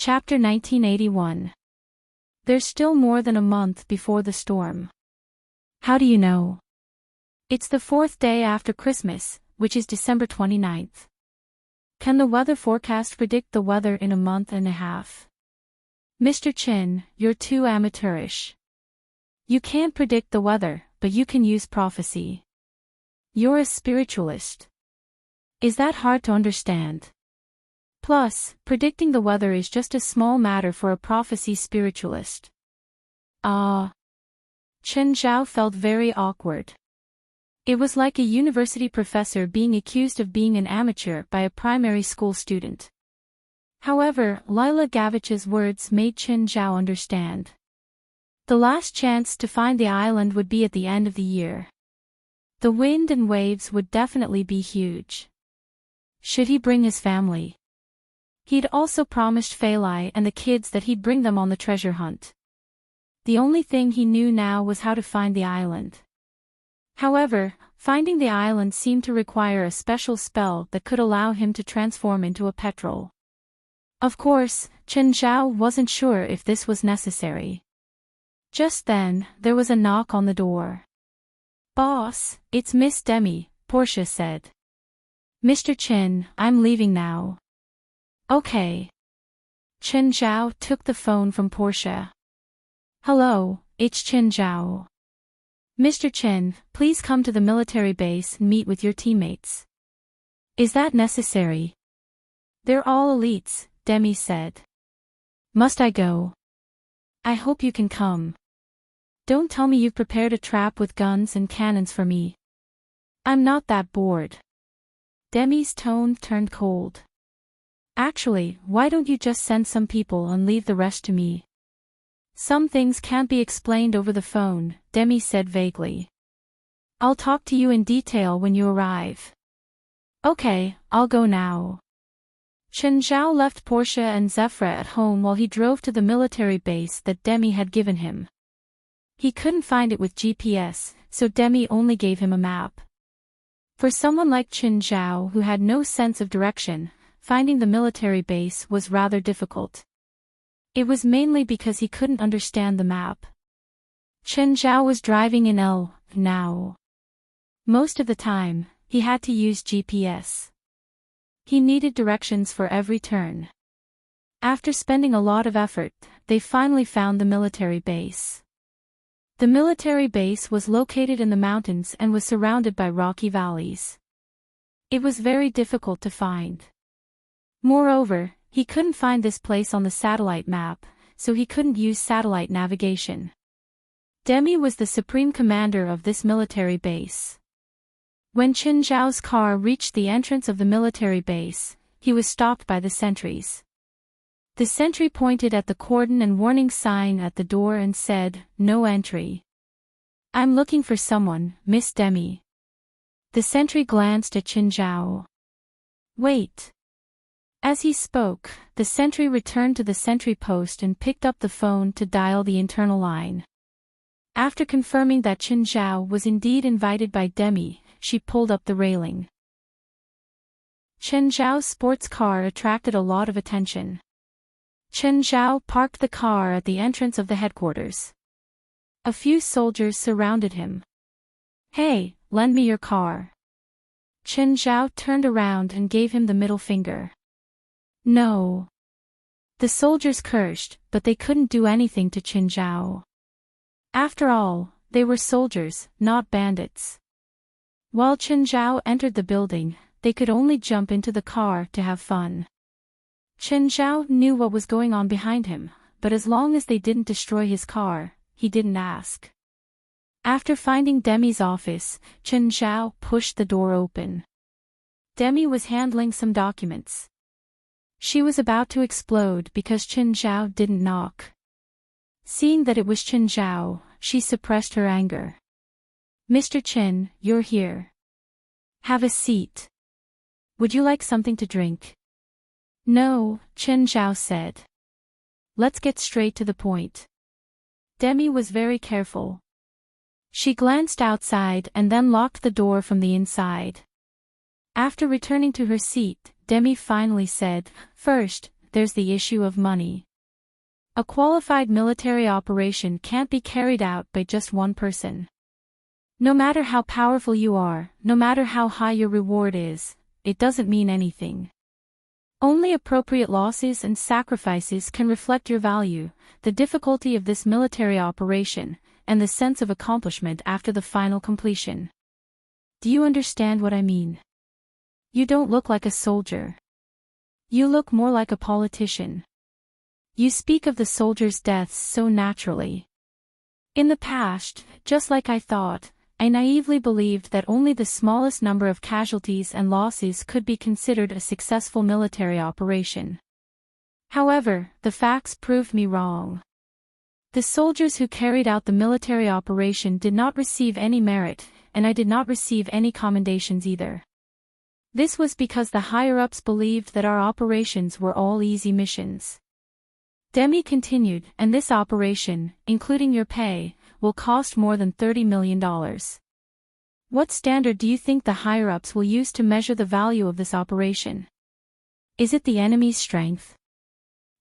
Chapter 1981. There's still more than a month before the storm. How do you know? It's the fourth day after Christmas, which is December 29th. Can the weather forecast predict the weather in a month and a half? Mr. Chin, you're too amateurish. You can't predict the weather, but you can use prophecy. You're a spiritualist. Is that hard to understand? Plus, predicting the weather is just a small matter for a prophecy spiritualist. Chen Zhao felt very awkward. It was like a university professor being accused of being an amateur by a primary school student. However, Lila Gavich's words made Chen Zhao understand. The last chance to find the island would be at the end of the year. The wind and waves would definitely be huge. Should he bring his family? He'd also promised Fei Lai and the kids that he'd bring them on the treasure hunt. The only thing he knew now was how to find the island. However, finding the island seemed to require a special spell that could allow him to transform into a petrel. Of course, Chen Zhao wasn't sure if this was necessary. Just then, there was a knock on the door. "Boss, it's Miss Demi," Portia said. "Mr. Chen, I'm leaving now." "Okay." Chen Zhao took the phone from Portia. "Hello, it's Chen Zhao. Mr. Chen, please come to the military base and meet with your teammates." "Is that necessary?" "They're all elites," Demi said. "Must I go?" "I hope you can come. Don't tell me you've prepared a trap with guns and cannons for me. I'm not that bored." Demi's tone turned cold. "Actually, why don't you just send some people and leave the rest to me?" "Some things can't be explained over the phone," Demi said vaguely. "I'll talk to you in detail when you arrive." "Okay, I'll go now." Chen Zhao left Portia and Zephyra at home while he drove to the military base that Demi had given him. He couldn't find it with GPS, so Demi only gave him a map. For someone like Chen Zhao who had no sense of direction, finding the military base was rather difficult. It was mainly because he couldn't understand the map. Chen Zhao was driving in now. Most of the time, he had to use GPS. He needed directions for every turn. After spending a lot of effort, they finally found the military base. The military base was located in the mountains and was surrounded by rocky valleys. It was very difficult to find. Moreover, he couldn't find this place on the satellite map, so he couldn't use satellite navigation. Demi was the supreme commander of this military base. When Chen Zhao's car reached the entrance of the military base, he was stopped by the sentries. The sentry pointed at the cordon and warning sign at the door and said, "No entry." "I'm looking for someone, Miss Demi." The sentry glanced at Chen Zhao. "Wait." As he spoke, the sentry returned to the sentry post and picked up the phone to dial the internal line. After confirming that Chen Zhao was indeed invited by Demi, she pulled up the railing. Chen Zhao's sports car attracted a lot of attention. Chen Zhao parked the car at the entrance of the headquarters. A few soldiers surrounded him. "Hey, lend me your car." Chen Zhao turned around and gave him the middle finger. "No." The soldiers cursed, but they couldn't do anything to Chen Zhao. After all, they were soldiers, not bandits. While Chen Zhao entered the building, they could only jump into the car to have fun. Chen Zhao knew what was going on behind him, but as long as they didn't destroy his car, he didn't ask. After finding Demi's office, Chen Zhao pushed the door open. Demi was handling some documents. She was about to explode because Chen Zhao didn't knock. Seeing that it was Chen Zhao, she suppressed her anger. "Mr. Chen, you're here. Have a seat. Would you like something to drink?" "No," Chen Zhao said. "Let's get straight to the point." Demi was very careful. She glanced outside and then locked the door from the inside. After returning to her seat, Demi finally said, "First, there's the issue of money. A qualified military operation can't be carried out by just one person. No matter how powerful you are, no matter how high your reward is, it doesn't mean anything. Only appropriate losses and sacrifices can reflect your value, the difficulty of this military operation, and the sense of accomplishment after the final completion. Do you understand what I mean? You don't look like a soldier. You look more like a politician. You speak of the soldiers' deaths so naturally. In the past, just like I thought, I naively believed that only the smallest number of casualties and losses could be considered a successful military operation. However, the facts proved me wrong. The soldiers who carried out the military operation did not receive any merit, and I did not receive any commendations either. This was because the higher-ups believed that our operations were all easy missions. Demi continued, and this operation, including your pay, will cost more than $30 million. What standard do you think the higher-ups will use to measure the value of this operation? Is it the enemy's strength?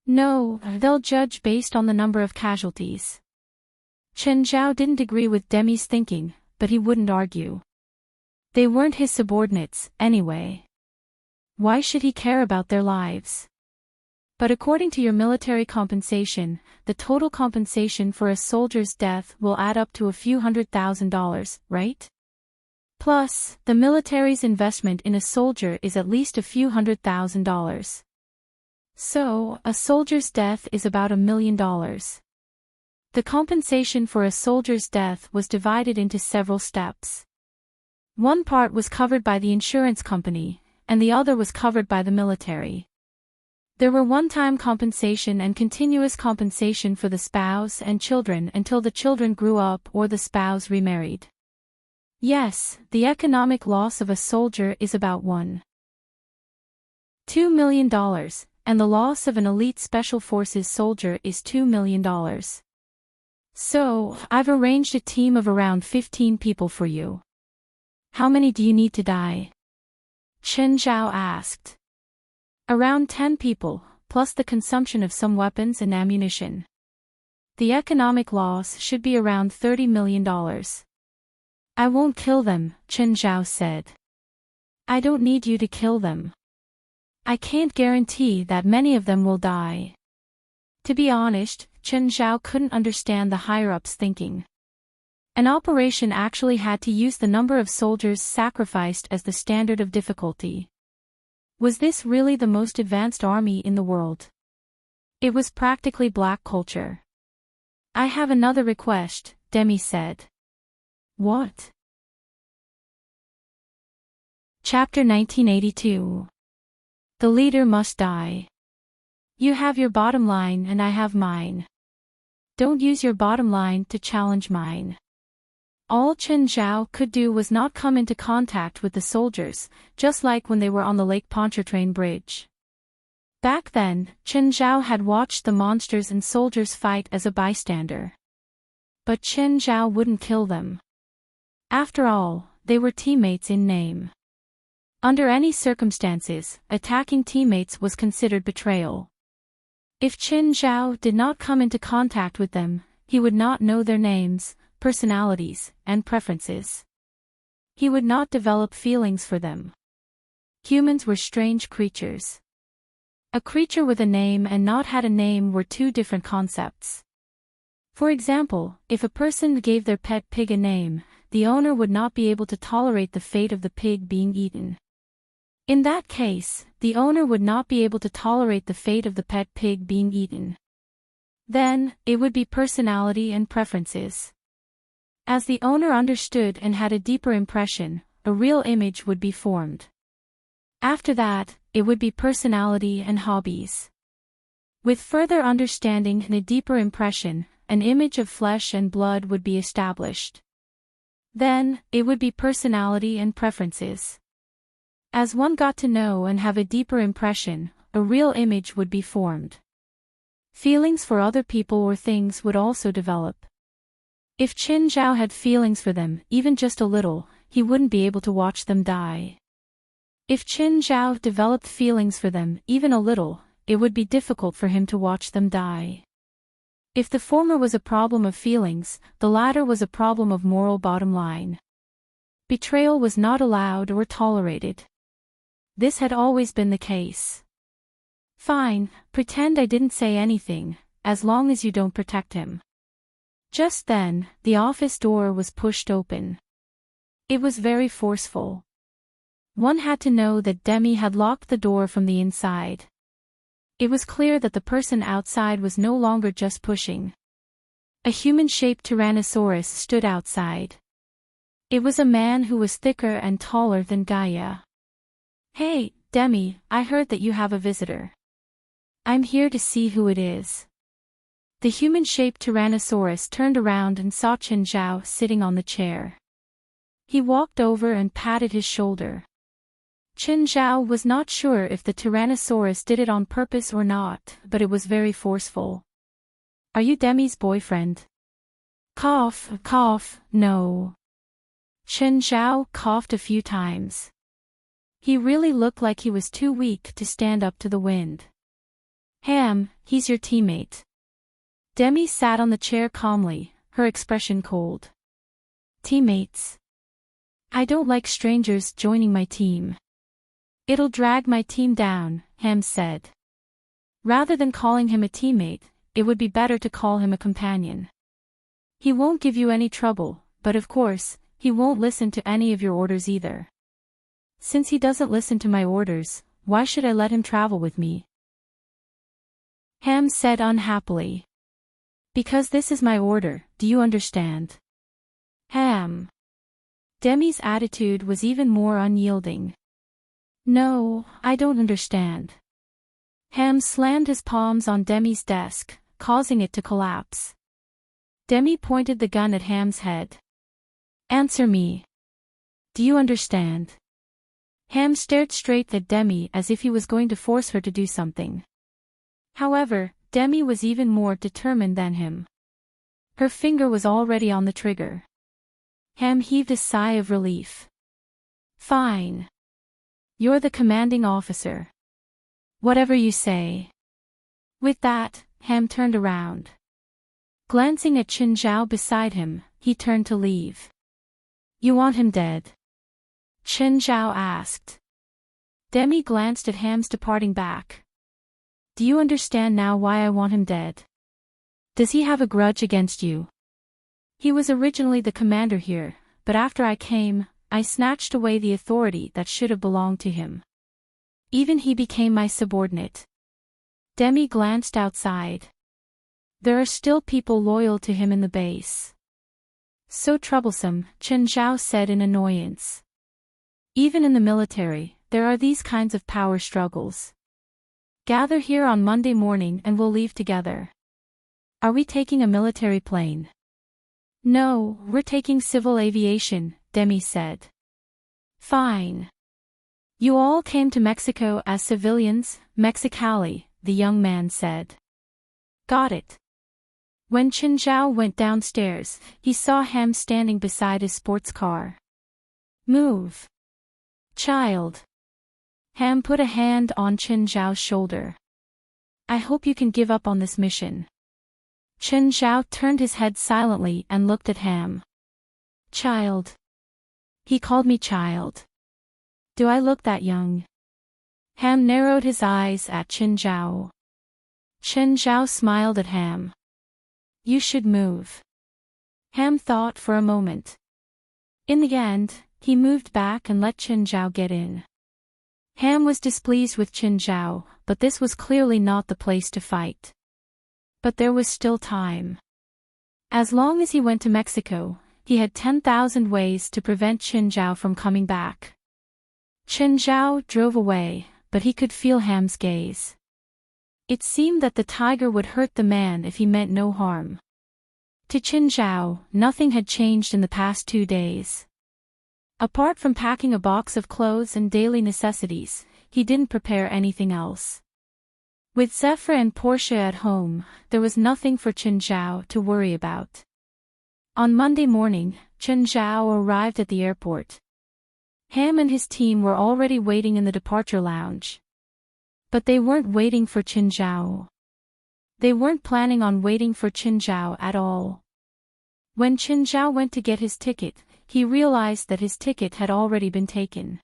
No, they'll judge based on the number of casualties. Chen Zhao didn't agree with Demi's thinking, but he wouldn't argue. They weren't his subordinates, anyway. Why should he care about their lives? But according to your military compensation, the total compensation for a soldier's death will add up to a few $100,000, right? Plus, the military's investment in a soldier is at least a few $100,000. So, a soldier's death is about $1 million. The compensation for a soldier's death was divided into several steps. One part was covered by the insurance company, and the other was covered by the military. There were one-time compensation and continuous compensation for the spouse and children until the children grew up or the spouse remarried. Yes, the economic loss of a soldier is about $1.2 million, and the loss of an elite special forces soldier is $2 million. So, I've arranged a team of around 15 people for you. How many do you need to die? Chen Zhao asked. Around 10 people, plus the consumption of some weapons and ammunition. The economic loss should be around $30 million. I won't kill them, Chen Zhao said. I don't need you to kill them. I can't guarantee that many of them will die. To be honest, Chen Zhao couldn't understand the higher-ups' thinking. An operation actually had to use the number of soldiers sacrificed as the standard of difficulty. Was this really the most advanced army in the world? It was practically black culture. I have another request, Demi said. What? Chapter 1982. The leader must die. You have your bottom line and I have mine. Don't use your bottom line to challenge mine. All Chen Zhao could do was not come into contact with the soldiers, just like when they were on the Lake Pontchartrain Bridge. Back then, Chen Zhao had watched the monsters and soldiers fight as a bystander. But Chen Zhao wouldn't kill them. After all, they were teammates in name. Under any circumstances, attacking teammates was considered betrayal. If Chen Zhao did not come into contact with them, he would not know their names, personalities, and preferences. He would not develop feelings for them. Humans were strange creatures. A creature with a name and not had a name were two different concepts. For example, if a person gave their pet pig a name, the owner would not be able to tolerate the fate of the pig being eaten. In that case, the owner would not be able to tolerate the fate of the pet pig being eaten. Then, it would be personality and preferences. As the owner understood and had a deeper impression, a real image would be formed. After that, it would be personality and hobbies. With further understanding and a deeper impression, an image of flesh and blood would be established. Then, it would be personality and preferences. As one got to know and have a deeper impression, a real image would be formed. Feelings for other people or things would also develop. If Chen Zhao had feelings for them, even just a little, he wouldn't be able to watch them die. If Chen Zhao developed feelings for them, even a little, it would be difficult for him to watch them die. If the former was a problem of feelings, the latter was a problem of moral bottom line. Betrayal was not allowed or tolerated. This had always been the case. Fine, pretend I didn't say anything, as long as you don't protect him. Just then, the office door was pushed open. It was very forceful. One had to know that Demi had locked the door from the inside. It was clear that the person outside was no longer just pushing. A human-shaped Tyrannosaurus stood outside. It was a man who was thicker and taller than Gaia. "Hey, Demi, I heard that you have a visitor. I'm here to see who it is." The human-shaped Tyrannosaurus turned around and saw Chen Zhao sitting on the chair. He walked over and patted his shoulder. Chen Zhao was not sure if the Tyrannosaurus did it on purpose or not, but it was very forceful. "Are you Demi's boyfriend?" Cough, cough, no. Chen Zhao coughed a few times. He really looked like he was too weak to stand up to the wind. "Ham, he's your teammate." Demi sat on the chair calmly, her expression cold. "Teammates? I don't like strangers joining my team. It'll drag my team down," Ham said. Rather than calling him a teammate, it would be better to call him a companion. "He won't give you any trouble, but of course, he won't listen to any of your orders either. Since he doesn't listen to my orders, why should I let him travel with me?" Ham said unhappily. "Because this is my order, do you understand?" Ham. Demi's attitude was even more unyielding. "No, I don't understand." Ham slammed his palms on Demi's desk, causing it to collapse. Demi pointed the gun at Ham's head. "Answer me. Do you understand?" Ham stared straight at Demi as if he was going to force her to do something. However, Demi was even more determined than him. Her finger was already on the trigger. Ham heaved a sigh of relief. "Fine. You're the commanding officer. Whatever you say." With that, Ham turned around. Glancing at Chen Zhao beside him, he turned to leave. "You want him dead?" Chen Zhao asked. Demi glanced at Ham's departing back. "Do you understand now why I want him dead? Does he have a grudge against you? He was originally the commander here, but after I came, I snatched away the authority that should have belonged to him. Even he became my subordinate." Demi glanced outside. There are still people loyal to him in the base. "So troublesome," Chen Zhao said in annoyance. "Even in the military, there are these kinds of power struggles. Gather here on Monday morning and we'll leave together." "Are we taking a military plane?" "No, we're taking civil aviation," Demi said. "Fine. You all came to Mexico as civilians, Mexicali," the young man said. "Got it." When Chen Zhao went downstairs, he saw Ham standing beside his sports car. "Move. Child." Ham put a hand on Chen Zhao's shoulder. "I hope you can give up on this mission." Chen Zhao turned his head silently and looked at Ham. "Child." He called me child. Do I look that young? Ham narrowed his eyes at Chen Zhao. Chen Zhao smiled at Ham. "You should move." Ham thought for a moment. In the end, he moved back and let Chen Zhao get in. Ham was displeased with Chen Zhao, but this was clearly not the place to fight. But there was still time. As long as he went to Mexico, he had 10,000 ways to prevent Chen Zhao from coming back. Chen Zhao drove away, but he could feel Ham's gaze. It seemed that the tiger would hurt the man if he meant no harm. To Chen Zhao, nothing had changed in the past 2 days. Apart from packing a box of clothes and daily necessities, he didn't prepare anything else. With Zephyr and Portia at home, there was nothing for Chen Zhao to worry about. On Monday morning, Chen Zhao arrived at the airport. Ham and his team were already waiting in the departure lounge. But they weren't waiting for Qinzhao. They weren't planning on waiting for Qinzhao at all. When Qinzhao went to get his ticket, he realized that his ticket had already been taken.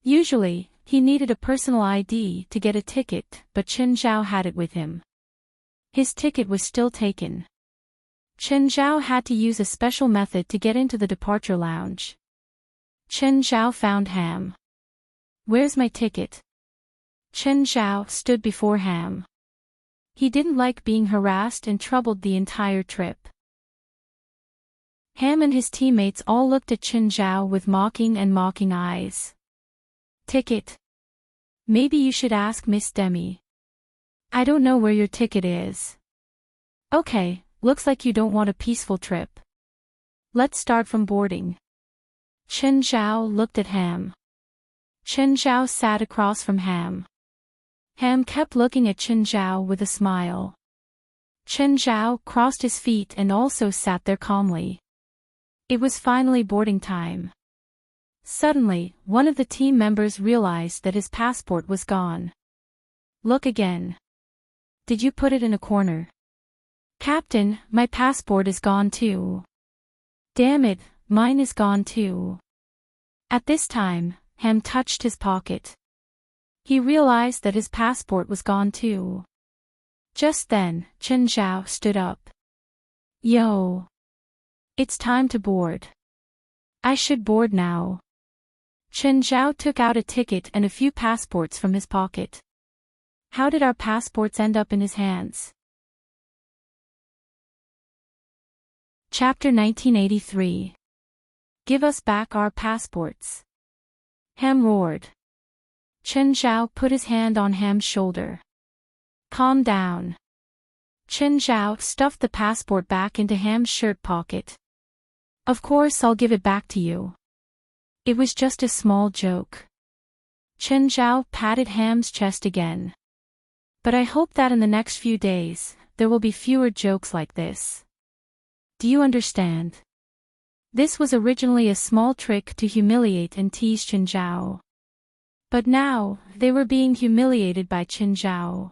Usually, he needed a personal ID to get a ticket, but Qinzhao had it with him. His ticket was still taken. Qinzhao had to use a special method to get into the departure lounge. Qinzhao found Ham. "Where's my ticket?" Qinzhao stood before Ham. He didn't like being harassed and troubled the entire trip. Ham and his teammates all looked at Qinzhao with mocking eyes. "Ticket? Maybe you should ask Miss Demi. I don't know where your ticket is." "Okay, looks like you don't want a peaceful trip. Let's start from boarding." Qinzhao looked at Ham. Qinzhao sat across from Ham. Ham kept looking at Qinzhao with a smile. Qinzhao crossed his feet and also sat there calmly. It was finally boarding time. Suddenly, one of the team members realized that his passport was gone. "Look again. Did you put it in a corner?" "Captain, my passport is gone too." "Damn it, mine is gone too." At this time, Ham touched his pocket. He realized that his passport was gone too. Just then, Qinzhao stood up. "Yo! It's time to board. I should board now." Qinzhao took out a ticket and a few passports from his pocket. "How did our passports end up in his hands?" Chapter 1983. Give us back our passports. Ham roared. Qinzhao put his hand on Ham's shoulder. "Calm down." Qinzhao stuffed the passport back into Ham's shirt pocket. "Of course I'll give it back to you. It was just a small joke." Qinzhao patted Ham's chest again. "But I hope that in the next few days, there will be fewer jokes like this. Do you understand?" This was originally a small trick to humiliate and tease Qinzhao. But now, they were being humiliated by Qinzhao.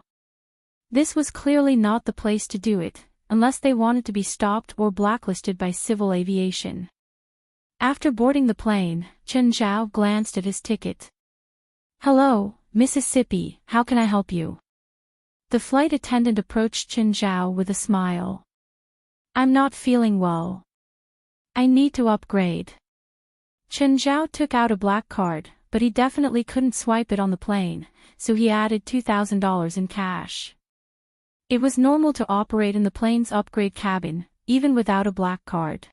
This was clearly not the place to do it, unless they wanted to be stopped or blacklisted by civil aviation. After boarding the plane, Qinzhao glanced at his ticket. "Hello, Mississippi, how can I help you?" The flight attendant approached Qinzhao with a smile. "I'm not feeling well. I need to upgrade." Qinzhao took out a black card, but he definitely couldn't swipe it on the plane, so he added $2,000 in cash. It was normal to operate in the plane's upgrade cabin, even without a black card.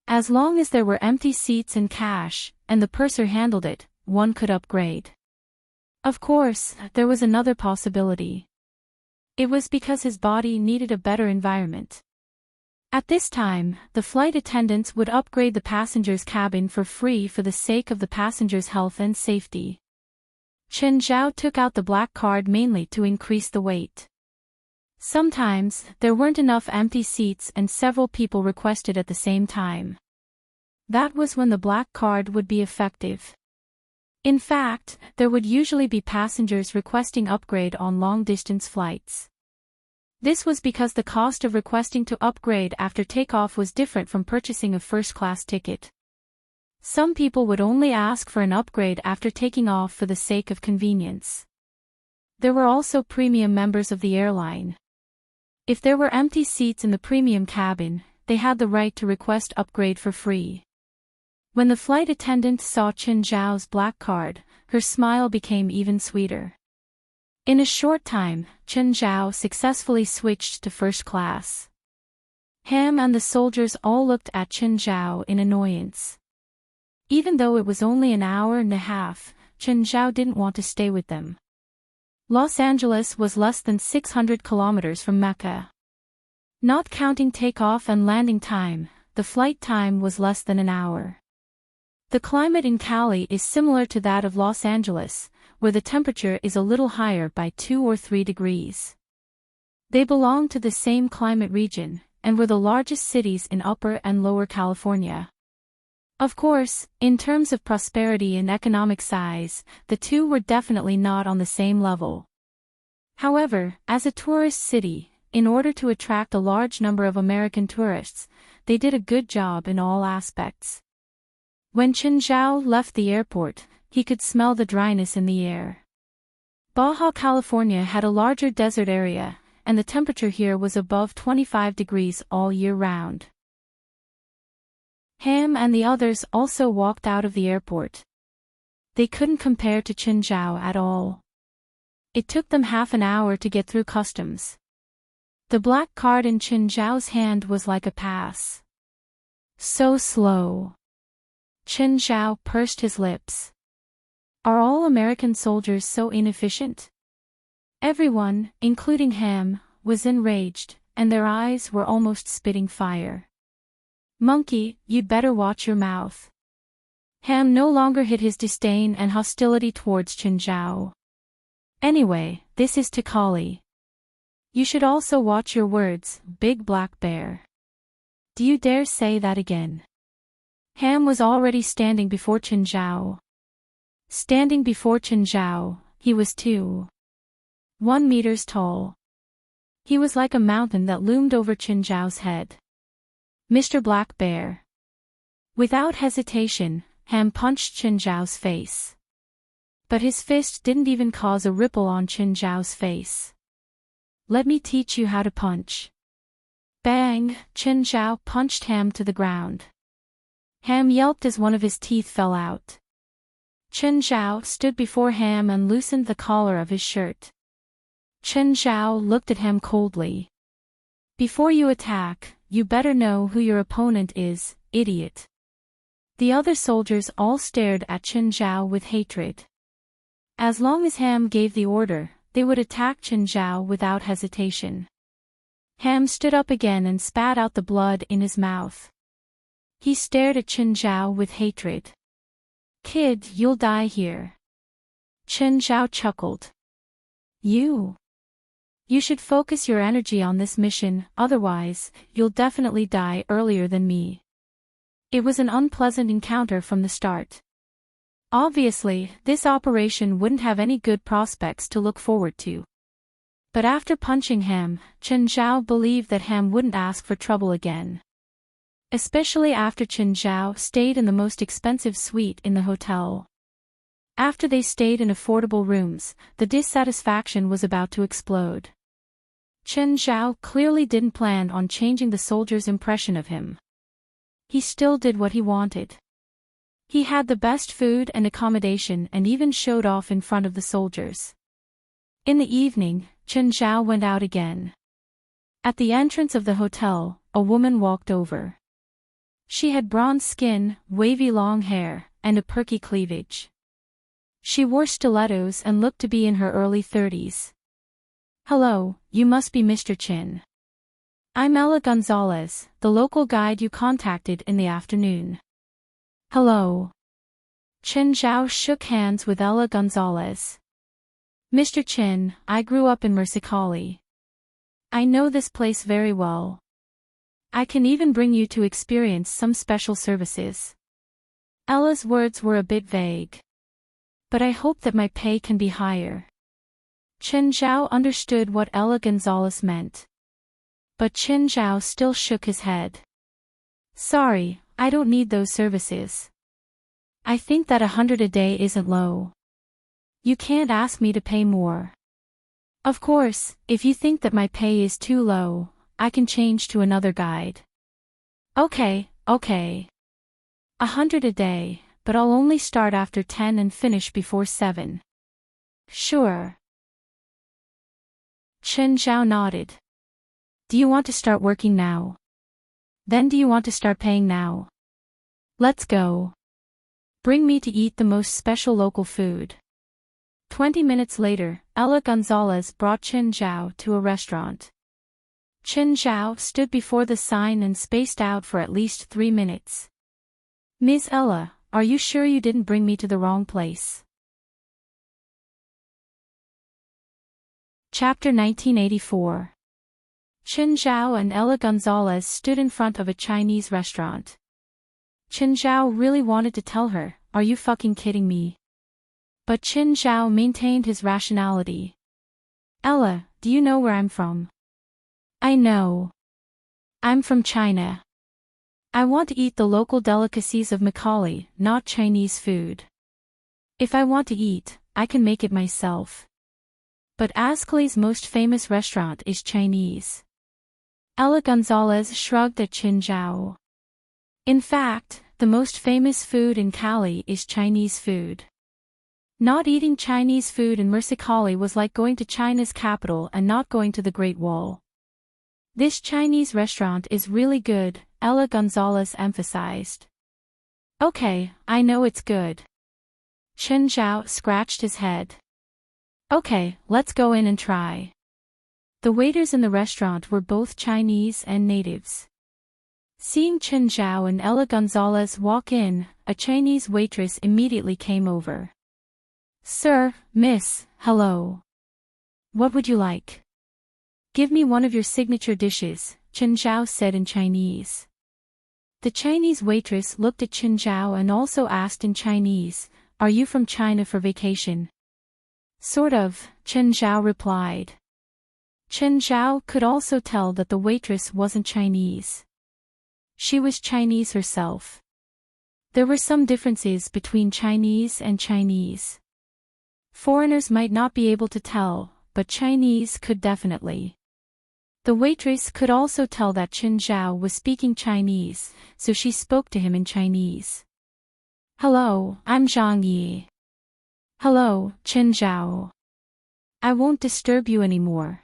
As long as there were empty seats and cash, and the purser handled it, one could upgrade. Of course, there was another possibility. It was because his body needed a better environment. At this time, the flight attendants would upgrade the passenger's cabin for free for the sake of the passenger's health and safety. Qinzhao took out the black card mainly to increase the weight. Sometimes, there weren't enough empty seats and several people requested at the same time. That was when the black card would be effective. In fact, there would usually be passengers requesting upgrade on long-distance flights. This was because the cost of requesting to upgrade after takeoff was different from purchasing a first-class ticket. Some people would only ask for an upgrade after taking off for the sake of convenience. There were also premium members of the airline. If there were empty seats in the premium cabin, they had the right to request upgrade for free. When the flight attendant saw Qinzhao's black card, her smile became even sweeter. In a short time, Qinzhao successfully switched to first class. Ham and the soldiers all looked at Qinzhao in annoyance. Even though it was only an hour and a half, Qinzhao didn't want to stay with them. Los Angeles was less than 600 kilometers from Mecca. Not counting takeoff and landing time, the flight time was less than an hour. The climate in Cali is similar to that of Los Angeles, where the temperature is a little higher by 2 or 3 degrees. They belong to the same climate region, and were the largest cities in Upper and Lower California. Of course, in terms of prosperity and economic size, the two were definitely not on the same level. However, as a tourist city, in order to attract a large number of American tourists, they did a good job in all aspects. When Chen Zhao left the airport, he could smell the dryness in the air. Baja California had a larger desert area, and the temperature here was above 25 degrees all year round. Ham and the others also walked out of the airport. They couldn't compare to Chen Zhao at all. It took them half an hour to get through customs. The black card in Chen Zhao's hand was like a pass. So slow. Chen Zhao pursed his lips. Are all American soldiers so inefficient? Everyone, including Ham, was enraged, and their eyes were almost spitting fire. Monkey, you'd better watch your mouth. Ham no longer hid his disdain and hostility towards Chen Zhao. Anyway, this is Takali. You should also watch your words, big black bear. Do you dare say that again? Ham was already standing before Chen Zhao. Standing before Chen Zhao, he was 2.1 meters tall. He was like a mountain that loomed over Chen Zhao's head. Mr. Black Bear. Without hesitation, Ham punched Chen Zhao's face. But his fist didn't even cause a ripple on Chen Zhao's face. Let me teach you how to punch. Bang! Chen Zhao punched Ham to the ground. Ham yelped as one of his teeth fell out. Chen Zhao stood before Ham and loosened the collar of his shirt. Chen Zhao looked at Ham coldly. Before you attack, you better know who your opponent is, idiot. The other soldiers all stared at Chen Zhao with hatred. As long as Ham gave the order, they would attack Chen Zhao without hesitation. Ham stood up again and spat out the blood in his mouth. He stared at Chen Zhao with hatred. Kid, you'll die here. Chen Zhao chuckled. You should focus your energy on this mission, otherwise, you'll definitely die earlier than me. It was an unpleasant encounter from the start. Obviously, this operation wouldn't have any good prospects to look forward to. But after punching Ham, Chen Zhao believed that Ham wouldn't ask for trouble again. Especially after Chen Zhao stayed in the most expensive suite in the hotel. After they stayed in affordable rooms, the dissatisfaction was about to explode. Chen Zhao clearly didn't plan on changing the soldiers' impression of him. He still did what he wanted. He had the best food and accommodation and even showed off in front of the soldiers. In the evening, Chen Zhao went out again. At the entrance of the hotel, a woman walked over. She had bronze skin, wavy long hair, and a perky cleavage. She wore stilettos and looked to be in her early 30s. Hello, you must be Mr. Chin. I'm Ella Gonzalez, the local guide you contacted in the afternoon. Hello. Chen Zhao shook hands with Ella Gonzalez. Mr. Chin, I grew up in Mexicali. I know this place very well. I can even bring you to experience some special services. Ella's words were a bit vague. But I hope that my pay can be higher. Chen Zhao understood what Ella Gonzalez meant. But Chen Zhao still shook his head. Sorry, I don't need those services. I think that 100 a day isn't low. You can't ask me to pay more. Of course, if you think that my pay is too low, I can change to another guide. Okay. 100 a day, but I'll only start after 10 and finish before 7. Sure. Chen Zhao nodded. Do you want to start working now? Then do you want to start paying now? Let's go. Bring me to eat the most special local food. 20 minutes later, Ella Gonzalez brought Chen Zhao to a restaurant. Chen Zhao stood before the sign and spaced out for at least 3 minutes. Ms. Ella, are you sure you didn't bring me to the wrong place? Chapter 1984. Chen Zhao and Ella Gonzalez stood in front of a Chinese restaurant. Chen Zhao really wanted to tell her, "Are you fucking kidding me?" But Chen Zhao maintained his rationality. "Ella, do you know where I'm from?" "I know. I'm from China. I want to eat the local delicacies of Macaulay, not Chinese food. If I want to eat, I can make it myself. But Ascali's most famous restaurant is Chinese." Ella Gonzalez shrugged at Chen Zhao. "In fact, the most famous food in Cali is Chinese food. Not eating Chinese food in Mexicali was like going to China's capital and not going to the Great Wall. This Chinese restaurant is really good," Ella Gonzalez emphasized. "Okay, I know it's good." Chen Zhao scratched his head. "Okay, let's go in and try." The waiters in the restaurant were both Chinese and natives. Seeing Chen Zhao and Ella Gonzalez walk in, a Chinese waitress immediately came over. "Sir, miss, hello. What would you like?" "Give me one of your signature dishes," Chen Zhao said in Chinese. The Chinese waitress looked at Chen Zhao and also asked in Chinese, "Are you from China for vacation?" "Sort of," Chen Zhao replied. Chen Zhao could also tell that the waitress wasn't Chinese. She was Chinese herself. There were some differences between Chinese and Chinese. Foreigners might not be able to tell, but Chinese could definitely. The waitress could also tell that Chen Zhao was speaking Chinese, so she spoke to him in Chinese. "Hello, I'm Zhang Yi." "Hello, Chen Zhao. I won't disturb you anymore.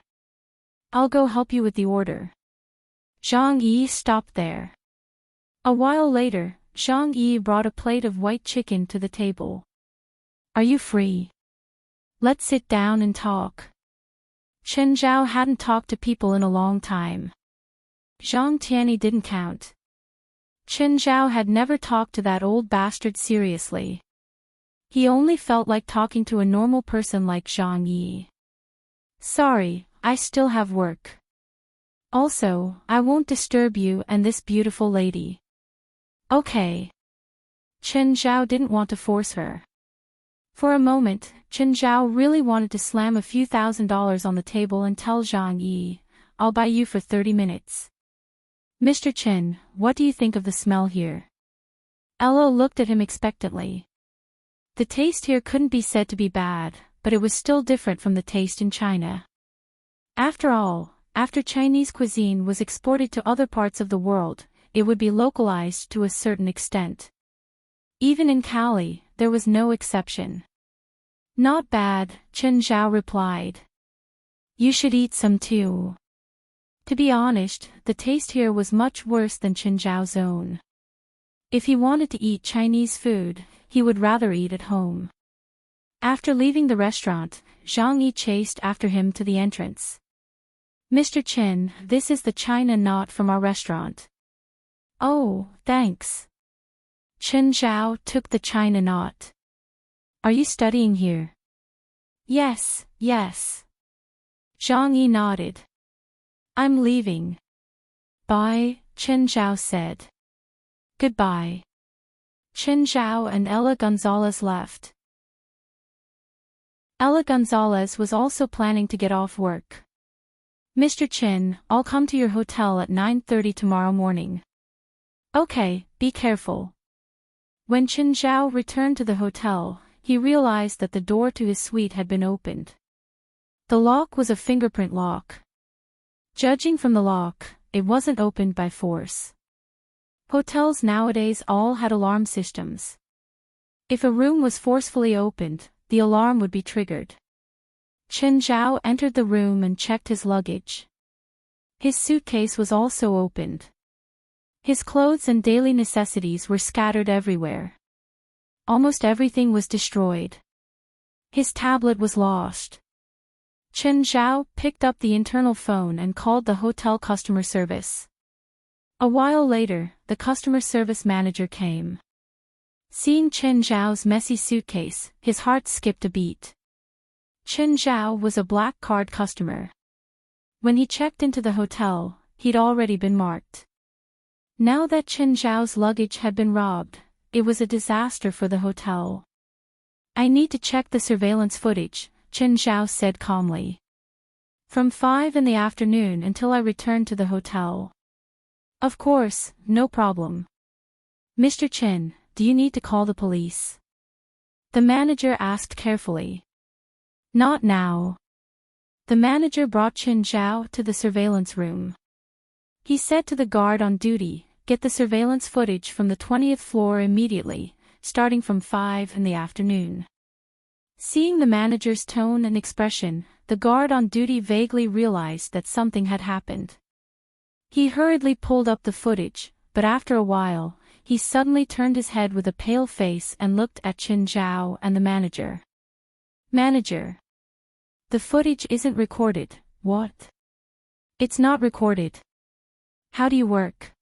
I'll go help you with the order." Zhang Yi stopped there. A while later, Zhang Yi brought a plate of white chicken to the table. "Are you free? Let's sit down and talk." Chen Zhao hadn't talked to people in a long time. Zhang Tianyi didn't count. Chen Zhao had never talked to that old bastard seriously. He only felt like talking to a normal person like Zhang Yi. "Sorry, I still have work. Also, I won't disturb you and this beautiful lady." "Okay." Chen Zhao didn't want to force her. For a moment, Chen Zhao really wanted to slam a few $1,000s on the table and tell Zhang Yi, "I'll buy you for 30 minutes. Mr. Chen, what do you think of the smell here?" Ella looked at him expectantly. The taste here couldn't be said to be bad, but it was still different from the taste in China. After all, after Chinese cuisine was exported to other parts of the world, it would be localized to a certain extent. Even in Cali, there was no exception. "Not bad," Chen Zhao replied. "You should eat some too." To be honest, the taste here was much worse than Chen Zhao's own. If he wanted to eat Chinese food, he would rather eat at home. After leaving the restaurant, Zhang Yi chased after him to the entrance. "Mr. Chen, this is the China knot from our restaurant." "Oh, thanks." Chen Zhao took the China knot. "Are you studying here?" Yes. Zhang Yi nodded. "I'm leaving." "Bye," Chen Zhao said. "Goodbye." Chen Zhao and Ella Gonzalez left. Ella Gonzalez was also planning to get off work. "Mr. Chen, I'll come to your hotel at 9:30 tomorrow morning." "Okay, be careful." When Chen Zhao returned to the hotel, he realized that the door to his suite had been opened. The lock was a fingerprint lock. Judging from the lock, it wasn't opened by force. Hotels nowadays all had alarm systems. If a room was forcefully opened, the alarm would be triggered. Chen Zhao entered the room and checked his luggage. His suitcase was also opened. His clothes and daily necessities were scattered everywhere. Almost everything was destroyed. His tablet was lost. Chen Zhao picked up the internal phone and called the hotel customer service. A while later, the customer service manager came. Seeing Chen Zhao's messy suitcase, his heart skipped a beat. Chen Zhao was a black card customer. When he checked into the hotel, he'd already been marked. Now that Chen Zhao's luggage had been robbed, it was a disaster for the hotel. I need to check the surveillance footage, Chen Zhao said calmly. From 5 in the afternoon until I return to the hotel. Of course, no problem. Mr. Chen, do you need to call the police? The manager asked carefully. Not now. The manager brought Chen Zhao to the surveillance room. He said to the guard on duty, get the surveillance footage from the 20th floor immediately, starting from 5 in the afternoon. Seeing the manager's tone and expression, the guard on duty vaguely realized that something had happened. He hurriedly pulled up the footage, but after a while, he suddenly turned his head with a pale face and looked at Chen Zhao and the manager. Manager. The footage isn't recorded, what? It's not recorded. How do you work?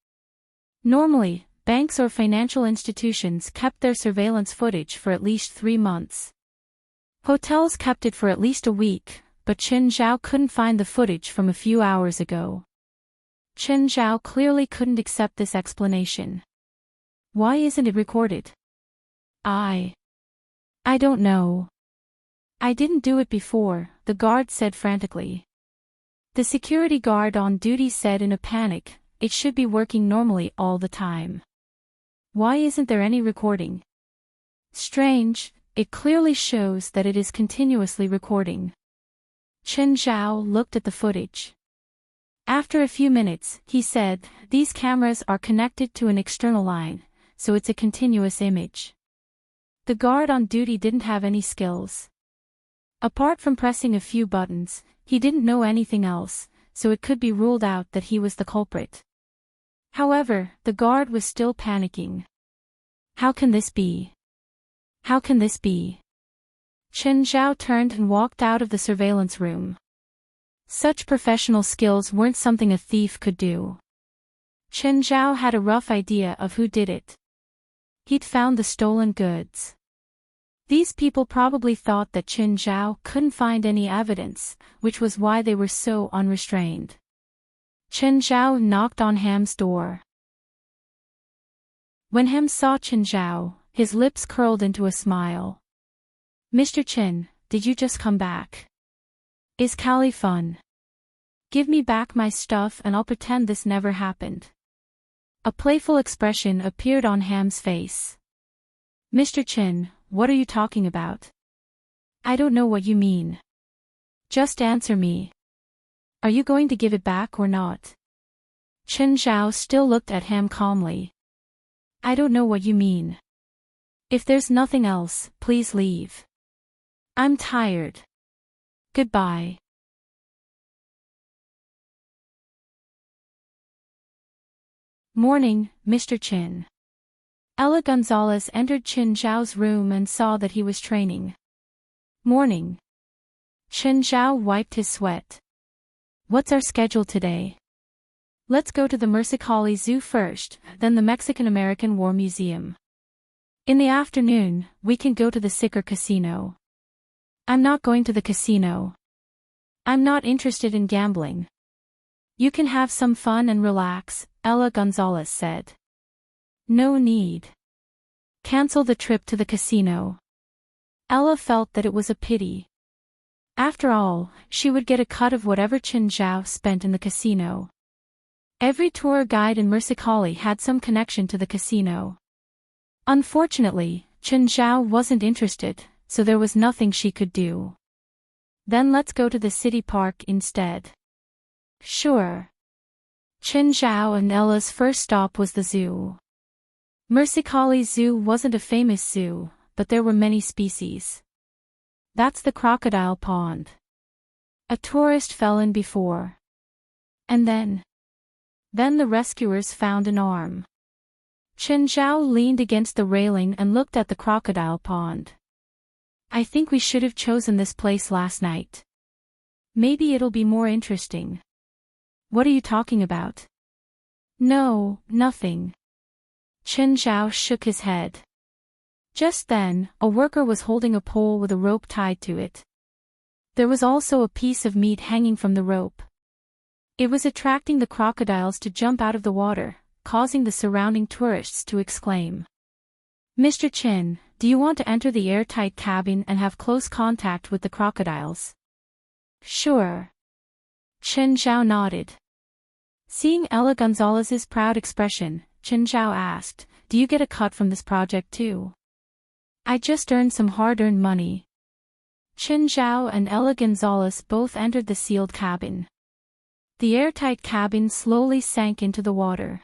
Normally, banks or financial institutions kept their surveillance footage for at least 3 months. Hotels kept it for at least a week, but Chen Zhao couldn't find the footage from a few hours ago. Chen Zhao clearly couldn't accept this explanation. Why isn't it recorded? I don't know. I didn't do it before, the guard said frantically. The security guard on duty said in a panic, it should be working normally all the time. Why isn't there any recording? Strange, it clearly shows that it is continuously recording. Chen Zhao looked at the footage. After a few minutes, he said, these cameras are connected to an external line, so it's a continuous image. The guard on duty didn't have any skills. Apart from pressing a few buttons, he didn't know anything else, so it could be ruled out that he was the culprit. However, the guard was still panicking. How can this be? How can this be? Chen Zhao turned and walked out of the surveillance room. Such professional skills weren't something a thief could do. Chen Zhao had a rough idea of who did it. He'd found the stolen goods. These people probably thought that Chen Zhao couldn't find any evidence, which was why they were so unrestrained. Chen Zhao knocked on Ham's door. When Ham saw Chen Zhao, his lips curled into a smile. Mr. Chen, did you just come back? Is Cali fun? Give me back my stuff and I'll pretend this never happened. A playful expression appeared on Ham's face. Mr. Chen, what are you talking about? I don't know what you mean. Just answer me. Are you going to give it back or not? Chen Zhao still looked at Ham calmly. I don't know what you mean. If there's nothing else, please leave. I'm tired. Goodbye. Morning, Mr. Chen. Ella Gonzalez entered Chen Zhao's room and saw that he was training. Morning. Chen Zhao wiped his sweat. What's our schedule today? Let's go to the Mercicali Zoo first, then the Mexican-American War Museum. In the afternoon, we can go to the Sicker Casino. I'm not going to the casino. I'm not interested in gambling. You can have some fun and relax, Ella Gonzalez said. No need. Cancel the trip to the casino. Ella felt that it was a pity. After all, she would get a cut of whatever Chen Zhao spent in the casino. Every tour guide in Mercicali had some connection to the casino. Unfortunately, Chen Zhao wasn't interested, so there was nothing she could do. Then let's go to the city park instead. Sure. Chen Zhao and Ella's first stop was the zoo. Mercicali Zoo wasn't a famous zoo, but there were many species. That's the crocodile pond. A tourist fell in before. And then the rescuers found an arm. Chen Zhao leaned against the railing and looked at the crocodile pond. I think we should have chosen this place last night. Maybe it'll be more interesting. What are you talking about? No, nothing. Chen Zhao shook his head. Just then, a worker was holding a pole with a rope tied to it. There was also a piece of meat hanging from the rope. It was attracting the crocodiles to jump out of the water, causing the surrounding tourists to exclaim. "Mr. Chin, do you want to enter the airtight cabin and have close contact with the crocodiles?" "Sure." Chen Zhao nodded. Seeing Ella Gonzalez's proud expression, Chen Zhao asked, "Do you get a cut from this project too?" "I just earned some hard-earned money." Chen Zhao and Ella Gonzalez both entered the sealed cabin. The airtight cabin slowly sank into the water.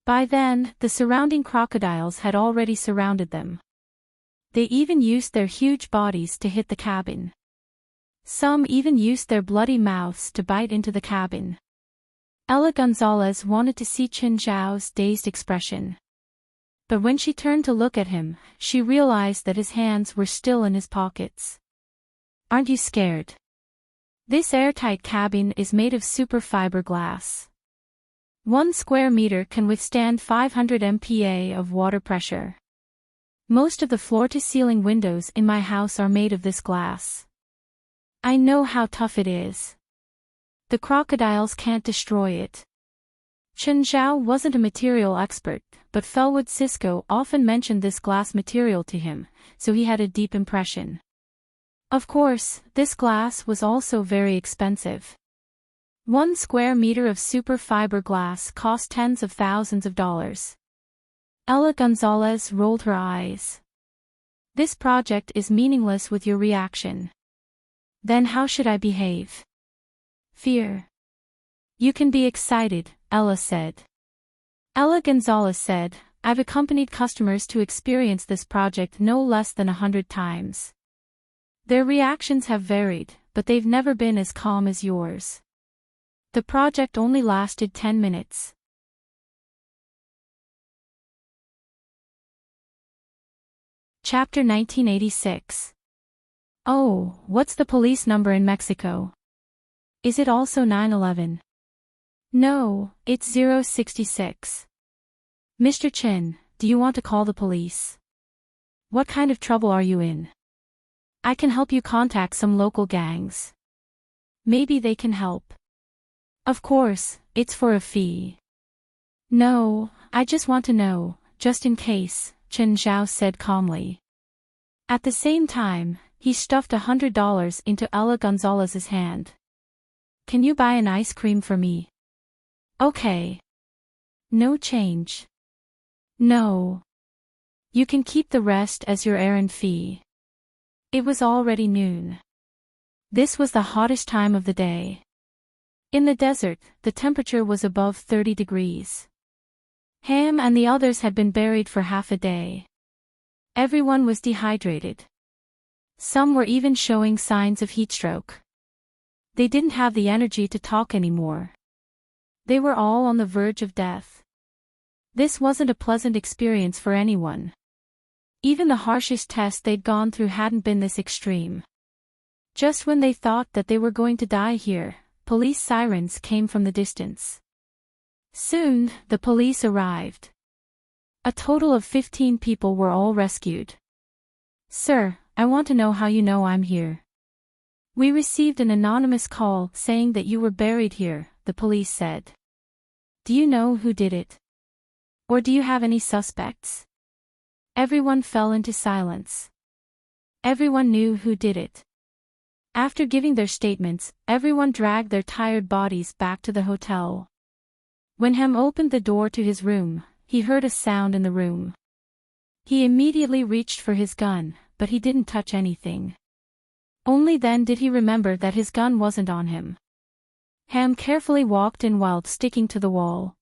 By then, the surrounding crocodiles had already surrounded them. They even used their huge bodies to hit the cabin. Some even used their bloody mouths to bite into the cabin. Ella Gonzalez wanted to see Chen Zhao's dazed expression. But when she turned to look at him, she realized that his hands were still in his pockets. "Aren't you scared? This airtight cabin is made of super fiberglass. 1 square meter can withstand 500 MPa of water pressure. Most of the floor-to-ceiling windows in my house are made of this glass. I know how tough it is. The crocodiles can't destroy it." Chen Zhao wasn't a material expert, but Felwood Cisco often mentioned this glass material to him, so he had a deep impression. Of course, this glass was also very expensive. 1 square meter of super fiberglass cost tens of thousands of dollars. Ella Gonzalez rolled her eyes. "This project is meaningless with your reaction. Then how should I behave?" "Fear." "You can be excited," Ella said. Ella Gonzalez said, "I've accompanied customers to experience this project no less than 100 times. Their reactions have varied, but they've never been as calm as yours. The project only lasted 10 minutes. Chapter 1986. Oh, what's the police number in Mexico? Is it also 911? No, it's 066. Mr. Chin, do you want to call the police? What kind of trouble are you in? I can help you contact some local gangs. Maybe they can help. Of course, it's for a fee. No, I just want to know, just in case, Chen Zhao said calmly. At the same time, he stuffed $100 into Ella Gonzalez's hand. Can you buy an ice cream for me? Okay. No change. No. You can keep the rest as your errand fee. It was already noon. This was the hottest time of the day. In the desert, the temperature was above 30 degrees. Ham and the others had been buried for half a day. Everyone was dehydrated. Some were even showing signs of heatstroke. They didn't have the energy to talk anymore. They were all on the verge of death. This wasn't a pleasant experience for anyone. Even the harshest test they'd gone through hadn't been this extreme. Just when they thought that they were going to die here, police sirens came from the distance. Soon, the police arrived. A total of 15 people were all rescued. Sir, I want to know how you know I'm here. We received an anonymous call saying that you were buried here, the police said. Do you know who did it? Or do you have any suspects? Everyone fell into silence. Everyone knew who did it. After giving their statements, everyone dragged their tired bodies back to the hotel. When Hem opened the door to his room, he heard a sound in the room. He immediately reached for his gun, but he didn't touch anything. Only then did he remember that his gun wasn't on him. Ham carefully walked in while sticking to the wall.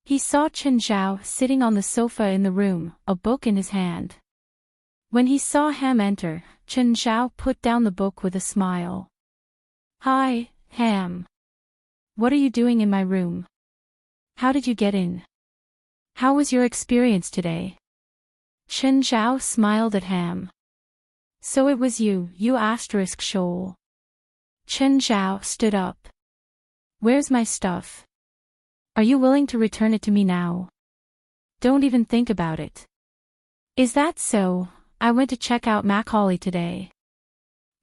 He saw Chen Zhao sitting on the sofa in the room, a book in his hand. When he saw Ham enter, Chen Zhao put down the book with a smile. Hi, Ham. What are you doing in my room? How did you get in? How was your experience today? Chen Zhao smiled at Ham. So it was you Shoal. Chen Zhao stood up. Where's my stuff? Are you willing to return it to me now? Don't even think about it. Is that so? I went to check out Macaulay today.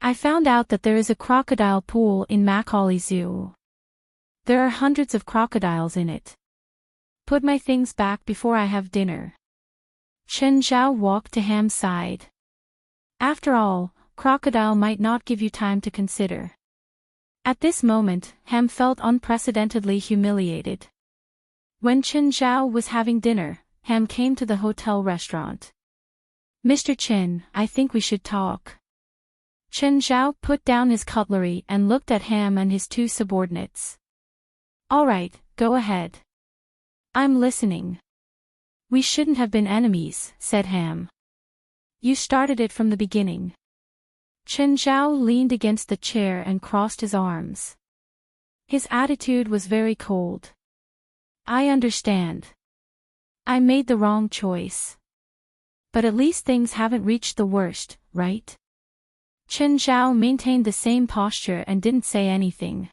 I found out that there is a crocodile pool in Macaulay Zoo. There are hundreds of crocodiles in it. Put my things back before I have dinner. Chen Zhao walked to Ham's side. After all, Crocodile might not give you time to consider. At this moment, Ham felt unprecedentedly humiliated. When Chen Zhao was having dinner, Ham came to the hotel restaurant. Mr. Chen, I think we should talk. Chen Zhao put down his cutlery and looked at Ham and his two subordinates. All right, go ahead. I'm listening. We shouldn't have been enemies, said Ham. You started it from the beginning. Chen Zhao leaned against the chair and crossed his arms. His attitude was very cold. I understand. I made the wrong choice. But at least things haven't reached the worst, right? Chen Zhao maintained the same posture and didn't say anything.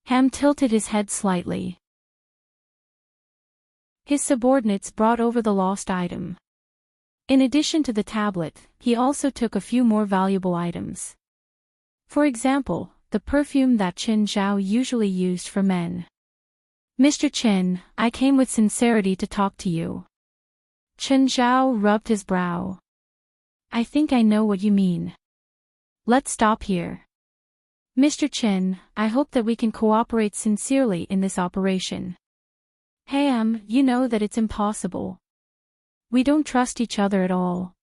Ham tilted his head slightly. His subordinates brought over the lost item. In addition to the tablet, he also took a few more valuable items. For example, the perfume that Chen Zhao usually used for men. Mr. Chen, I came with sincerity to talk to you. Chen Zhao rubbed his brow. I think I know what you mean. Let's stop here. Mr. Chen, I hope that we can cooperate sincerely in this operation. Ham, you know that it's impossible. We don't trust each other at all.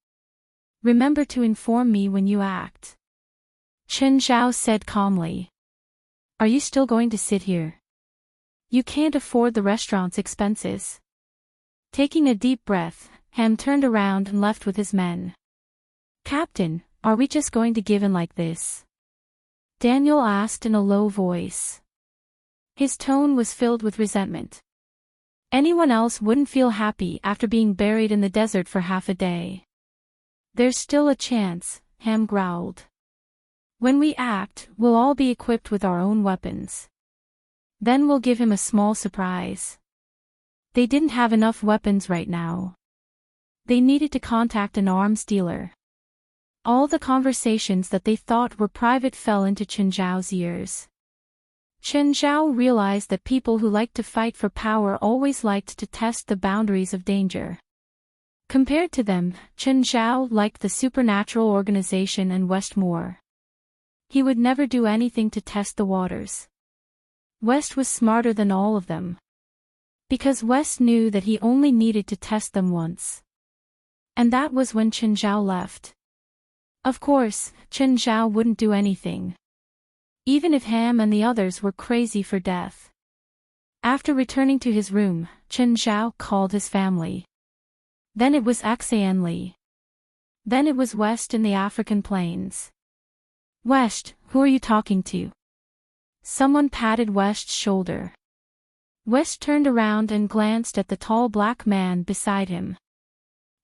Remember to inform me when you act. Chen Zhao said calmly. Are you still going to sit here? You can't afford the restaurant's expenses. Taking a deep breath, Ham turned around and left with his men. Captain, are we just going to give in like this? Daniel asked in a low voice. His tone was filled with resentment. Anyone else wouldn't feel happy after being buried in the desert for half a day. There's still a chance, Ham growled. When we act, we'll all be equipped with our own weapons. Then we'll give him a small surprise. They didn't have enough weapons right now. They needed to contact an arms dealer. All the conversations that they thought were private fell into Chen Zhao's ears. Chen Zhao realized that people who liked to fight for power always liked to test the boundaries of danger. Compared to them, Chen Zhao liked the supernatural organization and West more. He would never do anything to test the waters. West was smarter than all of them. Because West knew that he only needed to test them once. And that was when Chen Zhao left. Of course, Chen Zhao wouldn't do anything. Even if Ham and the others were crazy for death. After returning to his room, Chen Zhao called his family. Then it was Xian Li. Then it was West in the African plains. West, who are you talking to? Someone patted West's shoulder. West turned around and glanced at the tall black man beside him.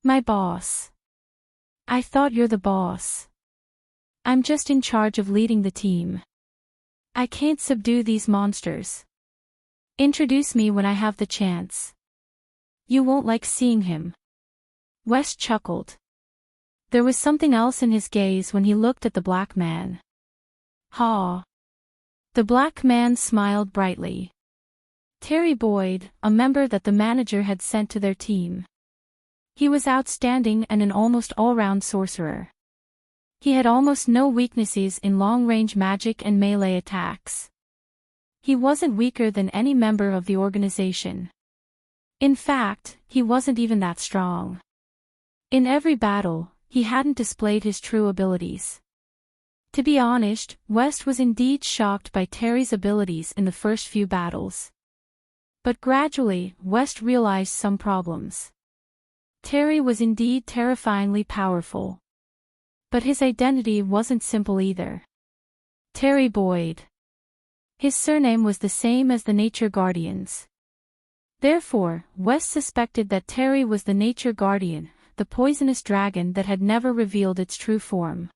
My boss. I thought you're the boss. I'm just in charge of leading the team. I can't subdue these monsters. Introduce me when I have the chance. You won't like seeing him. West chuckled. There was something else in his gaze when he looked at the black man. Ha! The black man smiled brightly. Terry Boyd, a member that the manager had sent to their team. He was outstanding and an almost all-round sorcerer. He had almost no weaknesses in long-range magic and melee attacks. He wasn't weaker than any member of the organization. In fact, he wasn't even that strong. In every battle, he hadn't displayed his true abilities. To be honest, West was indeed shocked by Terry's abilities in the first few battles. But gradually, West realized some problems. Terry was indeed terrifyingly powerful. But his identity wasn't simple either. Terry Boyd. His surname was the same as the Nature Guardian's. Therefore, West suspected that Terry was the Nature Guardian, the poisonous dragon that had never revealed its true form.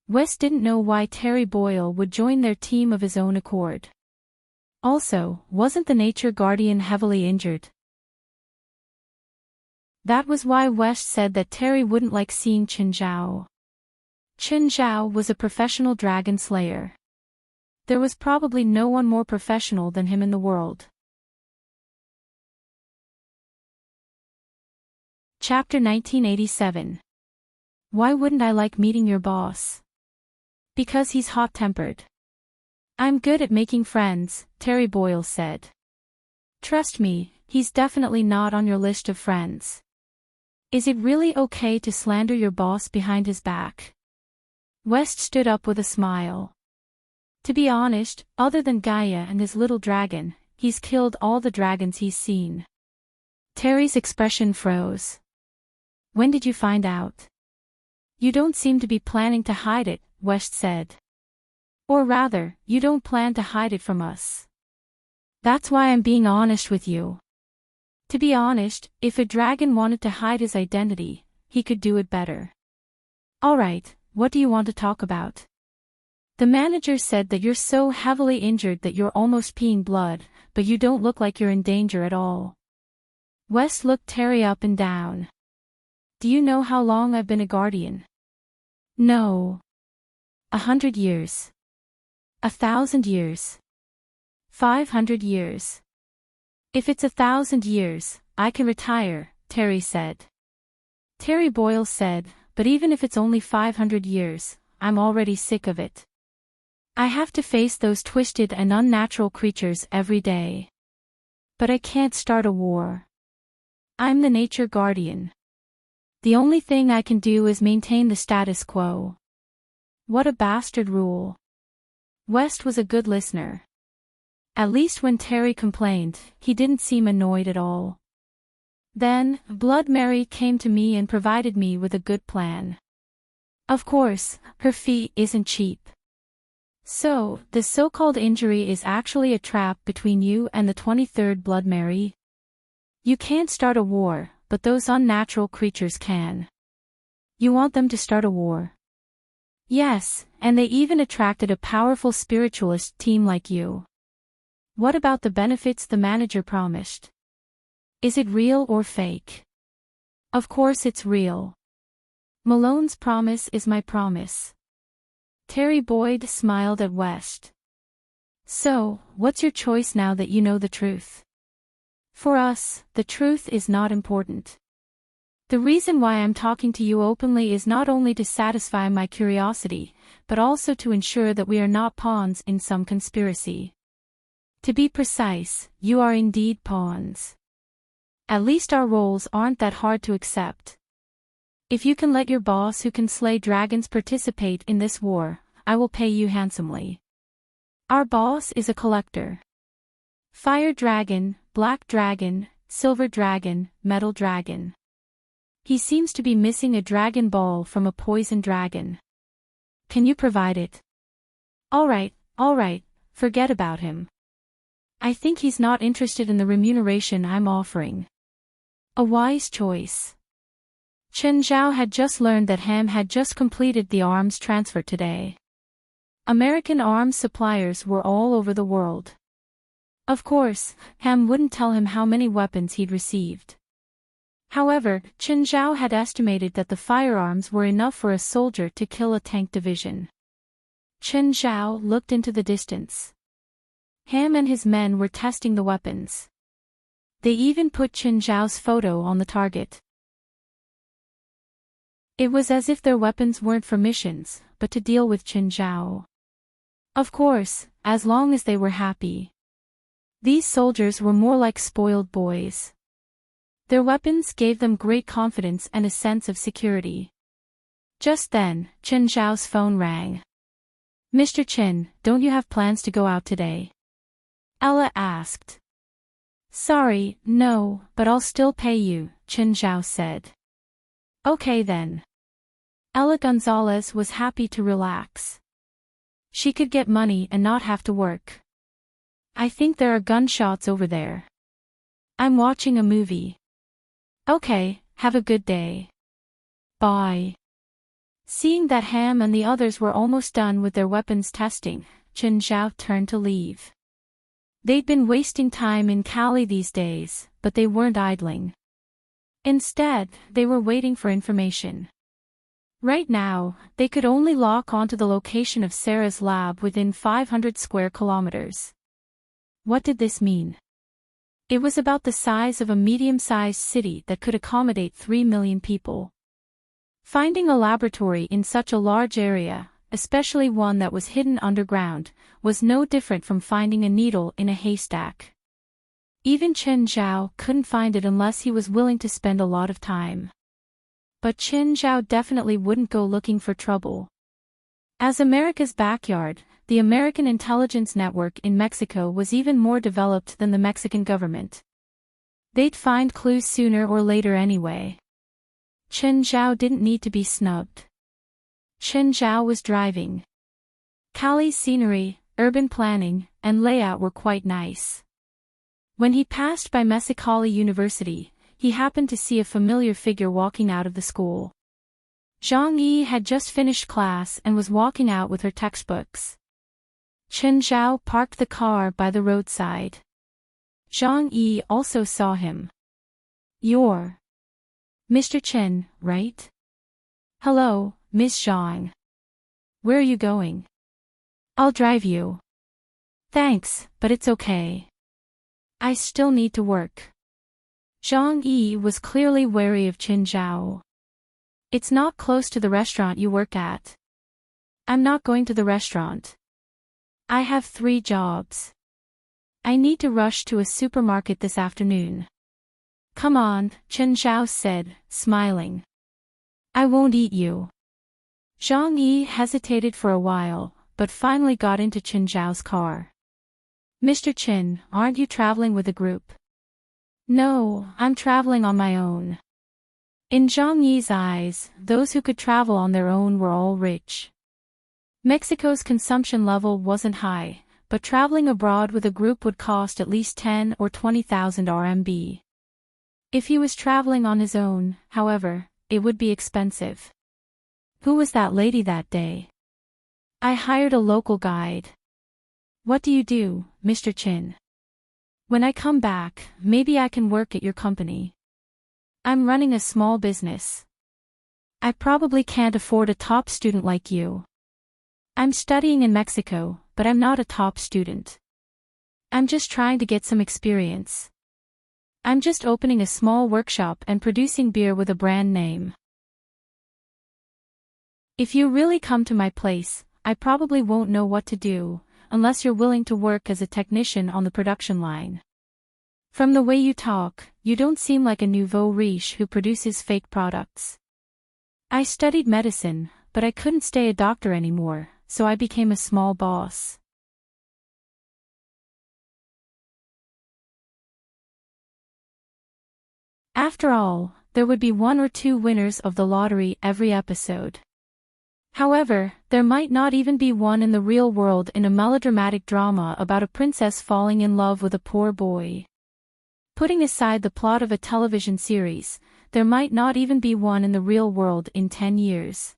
West didn't know why Terry Boyle would join their team of his own accord. Also, wasn't the Nature Guardian heavily injured? That was why West said that Terry wouldn't like seeing Chen Zhao. Chen Zhao was a professional dragon slayer. There was probably no one more professional than him in the world. Chapter 1987. Why wouldn't I like meeting your boss? Because he's hot-tempered. I'm good at making friends, Terry Boyle said. Trust me, he's definitely not on your list of friends. Is it really okay to slander your boss behind his back? West stood up with a smile. To be honest, other than Gaia and his little dragon, he's killed all the dragons he's seen. Terry's expression froze. When did you find out? You don't seem to be planning to hide it, West said. Or rather, you don't plan to hide it from us. That's why I'm being honest with you. To be honest, if a dragon wanted to hide his identity, he could do it better. Alright, what do you want to talk about? The manager said that you're so heavily injured that you're almost peeing blood, but you don't look like you're in danger at all. West looked Terry up and down. Do you know how long I've been a guardian? No. 100 years. 1,000 years. 500 years. If it's 1,000 years, I can retire, Terry said. Terry Boyle said, but even if it's only 500 years, I'm already sick of it. I have to face those twisted and unnatural creatures every day. But I can't start a war. I'm the nature guardian. The only thing I can do is maintain the status quo. What a bastard rule. West was a good listener. At least when Terry complained, he didn't seem annoyed at all. Then, Blood Mary came to me and provided me with a good plan. Of course, her fee isn't cheap. So, the so-called injury is actually a trap between you and the 23rd Blood Mary? You can't start a war, but those unnatural creatures can. You want them to start a war? Yes, and they even attracted a powerful spiritualist team like you. What about the benefits the manager promised? Is it real or fake? Of course it's real. Malone's promise is my promise. Terry Boyd smiled at West. So, what's your choice now that you know the truth? For us, the truth is not important. The reason why I'm talking to you openly is not only to satisfy my curiosity, but also to ensure that we are not pawns in some conspiracy. To be precise, you are indeed pawns. At least our roles aren't that hard to accept. If you can let your boss who can slay dragons participate in this war, I will pay you handsomely. Our boss is a collector. Fire dragon, black dragon, silver dragon, metal dragon. He seems to be missing a dragon ball from a poison dragon. Can you provide it? Alright, forget about him. I think he's not interested in the remuneration I'm offering. A wise choice. Chen Zhao had just learned that Ham had just completed the arms transfer today. American arms suppliers were all over the world. Of course, Ham wouldn't tell him how many weapons he'd received. However, Chen Zhao had estimated that the firearms were enough for a soldier to kill a tank division. Chen Zhao looked into the distance. Ham and his men were testing the weapons. They even put Chen Zhao's photo on the target. It was as if their weapons weren't for missions, but to deal with Chen Zhao. Of course, as long as they were happy. These soldiers were more like spoiled boys. Their weapons gave them great confidence and a sense of security. Just then, Chen Zhao's phone rang. Mr. Chen, don't you have plans to go out today? Ella asked. Sorry, no, but I'll still pay you, Chen Zhao said. Okay then. Ella Gonzalez was happy to relax. She could get money and not have to work. I think there are gunshots over there. I'm watching a movie. Okay, have a good day. Bye. Seeing that Ham and the others were almost done with their weapons testing, Chen Zhao turned to leave. They'd been wasting time in Cali these days, but they weren't idling. Instead, they were waiting for information. Right now, they could only lock onto the location of Sarah's lab within 500 square kilometers. What did this mean? It was about the size of a medium-sized city that could accommodate 3 million people. Finding a laboratory in such a large area, especially one that was hidden underground, was no different from finding a needle in a haystack. Even Chen Zhao couldn't find it unless he was willing to spend a lot of time. But Chen Zhao definitely wouldn't go looking for trouble. As America's backyard, the American intelligence network in Mexico was even more developed than the Mexican government. They'd find clues sooner or later anyway. Chen Zhao didn't need to be snubbed. Chen Zhao was driving. Cali's scenery, urban planning, and layout were quite nice. When he passed by Mexicali University, he happened to see a familiar figure walking out of the school. Zhang Yi had just finished class and was walking out with her textbooks. Chen Zhao parked the car by the roadside. Zhang Yi also saw him. "You're Mr. Chen, right?" "Hello, Miss Zhang. Where are you going?" "I'll drive you." "Thanks, but it's okay. I still need to work." Zhang Yi was clearly wary of Chen Zhao. "It's not close to the restaurant you work at." "I'm not going to the restaurant. I have 3 jobs. I need to rush to a supermarket this afternoon." "Come on," Chen Zhao said, smiling. "I won't eat you." Zhang Yi hesitated for a while, but finally got into Chen Zhao's car. "Mr. Chen, aren't you traveling with a group?" "No, I'm traveling on my own." In Zhang Yi's eyes, those who could travel on their own were all rich. Mexico's consumption level wasn't high, but traveling abroad with a group would cost at least 10 or 20,000 RMB. If he was traveling on his own, however, it would be expensive. Who was that lady that day? "I hired a local guide." "What do you do, Mr. Chin?" "When I come back, maybe I can work at your company. I'm running a small business. I probably can't afford a top student like you. I'm studying in Mexico, but I'm not a top student. I'm just trying to get some experience. I'm just opening a small workshop and producing beer with a brand name. If you really come to my place, I probably won't know what to do, unless you're willing to work as a technician on the production line. From the way you talk, you don't seem like a nouveau riche who produces fake products. I studied medicine, but I couldn't stay a doctor anymore, so I became a small boss." After all, there would be 1 or 2 winners of the lottery every episode. However, there might not even be one in the real world in a melodramatic drama about a princess falling in love with a poor boy. Putting aside the plot of a television series, there might not even be one in the real world in 10 years.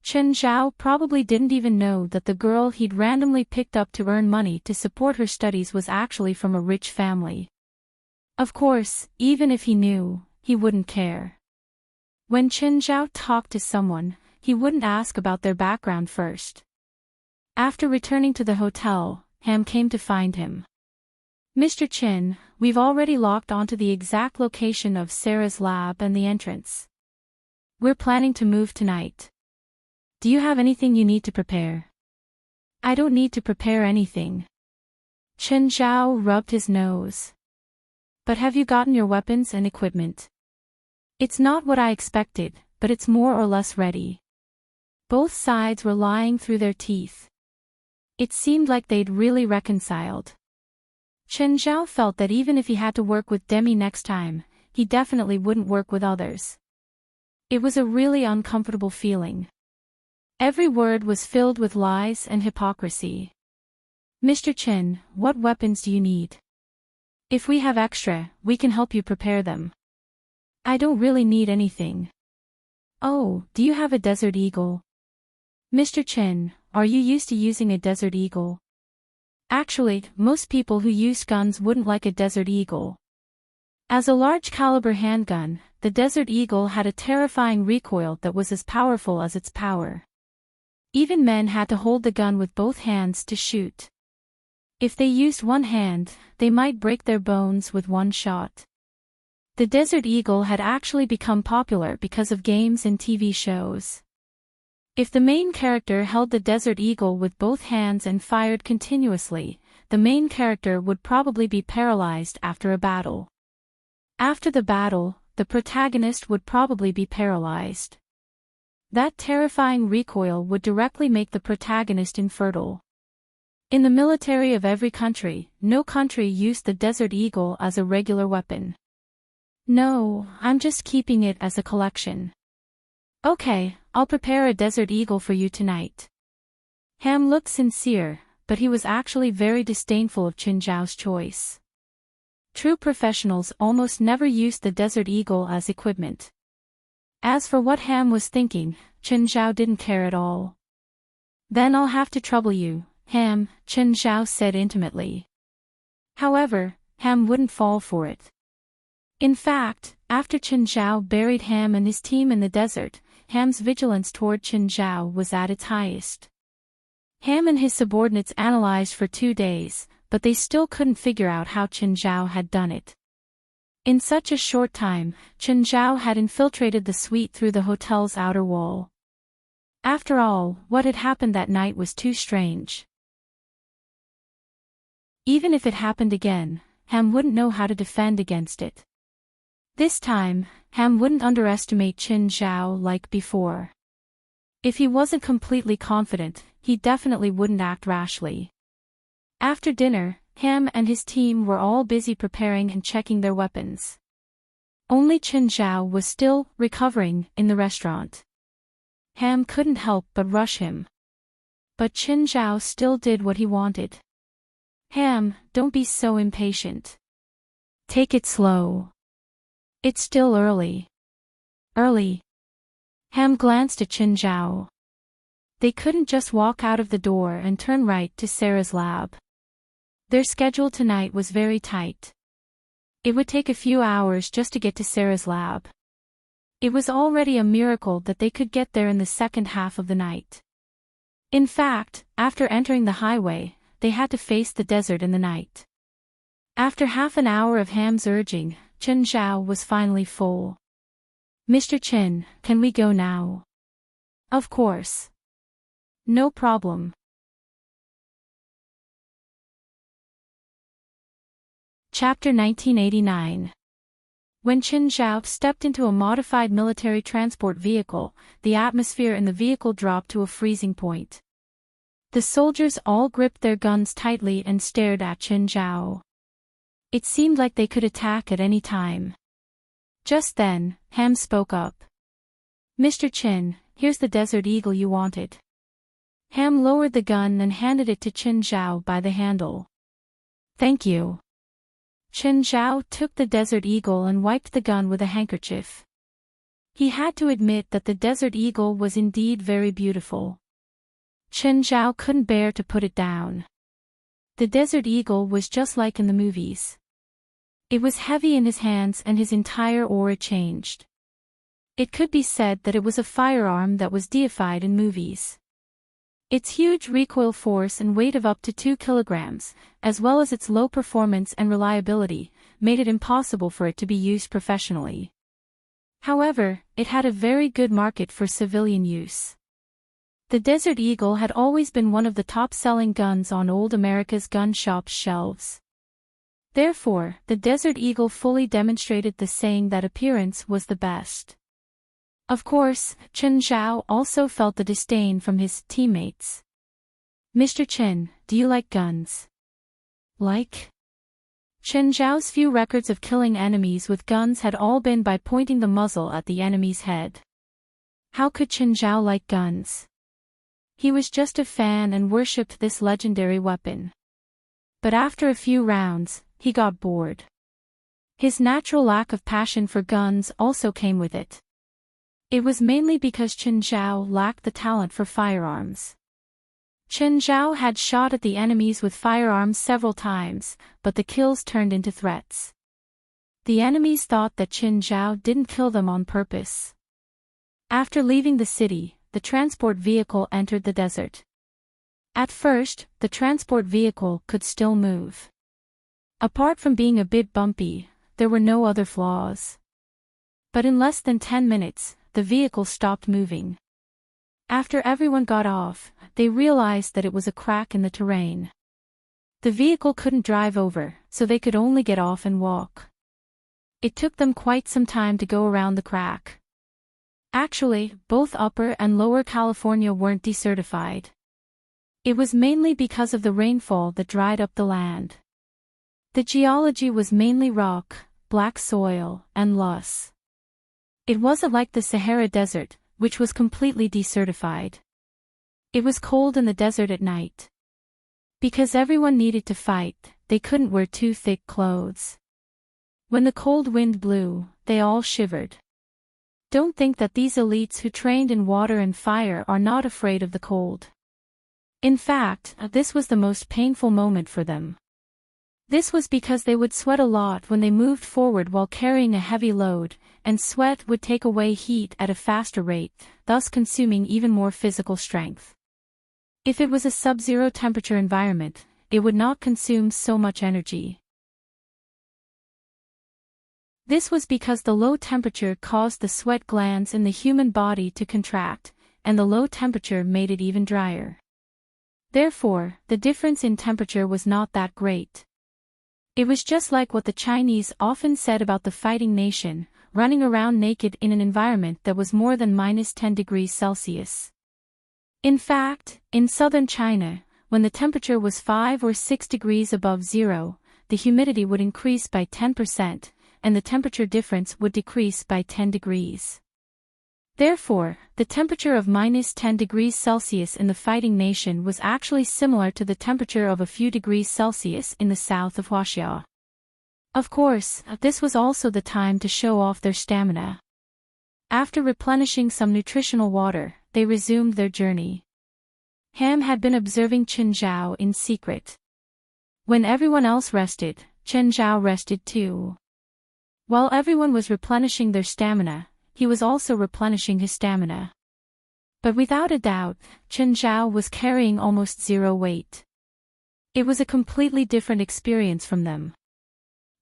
Chen Zhao probably didn't even know that the girl he'd randomly picked up to earn money to support her studies was actually from a rich family. Of course, even if he knew, he wouldn't care. When Chen Zhao talked to someone, he wouldn't ask about their background first. After returning to the hotel, Ham came to find him. "Mr. Chen, we've already locked onto the exact location of Sarah's lab and the entrance. We're planning to move tonight. Do you have anything you need to prepare?" "I don't need to prepare anything." Chen Zhao rubbed his nose. "But have you gotten your weapons and equipment?" "It's not what I expected, but it's more or less ready." Both sides were lying through their teeth. It seemed like they'd really reconciled. Chen Zhao felt that even if he had to work with Demi next time, he definitely wouldn't work with others. It was a really uncomfortable feeling. Every word was filled with lies and hypocrisy. "Mr. Chen, what weapons do you need? If we have extra, we can help you prepare them." "I don't really need anything." "Oh, do you have a Desert Eagle?" "Mr. Chen, are you used to using a Desert Eagle?" Actually, most people who used guns wouldn't like a Desert Eagle. As a large-caliber handgun, the Desert Eagle had a terrifying recoil that was as powerful as its power. Even men had to hold the gun with both hands to shoot. If they used one hand, they might break their bones with one shot. The Desert Eagle had actually become popular because of games and TV shows. If the main character held the Desert Eagle with both hands and fired continuously, the main character would probably be paralyzed after a battle. After the battle, the protagonist would probably be paralyzed. That terrifying recoil would directly make the protagonist infertile. In the military of every country, no country used the Desert Eagle as a regular weapon. No, I'm just keeping it as a collection. Okay, I'll prepare a Desert Eagle for you tonight. Ham looked sincere, but he was actually very disdainful of Qin Zhao's choice. True professionals almost never used the Desert Eagle as equipment. As for what Ham was thinking, Qin Zhao didn't care at all. Then I'll have to trouble you, Ham, Qin Zhao said intimately. However, Ham wouldn't fall for it. In fact, after Qin Zhao buried Ham and his team in the desert, Ham's vigilance toward Qin Zhao was at its highest. Ham and his subordinates analyzed for 2 days, but they still couldn't figure out how Qin Zhao had done it. In such a short time, Qin Zhao had infiltrated the suite through the hotel's outer wall. After all, what had happened that night was too strange. Even if it happened again, Ham wouldn't know how to defend against it. This time, Ham wouldn't underestimate Qin Zhao like before. If he wasn't completely confident, he definitely wouldn't act rashly. After dinner, Ham and his team were all busy preparing and checking their weapons. Only Qin Zhao was still recovering in the restaurant. Ham couldn't help but rush him. But Qin Zhao still did what he wanted. Ham, don't be so impatient. Take it slow. It's still early. Early? Ham glanced at Qin Zhao. They couldn't just walk out of the door and turn right to Sarah's lab. Their schedule tonight was very tight. It would take a few hours just to get to Sarah's lab. It was already a miracle that they could get there in the second half of the night. In fact, after entering the highway, they had to face the desert in the night. After half an hour of Ham's urging, Qin Zhao was finally full. Mr. Qin, can we go now? Of course. No problem. Chapter 1989. When Qin Zhao stepped into a modified military transport vehicle, the atmosphere in the vehicle dropped to a freezing point. The soldiers all gripped their guns tightly and stared at Qin Zhao. It seemed like they could attack at any time. Just then, Ham spoke up. Mr. Qin, here's the Desert Eagle you wanted. Ham lowered the gun and handed it to Qin Zhao by the handle. Thank you. Qin Zhao took the Desert Eagle and wiped the gun with a handkerchief. He had to admit that the Desert Eagle was indeed very beautiful. Qin Zhao couldn't bear to put it down. The Desert Eagle was just like in the movies. It was heavy in his hands and his entire aura changed. It could be said that it was a firearm that was deified in movies. Its huge recoil force and weight of up to 2 kilograms, as well as its low performance and reliability, made it impossible for it to be used professionally. However, it had a very good market for civilian use. The Desert Eagle had always been one of the top-selling guns on old America's gun shop's shelves. Therefore, the Desert Eagle fully demonstrated the saying that appearance was the best. Of course, Qin Zhao also felt the disdain from his teammates. Mr. Qin, do you like guns? Like? Qin Zhao's few records of killing enemies with guns had all been by pointing the muzzle at the enemy's head. How could Qin Zhao like guns? He was just a fan and worshipped this legendary weapon. But after a few rounds, he got bored. His natural lack of passion for guns also came with it. It was mainly because Qin Zhao lacked the talent for firearms. Qin Zhao had shot at the enemies with firearms several times, but the kills turned into threats. The enemies thought that Qin Zhao didn't kill them on purpose. After leaving the city, the transport vehicle entered the desert. At first, the transport vehicle could still move. Apart from being a bit bumpy, there were no other flaws. But in less than 10 minutes, the vehicle stopped moving. After everyone got off, they realized that it was a crack in the terrain. The vehicle couldn't drive over, so they could only get off and walk. It took them quite some time to go around the crack. Actually, both Upper and Lower California weren't desertified. It was mainly because of the rainfall that dried up the land. The geology was mainly rock, black soil, and loess. It wasn't like the Sahara Desert, which was completely desertified. It was cold in the desert at night. Because everyone needed to fight, they couldn't wear too thick clothes. When the cold wind blew, they all shivered. Don't think that these elites who trained in water and fire are not afraid of the cold. In fact, this was the most painful moment for them. This was because they would sweat a lot when they moved forward while carrying a heavy load, and sweat would take away heat at a faster rate, thus consuming even more physical strength. If it was a sub-zero temperature environment, it would not consume so much energy. This was because the low temperature caused the sweat glands in the human body to contract, and the low temperature made it even drier. Therefore, the difference in temperature was not that great. It was just like what the Chinese often said about the fighting nation, running around naked in an environment that was more than -10 degrees Celsius. In fact, in southern China, when the temperature was 5 or 6 degrees above zero, the humidity would increase by 10%, and the temperature difference would decrease by 10 degrees. Therefore, the temperature of -10 degrees Celsius in the fighting nation was actually similar to the temperature of a few degrees Celsius in the south of Huaxia. Of course, this was also the time to show off their stamina. After replenishing some nutritional water, they resumed their journey. Ham had been observing Chen Zhao in secret. When everyone else rested, Chen Zhao rested too. While everyone was replenishing their stamina, he was also replenishing his stamina. But without a doubt, Chen Zhao was carrying almost zero weight. It was a completely different experience from them.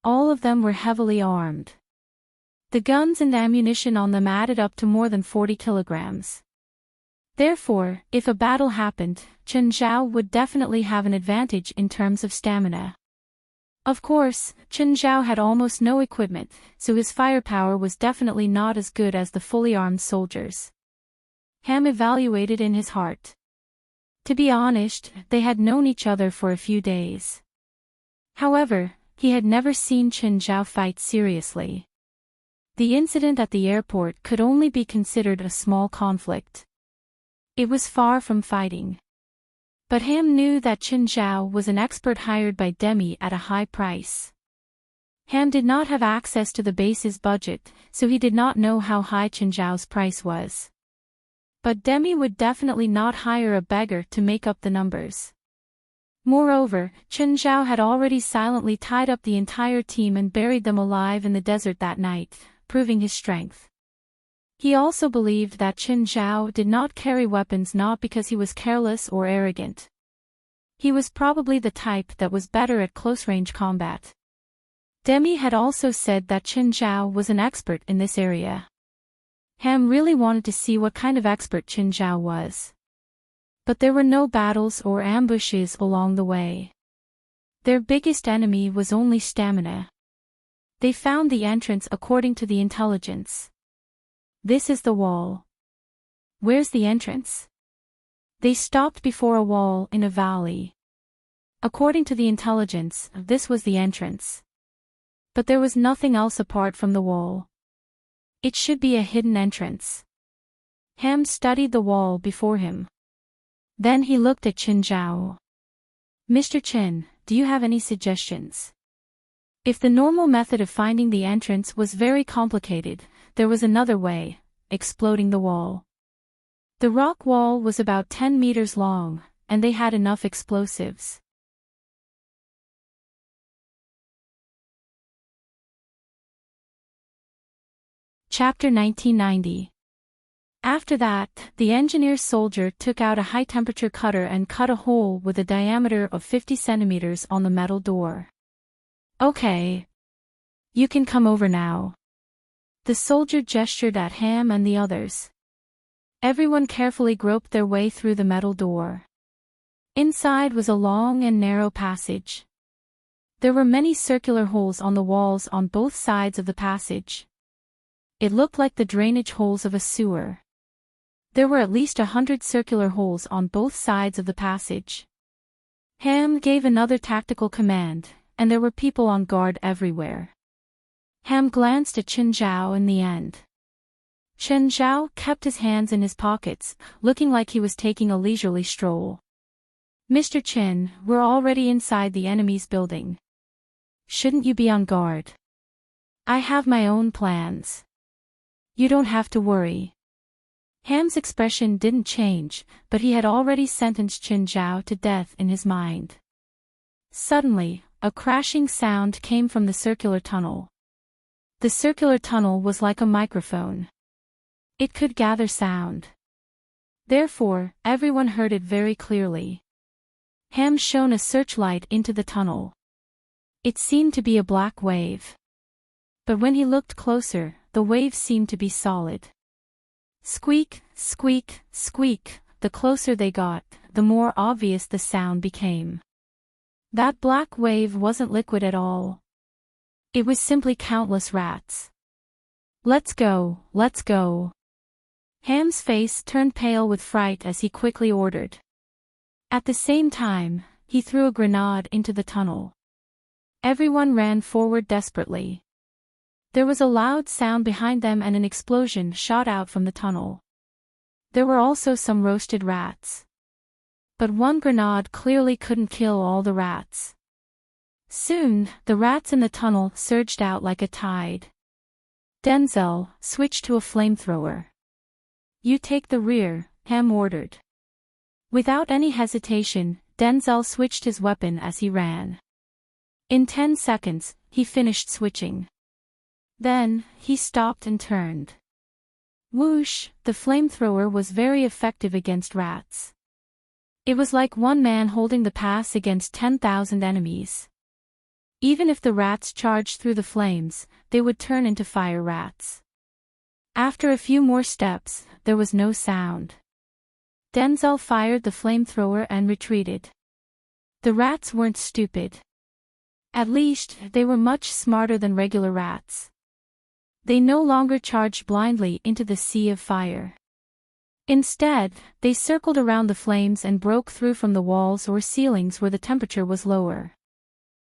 All of them were heavily armed. The guns and ammunition on them added up to more than 40 kilograms. Therefore, if a battle happened, Chen Zhao would definitely have an advantage in terms of stamina. Of course, Chen Zhao had almost no equipment, so his firepower was definitely not as good as the fully armed soldiers. Ham evaluated in his heart. To be honest, they had known each other for a few days. However, he had never seen Chen Zhao fight seriously. The incident at the airport could only be considered a small conflict. It was far from fighting. But Ham knew that Chen Zhao was an expert hired by Demi at a high price. Ham did not have access to the base's budget, so he did not know how high Chen Zhao's price was. But Demi would definitely not hire a beggar to make up the numbers. Moreover, Chen Zhao had already silently tied up the entire team and buried them alive in the desert that night, proving his strength. He also believed that Chen Zhao did not carry weapons not because he was careless or arrogant. He was probably the type that was better at close-range combat. Demi had also said that Chen Zhao was an expert in this area. Ham really wanted to see what kind of expert Chen Zhao was. But there were no battles or ambushes along the way. Their biggest enemy was only stamina. They found the entrance according to the intelligence. This is the wall. Where's the entrance? They stopped before a wall in a valley. According to the intelligence, this was the entrance. But there was nothing else apart from the wall. It should be a hidden entrance. Ham studied the wall before him. Then he looked at Chen Zhao. Mr. Chen, do you have any suggestions? If the normal method of finding the entrance was very complicated, there was another way, exploding the wall. The rock wall was about 10 meters long, and they had enough explosives. Chapter 1990. After that, the engineer-soldier took out a high-temperature cutter and cut a hole with a diameter of 50 centimeters on the metal door. "Okay. You can come over now." The soldier gestured at Ham and the others. Everyone carefully groped their way through the metal door. Inside was a long and narrow passage. There were many circular holes on the walls on both sides of the passage. It looked like the drainage holes of a sewer. There were at least 100 circular holes on both sides of the passage. Ham gave another tactical command, and there were people on guard everywhere. Ham glanced at Chen Zhao in the end. Chen Zhao kept his hands in his pockets, looking like he was taking a leisurely stroll. "Mr. Chen, we're already inside the enemy's building. Shouldn't you be on guard? I have my own plans. You don't have to worry." Ham's expression didn't change, but he had already sentenced Chen Zhao to death in his mind. Suddenly, a crashing sound came from the circular tunnel. The circular tunnel was like a microphone. It could gather sound. Therefore, everyone heard it very clearly. Ham shone a searchlight into the tunnel. It seemed to be a black wave. But when he looked closer, the wave seemed to be solid. Squeak, squeak, squeak, the closer they got, the more obvious the sound became. That black wave wasn't liquid at all. It was simply countless rats. "Let's go, let's go." Ham's face turned pale with fright as he quickly ordered. At the same time, he threw a grenade into the tunnel. Everyone ran forward desperately. There was a loud sound behind them and an explosion shot out from the tunnel. There were also some roasted rats. But one grenade clearly couldn't kill all the rats. Soon, the rats in the tunnel surged out like a tide. Denzel switched to a flamethrower. "You take the rear," Ham ordered. Without any hesitation, Denzel switched his weapon as he ran. In 10 seconds, he finished switching. Then, he stopped and turned. Whoosh, the flamethrower was very effective against rats. It was like one man holding the pass against 10,000 enemies. Even if the rats charged through the flames, they would turn into fire rats. After a few more steps, there was no sound. Denzel fired the flamethrower and retreated. The rats weren't stupid. At least, they were much smarter than regular rats. They no longer charged blindly into the sea of fire. Instead, they circled around the flames and broke through from the walls or ceilings where the temperature was lower.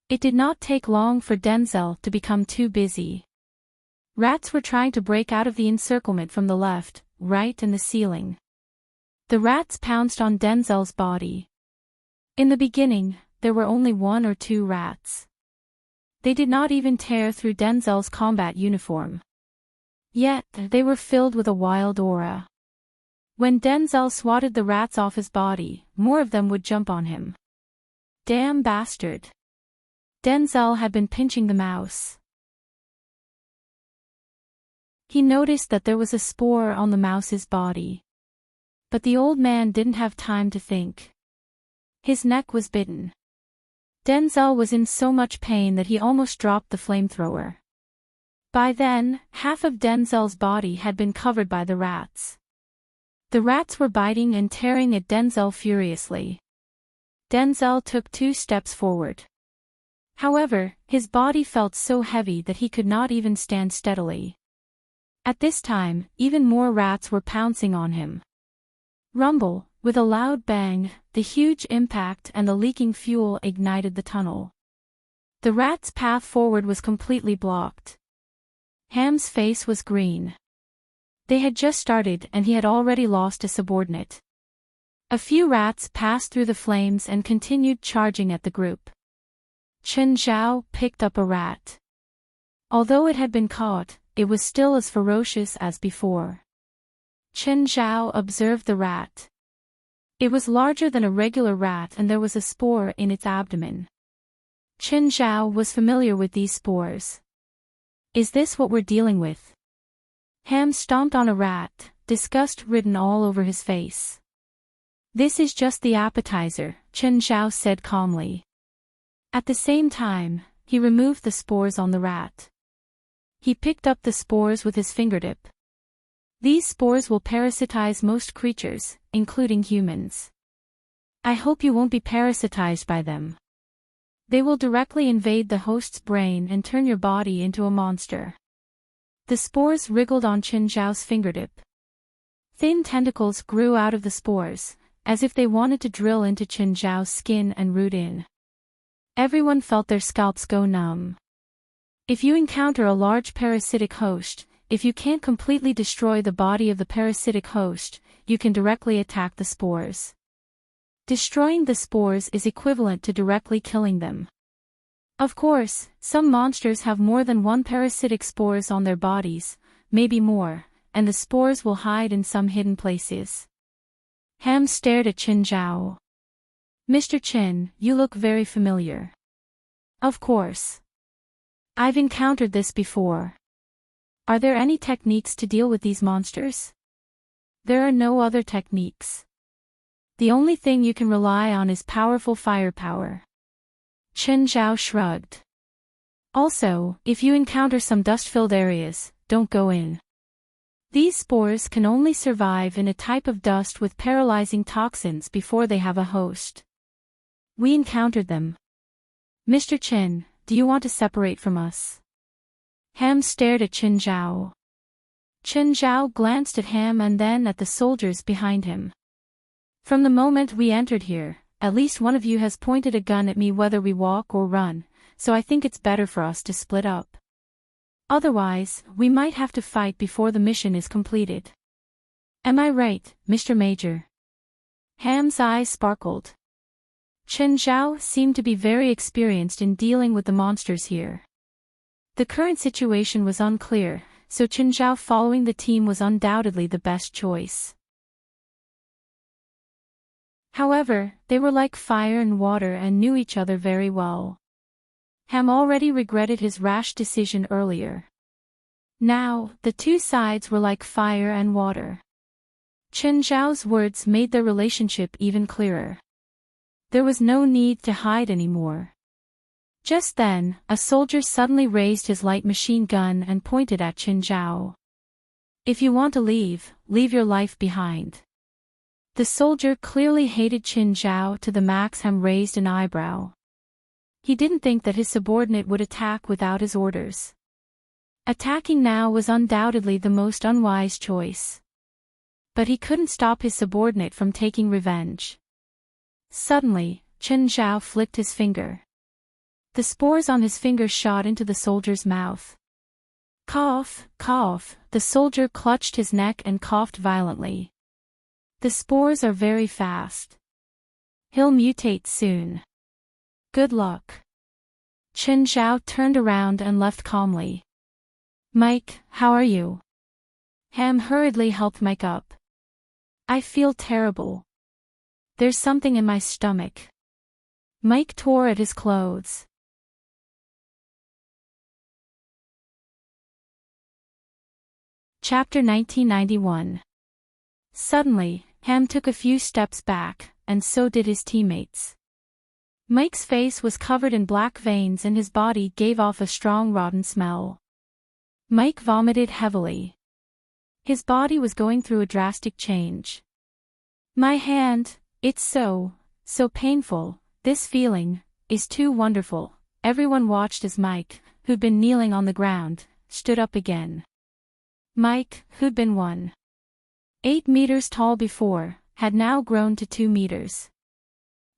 It did not take long for Denzel to become too busy. Rats were trying to break out of the encirclement from the left, right and the ceiling. The rats pounced on Denzel's body. In the beginning, there were only 1 or 2 rats. They did not even tear through Denzel's combat uniform. Yet, they were filled with a wild aura. When Denzel swatted the rats off his body, more of them would jump on him. Damn bastard. Denzel had been pinching the mouse. He noticed that there was a spore on the mouse's body. But the old man didn't have time to think. His neck was bitten. Denzel was in so much pain that he almost dropped the flamethrower. By then, half of Denzel's body had been covered by the rats. The rats were biting and tearing at Denzel furiously. Denzel took 2 steps forward. However, his body felt so heavy that he could not even stand steadily. At this time, even more rats were pouncing on him. Rumble, with a loud bang, the huge impact and the leaking fuel ignited the tunnel. The rats' path forward was completely blocked. Ham's face was green. They had just started and he had already lost a subordinate. A few rats passed through the flames and continued charging at the group. Chen Zhao picked up a rat. Although it had been caught, it was still as ferocious as before. Chen Zhao observed the rat. It was larger than a regular rat and there was a spore in its abdomen. Chen Zhao was familiar with these spores. Is this what we're dealing with? Ham stomped on a rat, disgust written all over his face. "This is just the appetizer," Chen Zhao said calmly. At the same time, he removed the spores on the rat. He picked up the spores with his fingertip. These spores will parasitize most creatures, including humans. I hope you won't be parasitized by them. They will directly invade the host's brain and turn your body into a monster. The spores wriggled on Chen Zhao's fingertip. Thin tentacles grew out of the spores, as if they wanted to drill into Chen Zhao's skin and root in. Everyone felt their scalps go numb. If you encounter a large parasitic host, if you can't completely destroy the body of the parasitic host, you can directly attack the spores. Destroying the spores is equivalent to directly killing them. Of course, some monsters have more than one parasitic spores on their bodies, maybe more, and the spores will hide in some hidden places. Ham stared at Chen Zhao. "Mr. Chen, you look very familiar." "Of course. I've encountered this before." "Are there any techniques to deal with these monsters?" "There are no other techniques. The only thing you can rely on is powerful firepower." Chen Zhao shrugged. "Also, if you encounter some dust-filled areas, don't go in. These spores can only survive in a type of dust with paralyzing toxins before they have a host. We encountered them. Mr. Chen, do you want to separate from us?" Ham stared at Chen Zhao. Chen Zhao glanced at Ham and then at the soldiers behind him. "From the moment we entered here, at least one of you has pointed a gun at me whether we walk or run, so I think it's better for us to split up. Otherwise, we might have to fight before the mission is completed. Am I right, Mr. Major?" Ham's eyes sparkled. Chen Zhao seemed to be very experienced in dealing with the monsters here. The current situation was unclear, so Chen Zhao following the team was undoubtedly the best choice. However, they were like fire and water and knew each other very well. Ham already regretted his rash decision earlier. Now, the two sides were like fire and water. Chen Zhao's words made their relationship even clearer. There was no need to hide anymore. Just then, a soldier suddenly raised his light machine gun and pointed at Chen Zhao. "If you want to leave, leave your life behind." The soldier clearly hated Chen Zhao to the max. Ham raised an eyebrow. He didn't think that his subordinate would attack without his orders. Attacking now was undoubtedly the most unwise choice. But he couldn't stop his subordinate from taking revenge. Suddenly, Chen Zhao flicked his finger. The spores on his finger shot into the soldier's mouth. Cough, cough, the soldier clutched his neck and coughed violently. The spores are very fast. He'll mutate soon. Good luck. Chen Zhao turned around and left calmly. "Mike, how are you?" Ham hurriedly helped Mike up. "I feel terrible. There's something in my stomach." Mike tore at his clothes. Chapter 1991. Suddenly, Ham took a few steps back, and so did his teammates. Mike's face was covered in black veins and his body gave off a strong rotten smell. Mike vomited heavily. His body was going through a drastic change. "My hand, it's so painful, this feeling is too wonderful." Everyone watched as Mike, who'd been kneeling on the ground, stood up again. Mike, who'd been 1.8 meters tall before, had now grown to 2 meters.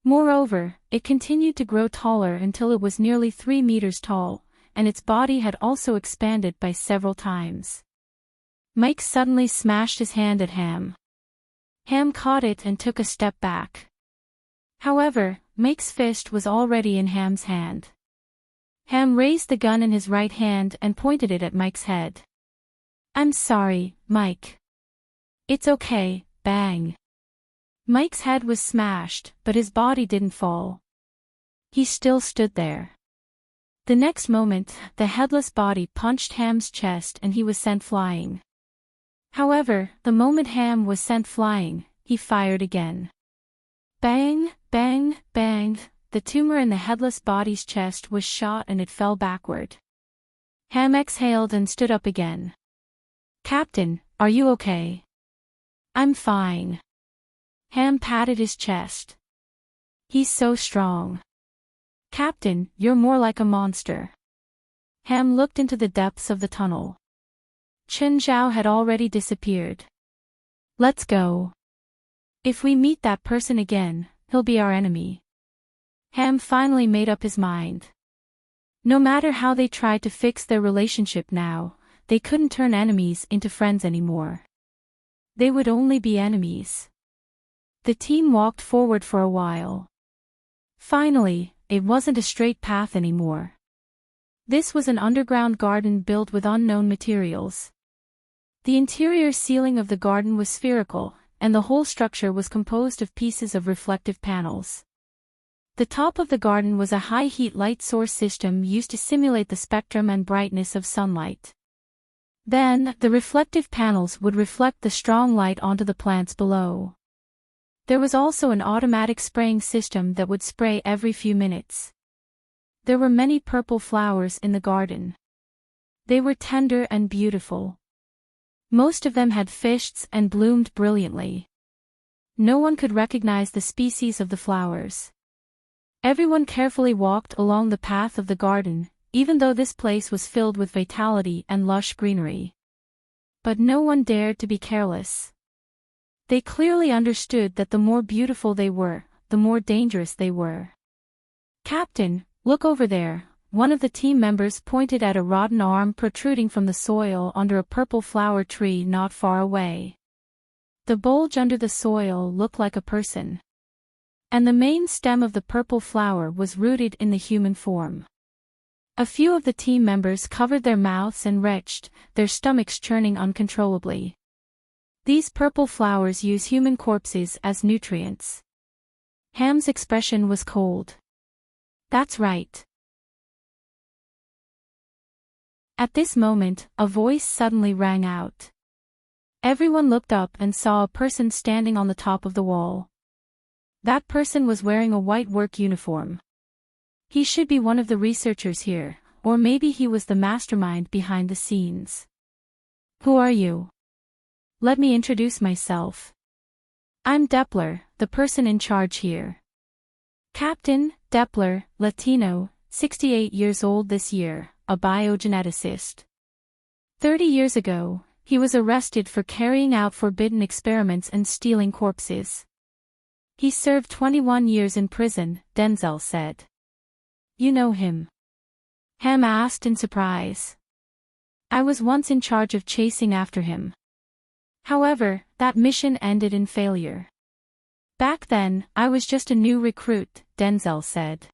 Moreover, it continued to grow taller until it was nearly 3 meters tall, and its body had also expanded by several times. Mike suddenly smashed his hand at Ham. Ham caught it and took a step back. However, Mike's fist was already in Ham's hand. Ham raised the gun in his right hand and pointed it at Mike's head. "I'm sorry, Mike." "It's okay," bang. Mike's head was smashed, but his body didn't fall. He still stood there. The next moment, the headless body punched Ham's chest and he was sent flying. However, the moment Ham was sent flying, he fired again. Bang, bang, bang, the tumor in the headless body's chest was shot and it fell backward. Ham exhaled and stood up again. "Captain, are you okay?" "I'm fine." Ham patted his chest. "He's so strong." "Captain, you're more like a monster." Ham looked into the depths of the tunnel. Chen Zhao had already disappeared. "Let's go. If we meet that person again, he'll be our enemy." Ham finally made up his mind. No matter how they tried to fix their relationship now, they couldn't turn enemies into friends anymore. They would only be enemies. The team walked forward for a while. Finally, it wasn't a straight path anymore. This was an underground garden built with unknown materials. The interior ceiling of the garden was spherical, and the whole structure was composed of pieces of reflective panels. The top of the garden was a high-heat light source system used to simulate the spectrum and brightness of sunlight. Then, the reflective panels would reflect the strong light onto the plants below. There was also an automatic spraying system that would spray every few minutes. There were many purple flowers in the garden. They were tender and beautiful. Most of them had fists and bloomed brilliantly. No one could recognize the species of the flowers. Everyone carefully walked along the path of the garden, even though this place was filled with vitality and lush greenery. But no one dared to be careless. They clearly understood that the more beautiful they were, the more dangerous they were. "Captain, look over there," one of the team members pointed at a rotten arm protruding from the soil under a purple flower tree not far away. The bulge under the soil looked like a person. And the main stem of the purple flower was rooted in the human form. A few of the team members covered their mouths and retched, their stomachs churning uncontrollably. These purple flowers use human corpses as nutrients. Ham's expression was cold. "That's right." At this moment, a voice suddenly rang out. Everyone looked up and saw a person standing on the top of the wall. That person was wearing a white work uniform. He should be one of the researchers here, or maybe he was the mastermind behind the scenes. "Who are you?" "Let me introduce myself. I'm Doppler, the person in charge here." Captain Doppler, Latino, 68 years old this year, a biogeneticist. 30 years ago, he was arrested for carrying out forbidden experiments and stealing corpses. He served 21 years in prison, Denzel said. "You know him?" Ham asked in surprise. "I was once in charge of chasing after him. However, that mission ended in failure. Back then, I was just a new recruit," Denzel said.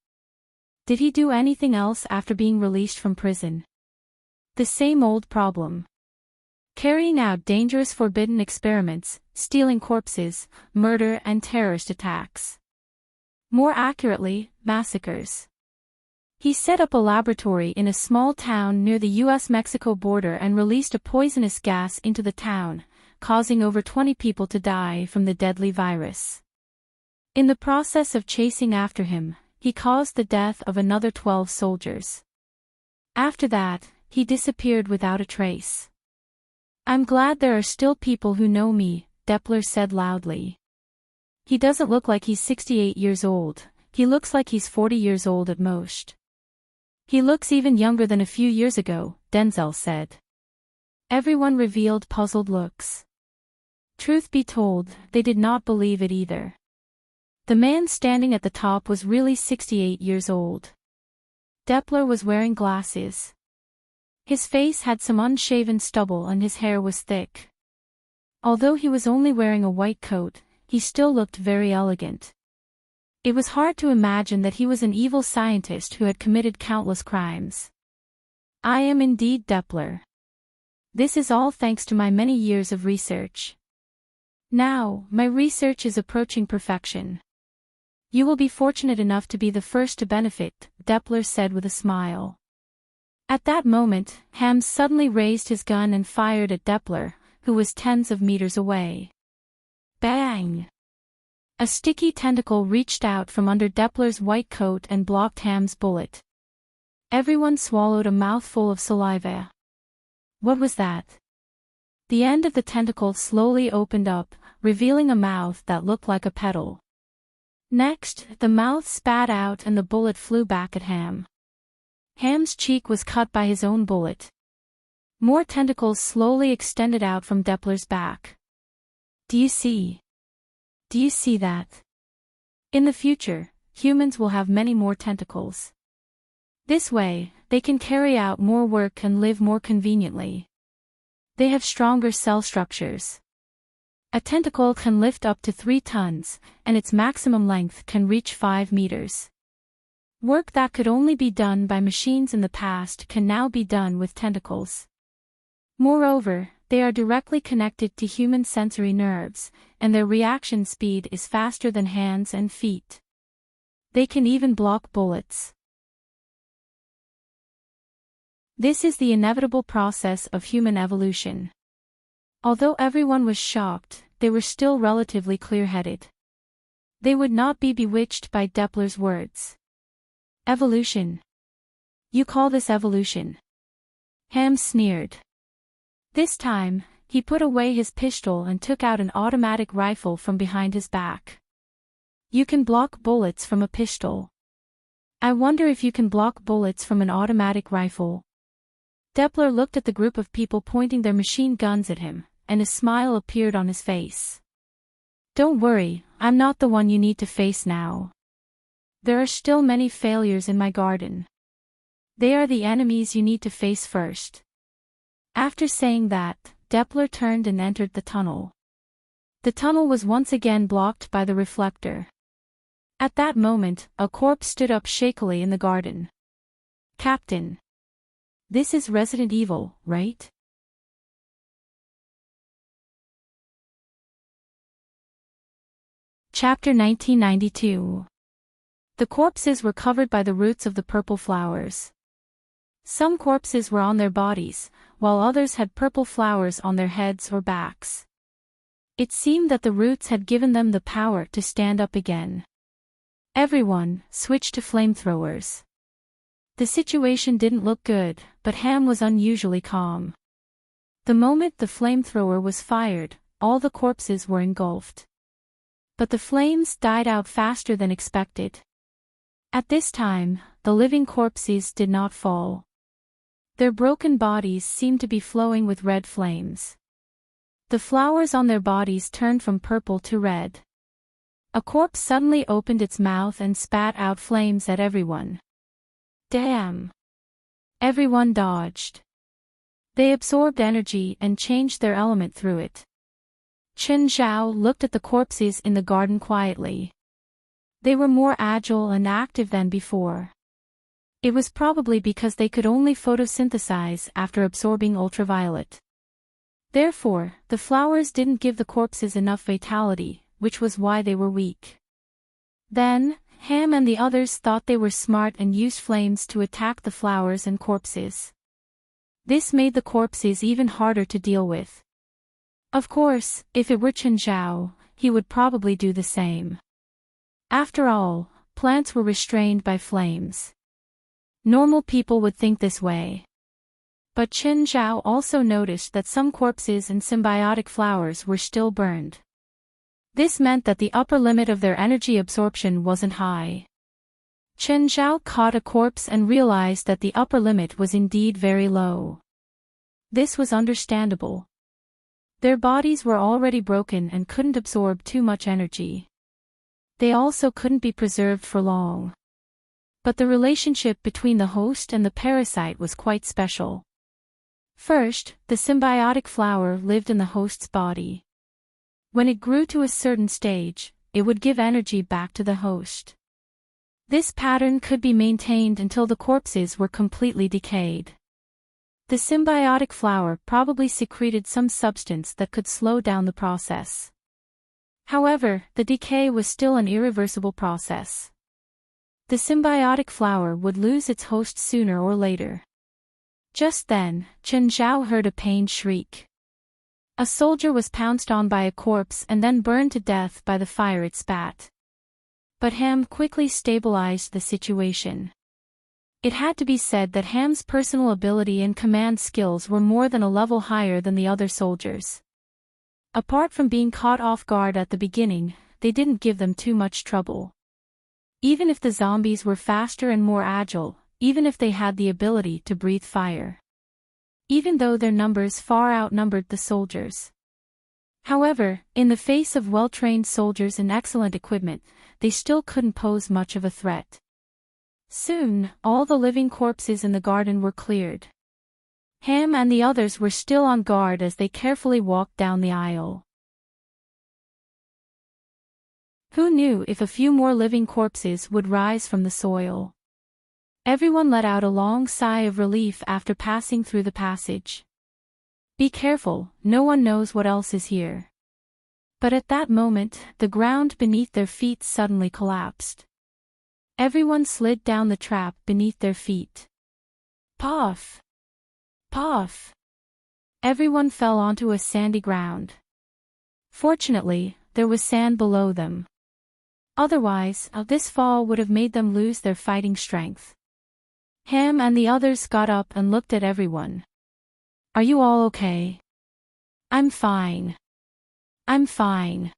"Did he do anything else after being released from prison?" "The same old problem. Carrying out dangerous forbidden experiments, stealing corpses, murder and terrorist attacks. More accurately, massacres. He set up a laboratory in a small town near the US-Mexico border and released a poisonous gas into the town, causing over 20 people to die from the deadly virus. In the process of chasing after him, he caused the death of another 12 soldiers. After that, he disappeared without a trace." "I'm glad there are still people who know me," Doppler said loudly. "He doesn't look like he's 68 years old, he looks like he's 40 years old at most." "He looks even younger than a few years ago," Denzel said. Everyone revealed puzzled looks. Truth be told, they did not believe it either. The man standing at the top was really 68 years old. Doppler was wearing glasses. His face had some unshaven stubble and his hair was thick. Although he was only wearing a white coat, he still looked very elegant. It was hard to imagine that he was an evil scientist who had committed countless crimes. "I am indeed Doppler. This is all thanks to my many years of research. Now, my research is approaching perfection. You will be fortunate enough to be the first to benefit," Doppler said with a smile. At that moment, Ham suddenly raised his gun and fired at Doppler, who was tens of meters away. Bang! A sticky tentacle reached out from under Doppler's white coat and blocked Ham's bullet. Everyone swallowed a mouthful of saliva. What was that? The end of the tentacle slowly opened up, revealing a mouth that looked like a petal. Next, the mouth spat out and the bullet flew back at Ham. Ham's cheek was cut by his own bullet. More tentacles slowly extended out from Doppler's back. Do you see? Do you see that? In the future, humans will have many more tentacles. This way, they can carry out more work and live more conveniently. They have stronger cell structures. A tentacle can lift up to 3 tons, and its maximum length can reach 5 meters. Work that could only be done by machines in the past can now be done with tentacles. Moreover, they are directly connected to human sensory nerves, and their reaction speed is faster than hands and feet. They can even block bullets. This is the inevitable process of human evolution. Although everyone was shocked, they were still relatively clear-headed. They would not be bewitched by Doppler's words. Evolution. You call this evolution? Ham sneered. This time, he put away his pistol and took out an automatic rifle from behind his back. You can block bullets from a pistol. I wonder if you can block bullets from an automatic rifle. Doppler looked at the group of people pointing their machine guns at him, and a smile appeared on his face. Don't worry, I'm not the one you need to face now. There are still many failures in my garden. They are the enemies you need to face first. After saying that, Doppler turned and entered the tunnel. The tunnel was once again blocked by the reflector. At that moment, a corpse stood up shakily in the garden. Captain. This is Resident Evil, right? Chapter 1992. The corpses were covered by the roots of the purple flowers. Some corpses were on their bodies, while others had purple flowers on their heads or backs. It seemed that the roots had given them the power to stand up again. Everyone switched to flamethrowers. The situation didn't look good, but Ham was unusually calm. The moment the flamethrower was fired, all the corpses were engulfed. But the flames died out faster than expected. At this time, the living corpses did not fall. Their broken bodies seemed to be flowing with red flames. The flowers on their bodies turned from purple to red. A corpse suddenly opened its mouth and spat out flames at everyone. Damn! Everyone dodged. They absorbed energy and changed their element through it. Chen Zhao looked at the corpses in the garden quietly. They were more agile and active than before. It was probably because they could only photosynthesize after absorbing ultraviolet. Therefore, the flowers didn't give the corpses enough vitality, which was why they were weak. Then, Ham and the others thought they were smart and used flames to attack the flowers and corpses. This made the corpses even harder to deal with. Of course, if it were Chen Zhao, he would probably do the same. After all, plants were restrained by flames. Normal people would think this way. But Chen Zhao also noticed that some corpses and symbiotic flowers were still burned. This meant that the upper limit of their energy absorption wasn't high. Chen Zhao caught a corpse and realized that the upper limit was indeed very low. This was understandable. Their bodies were already broken and couldn't absorb too much energy. They also couldn't be preserved for long. But the relationship between the host and the parasite was quite special. First, the symbiotic flower lived in the host's body. When it grew to a certain stage, it would give energy back to the host. This pattern could be maintained until the corpses were completely decayed. The symbiotic flower probably secreted some substance that could slow down the process. However, the decay was still an irreversible process. The symbiotic flower would lose its host sooner or later. Just then, Chen Zhao heard a pained shriek. A soldier was pounced on by a corpse and then burned to death by the fire it spat. But Ham quickly stabilized the situation. It had to be said that Ham's personal ability and command skills were more than a level higher than the other soldiers. Apart from being caught off guard at the beginning, they didn't give them too much trouble. Even if the zombies were faster and more agile, even if they had the ability to breathe fire. Even though their numbers far outnumbered the soldiers. However, in the face of well-trained soldiers and excellent equipment, they still couldn't pose much of a threat. Soon, all the living corpses in the garden were cleared. Ham and the others were still on guard as they carefully walked down the aisle. Who knew if a few more living corpses would rise from the soil? Everyone let out a long sigh of relief after passing through the passage. Be careful, no one knows what else is here. But at that moment, the ground beneath their feet suddenly collapsed. Everyone slid down the trap beneath their feet. Puff! Puff! Everyone fell onto a sandy ground. Fortunately, there was sand below them. Otherwise, this fall would have made them lose their fighting strength. Ham and the others got up and looked at everyone. Are you all okay? I'm fine. I'm fine.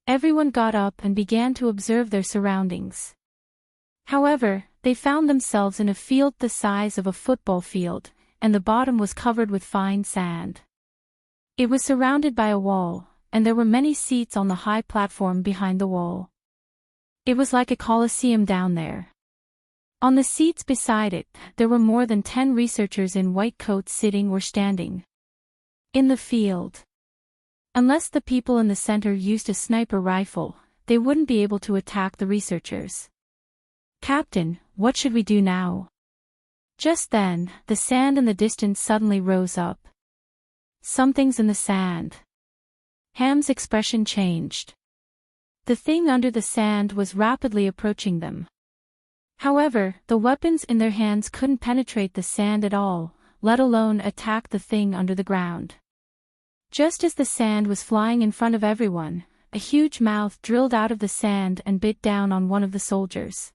Everyone got up and began to observe their surroundings. However, they found themselves in a field the size of a football field, and the bottom was covered with fine sand. It was surrounded by a wall, and there were many seats on the high platform behind the wall. It was like a coliseum down there. On the seats beside it, there were more than 10 researchers in white coats sitting or standing. In the field. Unless the people in the center used a sniper rifle, they wouldn't be able to attack the researchers. Captain, what should we do now? Just then, the sand in the distance suddenly rose up. Something's in the sand. Ham's expression changed. The thing under the sand was rapidly approaching them. However, the weapons in their hands couldn't penetrate the sand at all, let alone attack the thing under the ground. Just as the sand was flying in front of everyone, a huge mouth drilled out of the sand and bit down on one of the soldiers.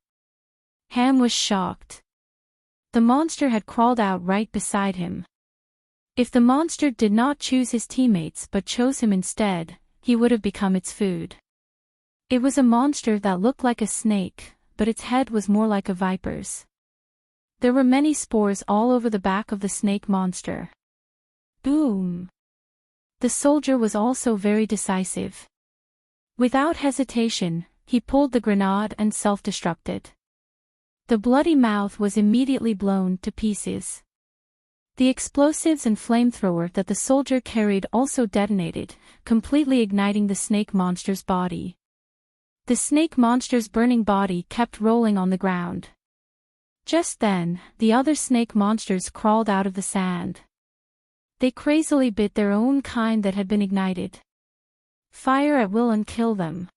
Ham was shocked. The monster had crawled out right beside him. If the monster did not choose his teammates but chose him instead, he would have become its food. It was a monster that looked like a snake, but its head was more like a viper's. There were many spores all over the back of the snake monster. Boom! The soldier was also very decisive. Without hesitation, he pulled the grenade and self-destructed. The bloody mouth was immediately blown to pieces. The explosives and flamethrower that the soldier carried also detonated, completely igniting the snake monster's body. The snake monster's burning body kept rolling on the ground. Just then, the other snake monsters crawled out of the sand. They crazily bit their own kind that had been ignited. Fire at will and kill them.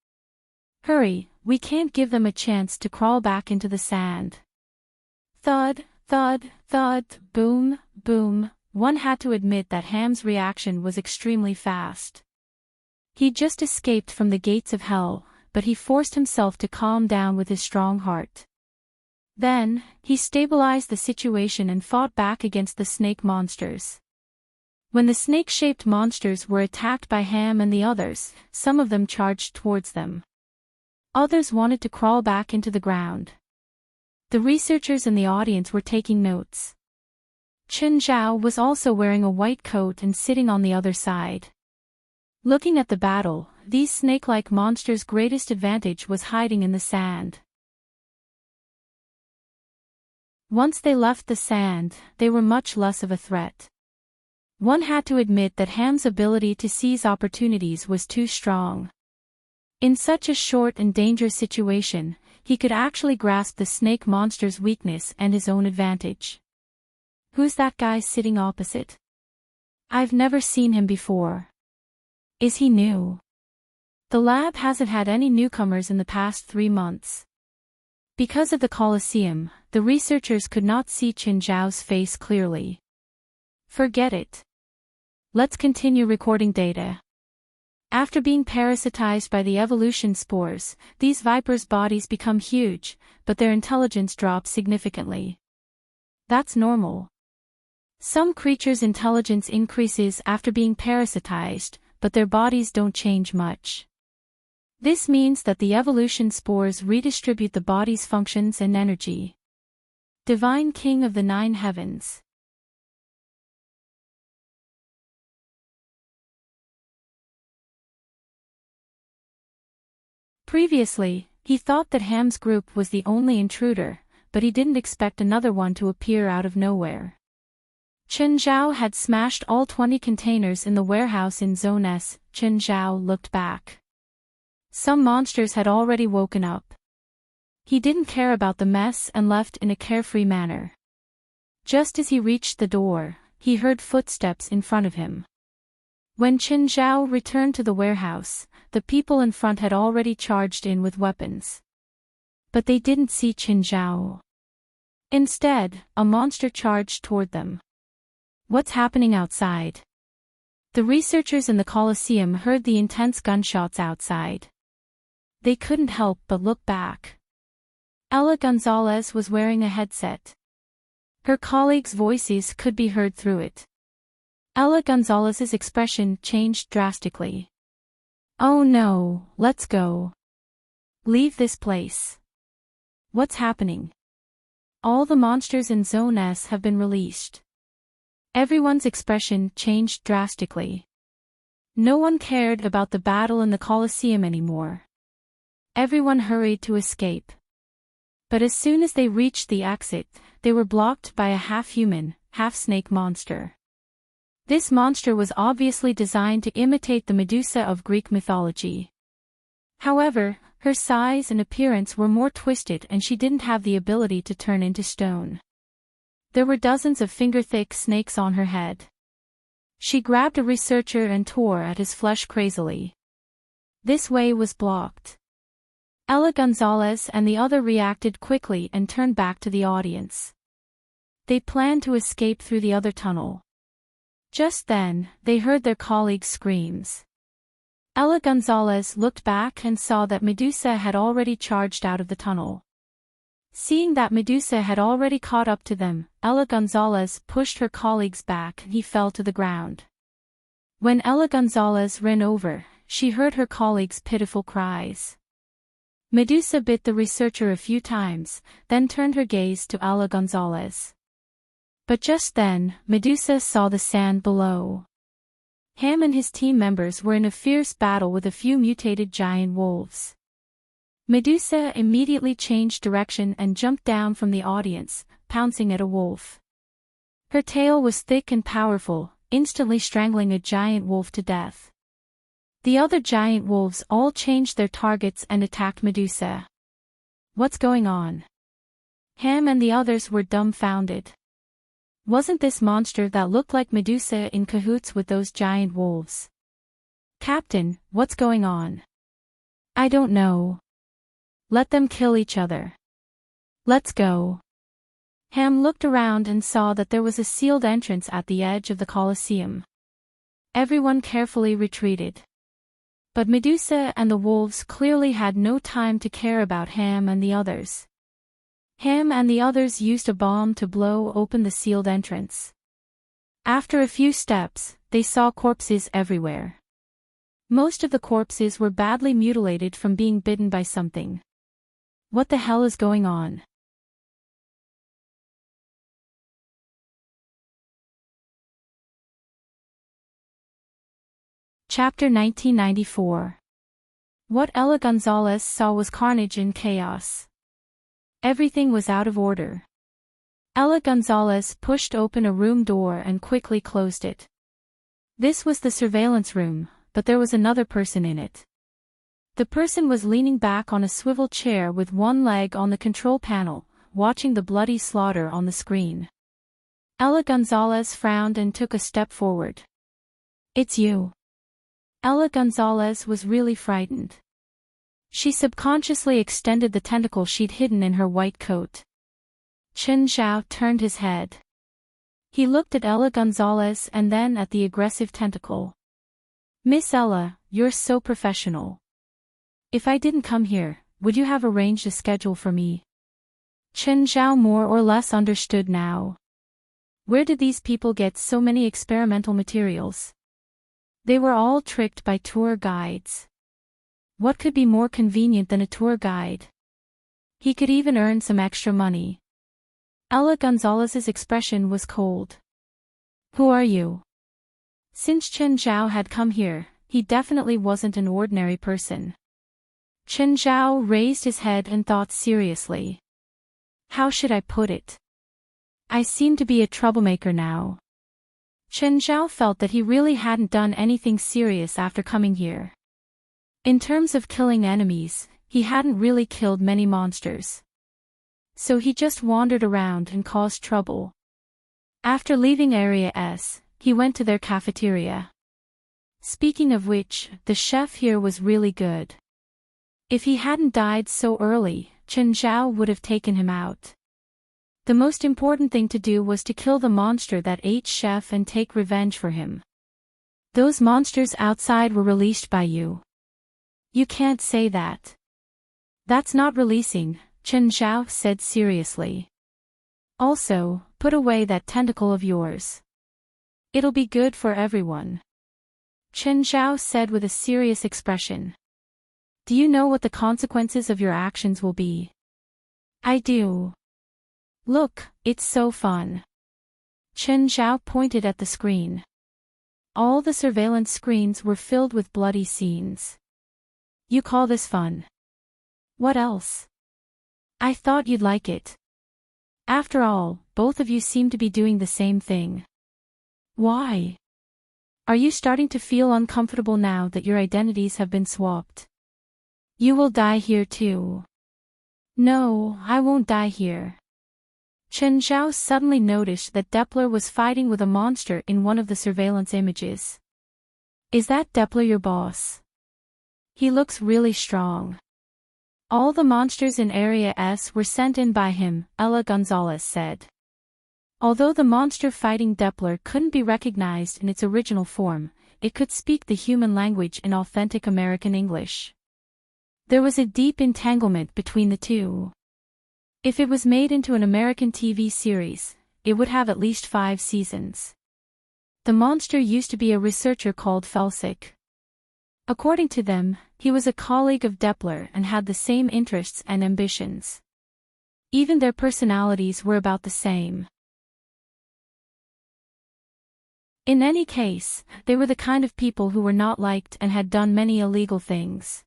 Hurry, we can't give them a chance to crawl back into the sand. Thud, thud, thud, boom, boom. One had to admit that Ham's reaction was extremely fast. He just escaped from the gates of hell, but he forced himself to calm down with his strong heart. Then, he stabilized the situation and fought back against the snake monsters. When the snake-shaped monsters were attacked by Ham and the others, some of them charged towards them. Others wanted to crawl back into the ground. The researchers in the audience were taking notes. Chen Zhao was also wearing a white coat and sitting on the other side. Looking at the battle, these snake-like monsters' greatest advantage was hiding in the sand. Once they left the sand, they were much less of a threat. One had to admit that Ham's ability to seize opportunities was too strong. In such a short and dangerous situation, he could actually grasp the snake monster's weakness and his own advantage. Who's that guy sitting opposite? I've never seen him before. Is he new? The lab hasn't had any newcomers in the past 3 months. Because of the Colosseum, the researchers could not see Qin Zhao's face clearly. Forget it. Let's continue recording data. After being parasitized by the evolution spores, these vipers' bodies become huge, but their intelligence drops significantly. That's normal. Some creatures' intelligence increases after being parasitized, but their bodies don't change much. This means that the evolution spores redistribute the body's functions and energy. Divine King of the Nine Heavens. Previously, he thought that Ham's group was the only intruder, but he didn't expect another one to appear out of nowhere. Chen Zhao had smashed all 20 containers in the warehouse in Zone S. Chen Zhao looked back. Some monsters had already woken up. He didn't care about the mess and left in a carefree manner. Just as he reached the door, he heard footsteps in front of him. When Chen Zhao returned to the warehouse, the people in front had already charged in with weapons. But they didn't see Chen Zhao. Instead, a monster charged toward them. What's happening outside? The researchers in the Colosseum heard the intense gunshots outside. They couldn't help but look back. Ella Gonzalez was wearing a headset. Her colleagues' voices could be heard through it. Ella Gonzalez's expression changed drastically. Oh no, let's go. Leave this place. What's happening? All the monsters in Zone S have been released. Everyone's expression changed drastically. No one cared about the battle in the Colosseum anymore. Everyone hurried to escape. But as soon as they reached the exit, they were blocked by a half-human, half-snake monster. This monster was obviously designed to imitate the Medusa of Greek mythology. However, her size and appearance were more twisted and she didn't have the ability to turn into stone. There were dozens of finger-thick snakes on her head. She grabbed a researcher and tore at his flesh crazily. This way was blocked. Ella Gonzalez and the other reacted quickly and turned back to the audience. They planned to escape through the other tunnel. Just then, they heard their colleagues' screams. Ella Gonzalez looked back and saw that Medusa had already charged out of the tunnel. Seeing that Medusa had already caught up to them, Ella Gonzalez pushed her colleagues back and he fell to the ground. When Ella Gonzalez ran over, she heard her colleagues' pitiful cries. Medusa bit the researcher a few times, then turned her gaze to Ella Gonzalez. But just then, Medusa saw the sand below. Ham and his team members were in a fierce battle with a few mutated giant wolves. Medusa immediately changed direction and jumped down from the audience, pouncing at a wolf. Her tail was thick and powerful, instantly strangling a giant wolf to death. The other giant wolves all changed their targets and attacked Medusa. What's going on? Ham and the others were dumbfounded. Wasn't this monster that looked like Medusa in cahoots with those giant wolves? Captain, what's going on? I don't know. Let them kill each other. Let's go. Ham looked around and saw that there was a sealed entrance at the edge of the Colosseum. Everyone carefully retreated. But Medusa and the wolves clearly had no time to care about Ham and the others. Ham and the others used a bomb to blow open the sealed entrance. After a few steps, they saw corpses everywhere. Most of the corpses were badly mutilated from being bitten by something. What the hell is going on? Chapter 1994. What Ella Gonzalez saw was carnage and chaos. Everything was out of order. Ella Gonzalez pushed open a room door and quickly closed it. This was the surveillance room, but there was another person in it. The person was leaning back on a swivel chair with one leg on the control panel, watching the bloody slaughter on the screen. Ella Gonzalez frowned and took a step forward. It's you. Ella Gonzalez was really frightened. She subconsciously extended the tentacle she'd hidden in her white coat. Chen Zhao turned his head. He looked at Ella Gonzalez and then at the aggressive tentacle. Miss Ella, you're so professional. If I didn't come here, would you have arranged a schedule for me? Chen Zhao more or less understood now. Where did these people get so many experimental materials? They were all tricked by tour guides. What could be more convenient than a tour guide? He could even earn some extra money. Ella Gonzalez's expression was cold. Who are you? Since Chen Zhao had come here, he definitely wasn't an ordinary person. Chen Zhao raised his head and thought seriously. How should I put it? I seem to be a troublemaker now. Chen Zhao felt that he really hadn't done anything serious after coming here. In terms of killing enemies, he hadn't really killed many monsters. So he just wandered around and caused trouble. After leaving Area S, he went to their cafeteria. Speaking of which, the chef here was really good. If he hadn't died so early, Chen Zhao would have taken him out. The most important thing to do was to kill the monster that ate Chef and take revenge for him. Those monsters outside were released by you. You can't say that. That's not releasing, Chen Zhao said seriously. Also, put away that tentacle of yours. It'll be good for everyone. Chen Zhao said with a serious expression. Do you know what the consequences of your actions will be? I do. Look, it's so fun. Chen Zhao pointed at the screen. All the surveillance screens were filled with bloody scenes. You call this fun? What else? I thought you'd like it. After all, both of you seem to be doing the same thing. Why? Are you starting to feel uncomfortable now that your identities have been swapped? You will die here too. No, I won't die here. Chen Zhao suddenly noticed that Doppler was fighting with a monster in one of the surveillance images. Is that Doppler your boss? He looks really strong. All the monsters in Area S were sent in by him, Ella Gonzalez said. Although the monster fighting Doppler couldn't be recognized in its original form, it could speak the human language in authentic American English. There was a deep entanglement between the two. If it was made into an American TV series, it would have at least 5 seasons. The monster used to be a researcher called Felsic. According to them, he was a colleague of Doppler and had the same interests and ambitions. Even their personalities were about the same. In any case, they were the kind of people who were not liked and had done many illegal things.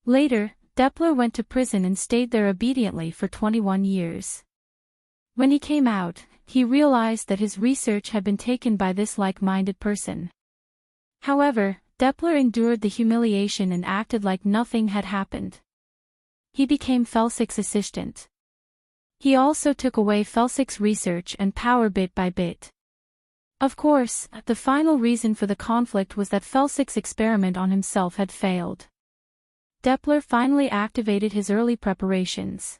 Later, Doppler went to prison and stayed there obediently for 21 years. When he came out, he realized that his research had been taken by this like-minded person. However, Doppler endured the humiliation and acted like nothing had happened. He became Felsic's assistant. He also took away Felsic's research and power bit by bit. Of course, the final reason for the conflict was that Felsic's experiment on himself had failed. Doppler finally activated his early preparations.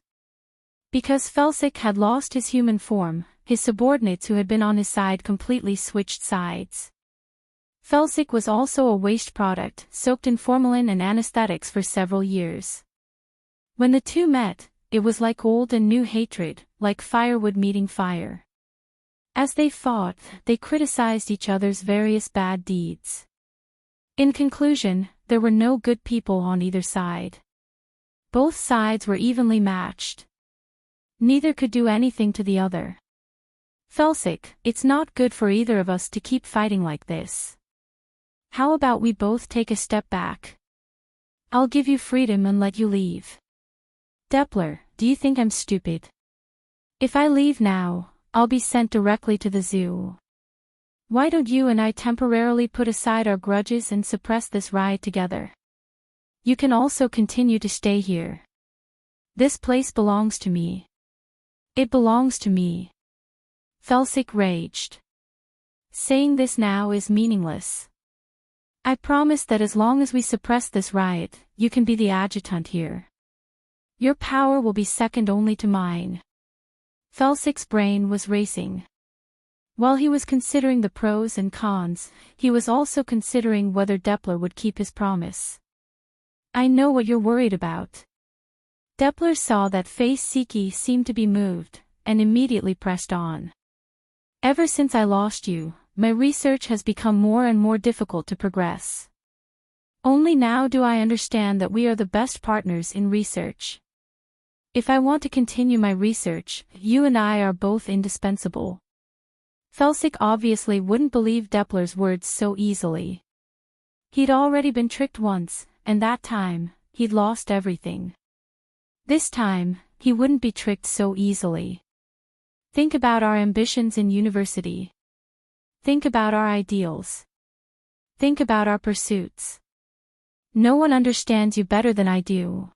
Because Felsic had lost his human form, his subordinates who had been on his side completely switched sides. Felsic was also a waste product, soaked in formalin and anesthetics for several years. When the two met, it was like old and new hatred, like firewood meeting fire. As they fought, they criticized each other's various bad deeds. In conclusion, there were no good people on either side. Both sides were evenly matched. Neither could do anything to the other. Felsic, it's not good for either of us to keep fighting like this. How about we both take a step back? I'll give you freedom and let you leave. Doppler, do you think I'm stupid? If I leave now, I'll be sent directly to the zoo. Why don't you and I temporarily put aside our grudges and suppress this riot together? You can also continue to stay here. This place belongs to me. It belongs to me. Felsic raged. Saying this now is meaningless. I promise that as long as we suppress this riot, you can be the adjutant here. Your power will be second only to mine. Felsic's brain was racing. While he was considering the pros and cons, he was also considering whether Depler would keep his promise. "I know what you're worried about." Depler saw that face Siki seemed to be moved, and immediately pressed on. "Ever since I lost you, my research has become more and more difficult to progress. Only now do I understand that we are the best partners in research. If I want to continue my research, you and I are both indispensable." Felsik obviously wouldn't believe Depler's words so easily. He'd already been tricked once, and that time, he'd lost everything. This time, he wouldn't be tricked so easily. Think about our ambitions in university. Think about our ideals. Think about our pursuits. No one understands you better than I do.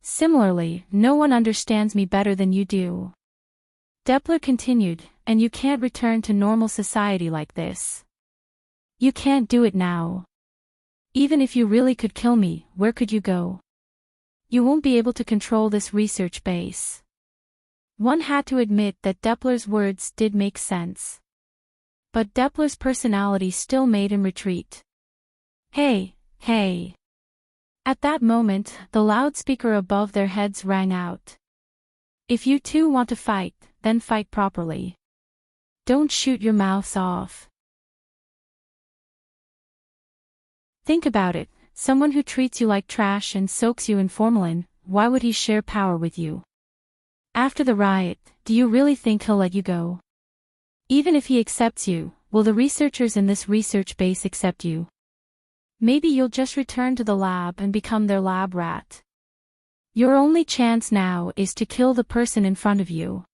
Similarly, no one understands me better than you do. Depler continued, and you can't return to normal society like this. You can't do it now. Even if you really could kill me, where could you go? You won't be able to control this research base. One had to admit that Depler's words did make sense. But Depler's personality still made him retreat. "Hey, hey." At that moment, the loudspeaker above their heads rang out. "If you two want to fight, then fight properly. Don't shoot your mouths off." Think about it. Someone who treats you like trash and soaks you in formalin, why would he share power with you? After the riot, do you really think he'll let you go? Even if he accepts you, will the researchers in this research base accept you? Maybe you'll just return to the lab and become their lab rat. Your only chance now is to kill the person in front of you.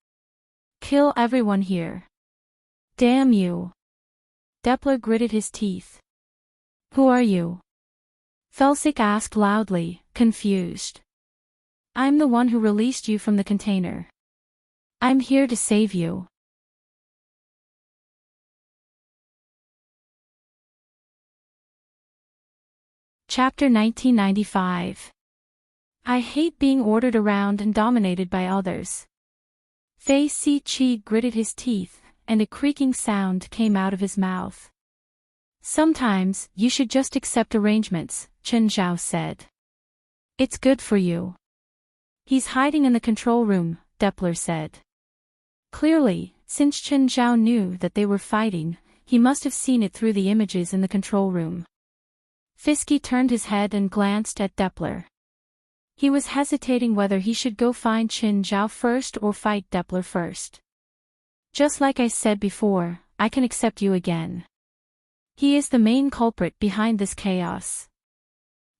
Kill everyone here. Damn you. Depler gritted his teeth. "Who are you?" Felsik asked loudly, confused. "I'm the one who released you from the container. I'm here to save you." Chapter 1995. I hate being ordered around and dominated by others. Fei Si-chi gritted his teeth, and a creaking sound came out of his mouth. "Sometimes, you should just accept arrangements," Chen Zhao said. "It's good for you." "He's hiding in the control room," Depler said. Clearly, since Chen Zhao knew that they were fighting, he must have seen it through the images in the control room. Fisky turned his head and glanced at Depler. He was hesitating whether he should go find Chen Zhao first or fight Depler first. "Just like I said before, I can accept you again. He is the main culprit behind this chaos.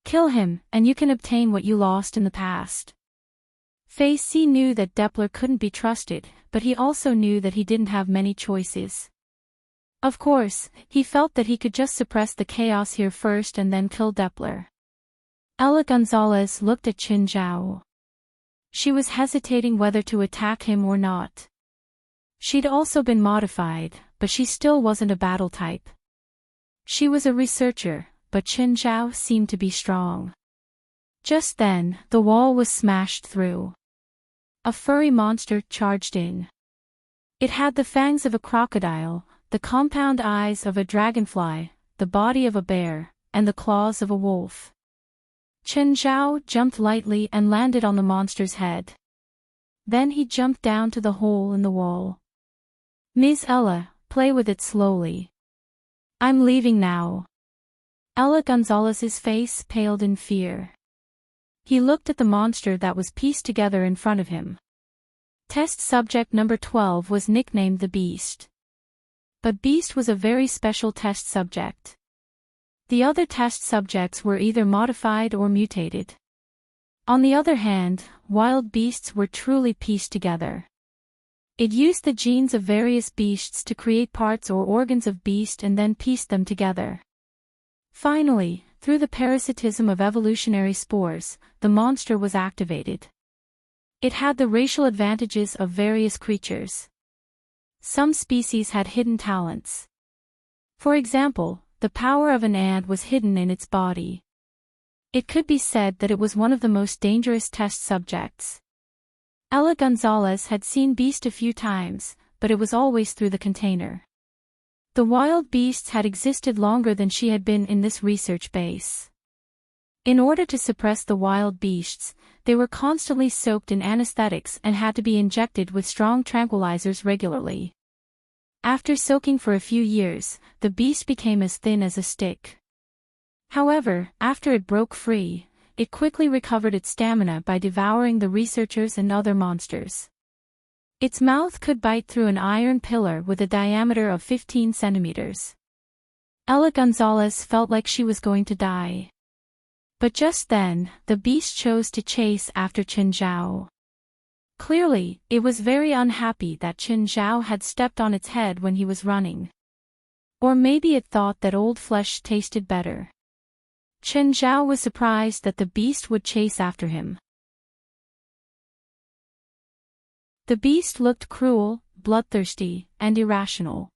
Kill him, and you can obtain what you lost in the past." Fei Si knew that Depler couldn't be trusted, but he also knew that he didn't have many choices. Of course, he felt that he could just suppress the chaos here first and then kill Depler. Ella Gonzalez looked at Chen Zhao. She was hesitating whether to attack him or not. She'd also been modified, but she still wasn't a battle type. She was a researcher, but Chen Zhao seemed to be strong. Just then, the wall was smashed through. A furry monster charged in. It had the fangs of a crocodile, the compound eyes of a dragonfly, the body of a bear, and the claws of a wolf. Chen Zhao jumped lightly and landed on the monster's head. Then he jumped down to the hole in the wall. "Ms. Ella, play with it slowly. I'm leaving now." Ella Gonzalez's face paled in fear. He looked at the monster that was pieced together in front of him. Test subject number 12 was nicknamed the Beast. But Beast was a very special test subject. The other test subjects were either modified or mutated. On the other hand, wild beasts were truly pieced together. It used the genes of various beasts to create parts or organs of beast and then pieced them together. Finally, through the parasitism of evolutionary spores, the monster was activated. It had the racial advantages of various creatures. Some species had hidden talents. For example, the power of an ant was hidden in its body. It could be said that it was one of the most dangerous test subjects. Ella Gonzalez had seen Beast a few times, but it was always through the container. The wild beasts had existed longer than she had been in this research base. In order to suppress the wild beasts, they were constantly soaked in anesthetics and had to be injected with strong tranquilizers regularly. After soaking for a few years, the beast became as thin as a stick. However, after it broke free, it quickly recovered its stamina by devouring the researchers and other monsters. Its mouth could bite through an iron pillar with a diameter of 15 centimeters. Ella Gonzalez felt like she was going to die. But just then, the beast chose to chase after Chen Zhao. Clearly, it was very unhappy that Chen Zhao had stepped on its head when he was running. Or maybe it thought that old flesh tasted better. Chen Zhao was surprised that the beast would chase after him. The beast looked cruel, bloodthirsty, and irrational.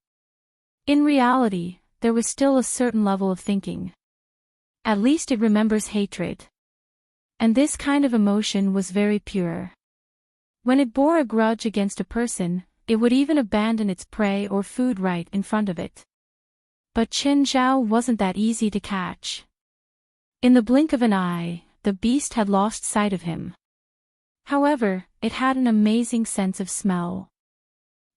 In reality, there was still a certain level of thinking. At least it remembers hatred. And this kind of emotion was very pure. When it bore a grudge against a person, it would even abandon its prey or food right in front of it. But Chen Zhao wasn't that easy to catch. In the blink of an eye, the beast had lost sight of him. However, it had an amazing sense of smell.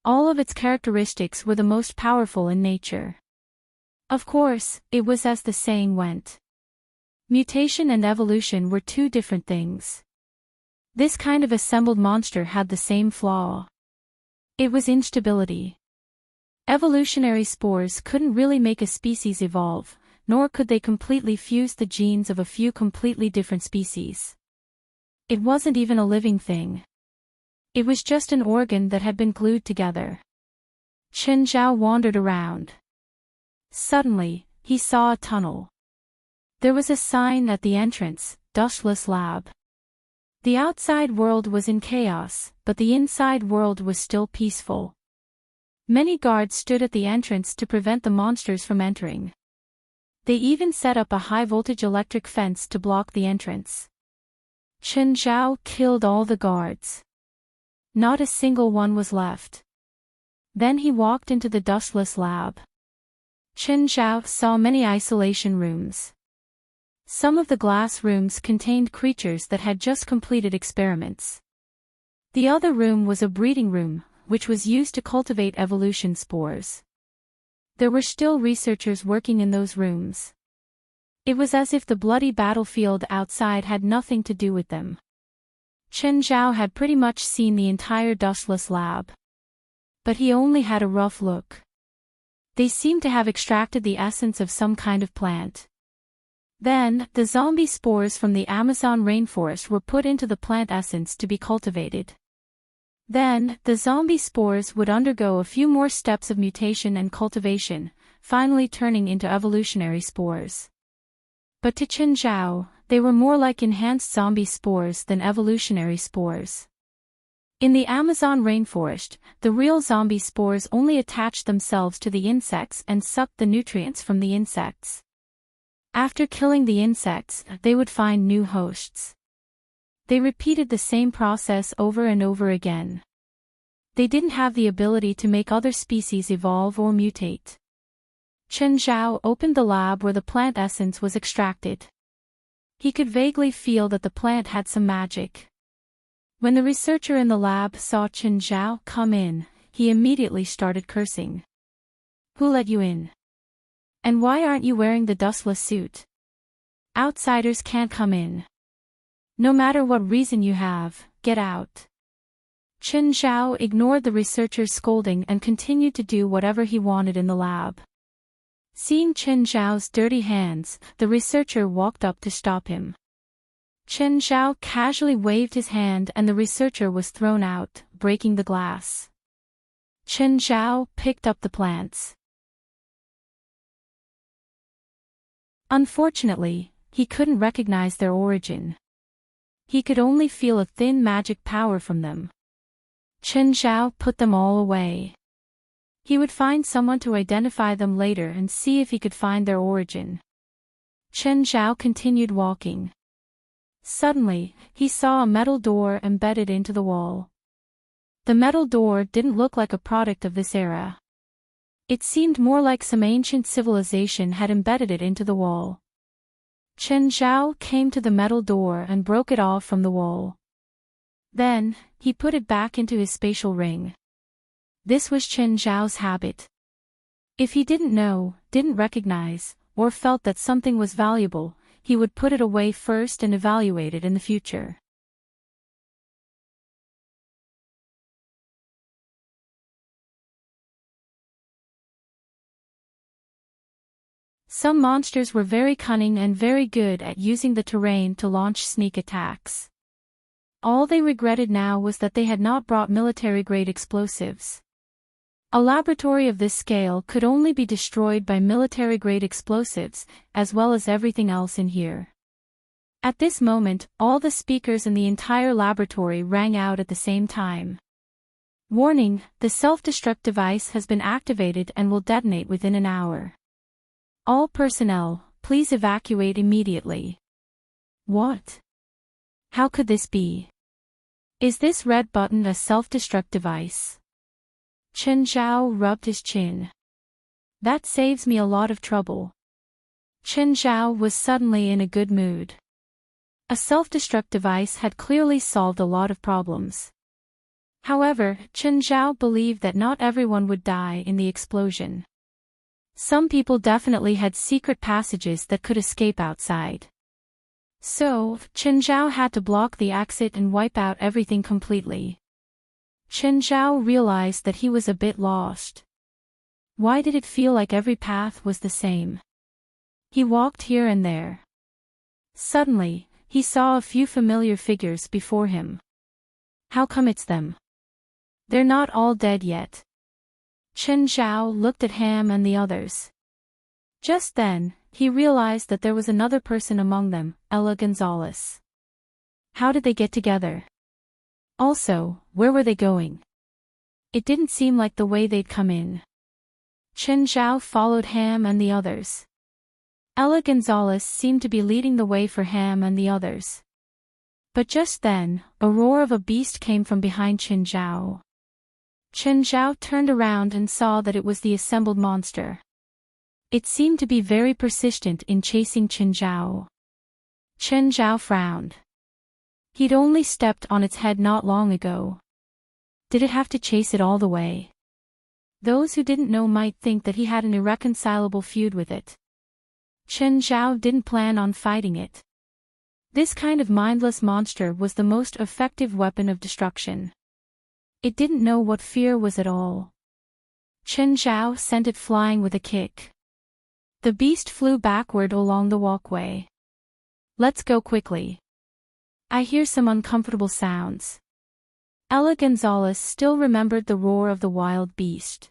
All of its characteristics were the most powerful in nature. Of course, it was as the saying went. Mutation and evolution were two different things. This kind of assembled monster had the same flaw. It was instability. Evolutionary spores couldn't really make a species evolve, nor could they completely fuse the genes of a few completely different species. It wasn't even a living thing. It was just an organ that had been glued together. Chen Zhao wandered around. Suddenly, he saw a tunnel. There was a sign at the entrance, Dustless Lab. The outside world was in chaos, but the inside world was still peaceful. Many guards stood at the entrance to prevent the monsters from entering. They even set up a high-voltage electric fence to block the entrance. Chen Zhao killed all the guards. Not a single one was left. Then he walked into the Dustless Lab. Chen Zhao saw many isolation rooms. Some of the glass rooms contained creatures that had just completed experiments. The other room was a breeding room, which was used to cultivate evolution spores. There were still researchers working in those rooms. It was as if the bloody battlefield outside had nothing to do with them. Chen Zhao had pretty much seen the entire Dustless Lab. But he only had a rough look. They seemed to have extracted the essence of some kind of plant. Then, the zombie spores from the Amazon rainforest were put into the plant essence to be cultivated. Then, the zombie spores would undergo a few more steps of mutation and cultivation, finally turning into evolutionary spores. But to Chen Zhao, they were more like enhanced zombie spores than evolutionary spores. In the Amazon rainforest, the real zombie spores only attached themselves to the insects and sucked the nutrients from the insects. After killing the insects, they would find new hosts. They repeated the same process over and over again. They didn't have the ability to make other species evolve or mutate. Chen Zhao opened the lab where the plant essence was extracted. He could vaguely feel that the plant had some magic. When the researcher in the lab saw Chen Zhao come in, he immediately started cursing. "Who let you in? And why aren't you wearing the dustless suit? Outsiders can't come in. No matter what reason you have, get out." Chen Zhao ignored the researcher's scolding and continued to do whatever he wanted in the lab. Seeing Chen Zhao's dirty hands, the researcher walked up to stop him. Chen Zhao casually waved his hand and the researcher was thrown out, breaking the glass. Chen Zhao picked up the plants. Unfortunately, he couldn't recognize their origin. He could only feel a thin magic power from them. Chen Zhao put them all away. He would find someone to identify them later and see if he could find their origin. Chen Zhao continued walking. Suddenly, he saw a metal door embedded into the wall. The metal door didn't look like a product of this era. It seemed more like some ancient civilization had embedded it into the wall. Chen Zhao came to the metal door and broke it off from the wall. Then, he put it back into his spatial ring. This was Chen Zhao's habit. If he didn't know, didn't recognize, or felt that something was valuable, he would put it away first and evaluate it in the future. Some monsters were very cunning and very good at using the terrain to launch sneak attacks. All they regretted now was that they had not brought military-grade explosives. A laboratory of this scale could only be destroyed by military-grade explosives, as well as everything else in here. At this moment, all the speakers in the entire laboratory rang out at the same time. Warning, the self-destruct device has been activated and will detonate within an hour. All personnel, please evacuate immediately. What? How could this be? Is this red button a self-destruct device? Chen Zhao rubbed his chin. That saves me a lot of trouble. Chen Zhao was suddenly in a good mood. A self-destruct device had clearly solved a lot of problems. However, Chen Zhao believed that not everyone would die in the explosion. Some people definitely had secret passages that could escape outside. So, Chen Zhao had to block the exit and wipe out everything completely. Chen Zhao realized that he was a bit lost. Why did it feel like every path was the same? He walked here and there. Suddenly, he saw a few familiar figures before him. How come it's them? They're not all dead yet. Chen Zhao looked at Ham and the others. Just then, he realized that there was another person among them, Ella Gonzalez. How did they get together? Also, where were they going? It didn't seem like the way they'd come in. Chen Zhao followed Ham and the others. Ella Gonzalez seemed to be leading the way for Ham and the others. But just then, a roar of a beast came from behind Chen Zhao. Chen Zhao turned around and saw that it was the assembled monster. It seemed to be very persistent in chasing Chen Zhao. Chen Zhao frowned. He'd only stepped on its head not long ago. Did it have to chase it all the way? Those who didn't know might think that he had an irreconcilable feud with it. Chen Zhao didn't plan on fighting it. This kind of mindless monster was the most effective weapon of destruction. It didn't know what fear was at all. Chen Zhao sent it flying with a kick. The beast flew backward along the walkway. Let's go quickly. I hear some uncomfortable sounds. Ella Gonzalez still remembered the roar of the wild beast.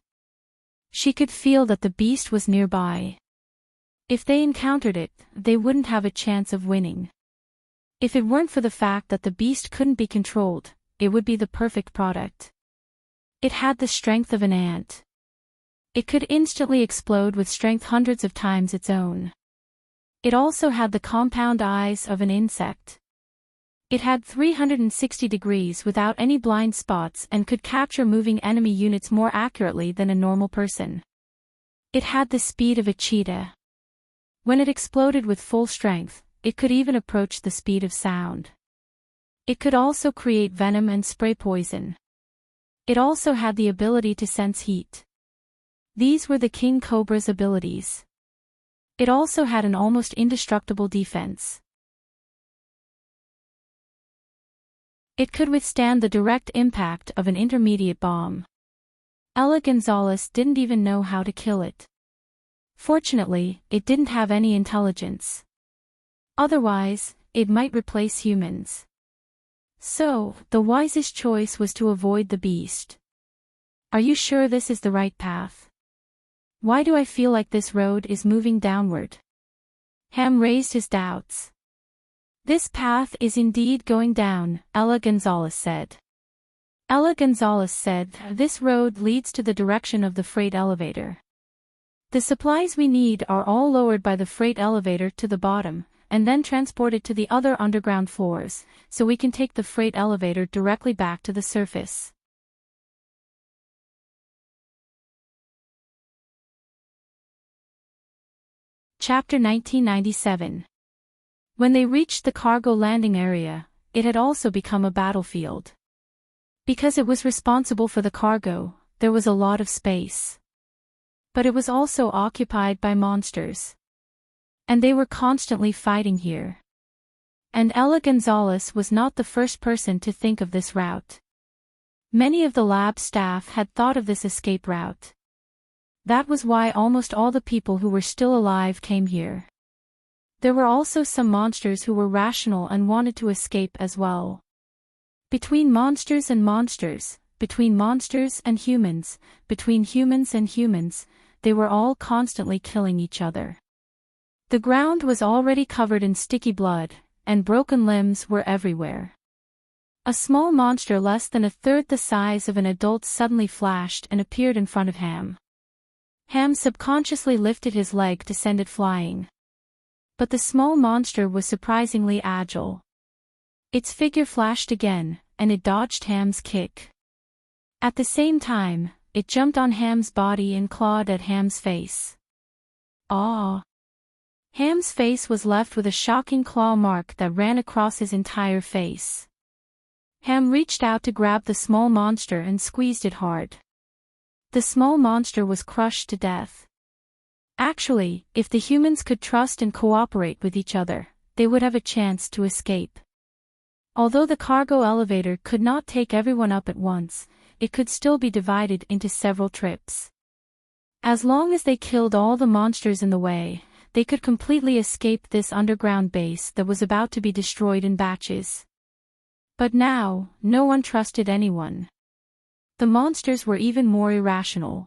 She could feel that the beast was nearby. If they encountered it, they wouldn't have a chance of winning. If it weren't for the fact that the beast couldn't be controlled, it would be the perfect product. It had the strength of an ant. It could instantly explode with strength hundreds of times its own. It also had the compound eyes of an insect. It had 360 degrees without any blind spots and could capture moving enemy units more accurately than a normal person. It had the speed of a cheetah. When it exploded with full strength, it could even approach the speed of sound. It could also create venom and spray poison. It also had the ability to sense heat. These were the King Cobra's abilities. It also had an almost indestructible defense. It could withstand the direct impact of an intermediate bomb. Ella Gonzalez didn't even know how to kill it. Fortunately, it didn't have any intelligence. Otherwise, it might replace humans. So, the wisest choice was to avoid the beast. Are you sure this is the right path? Why do I feel like this road is moving downward? Ham raised his doubts. This path is indeed going down, Ella Gonzalez said. Ella Gonzalez said, this road leads to the direction of the freight elevator. The supplies we need are all lowered by the freight elevator to the bottom, and then transported to the other underground floors, so we can take the freight elevator directly back to the surface. Chapter 1997. When they reached the cargo landing area, it had also become a battlefield. Because it was responsible for the cargo, there was a lot of space. But it was also occupied by monsters. And they were constantly fighting here. And Ella Gonzalez was not the first person to think of this route. Many of the lab staff had thought of this escape route. That was why almost all the people who were still alive came here. There were also some monsters who were rational and wanted to escape as well. Between monsters and monsters, between monsters and humans, between humans and humans, they were all constantly killing each other. The ground was already covered in sticky blood, and broken limbs were everywhere. A small monster less than a third the size of an adult suddenly flashed and appeared in front of Ham. Ham subconsciously lifted his leg to send it flying. But the small monster was surprisingly agile. Its figure flashed again, and it dodged Ham's kick. At the same time, it jumped on Ham's body and clawed at Ham's face. Ah! Ham's face was left with a shocking claw mark that ran across his entire face. Ham reached out to grab the small monster and squeezed it hard. The small monster was crushed to death. Actually, if the humans could trust and cooperate with each other, they would have a chance to escape. Although the cargo elevator could not take everyone up at once, it could still be divided into several trips. As long as they killed all the monsters in the way, they could completely escape this underground base that was about to be destroyed in batches. But now, no one trusted anyone. The monsters were even more irrational.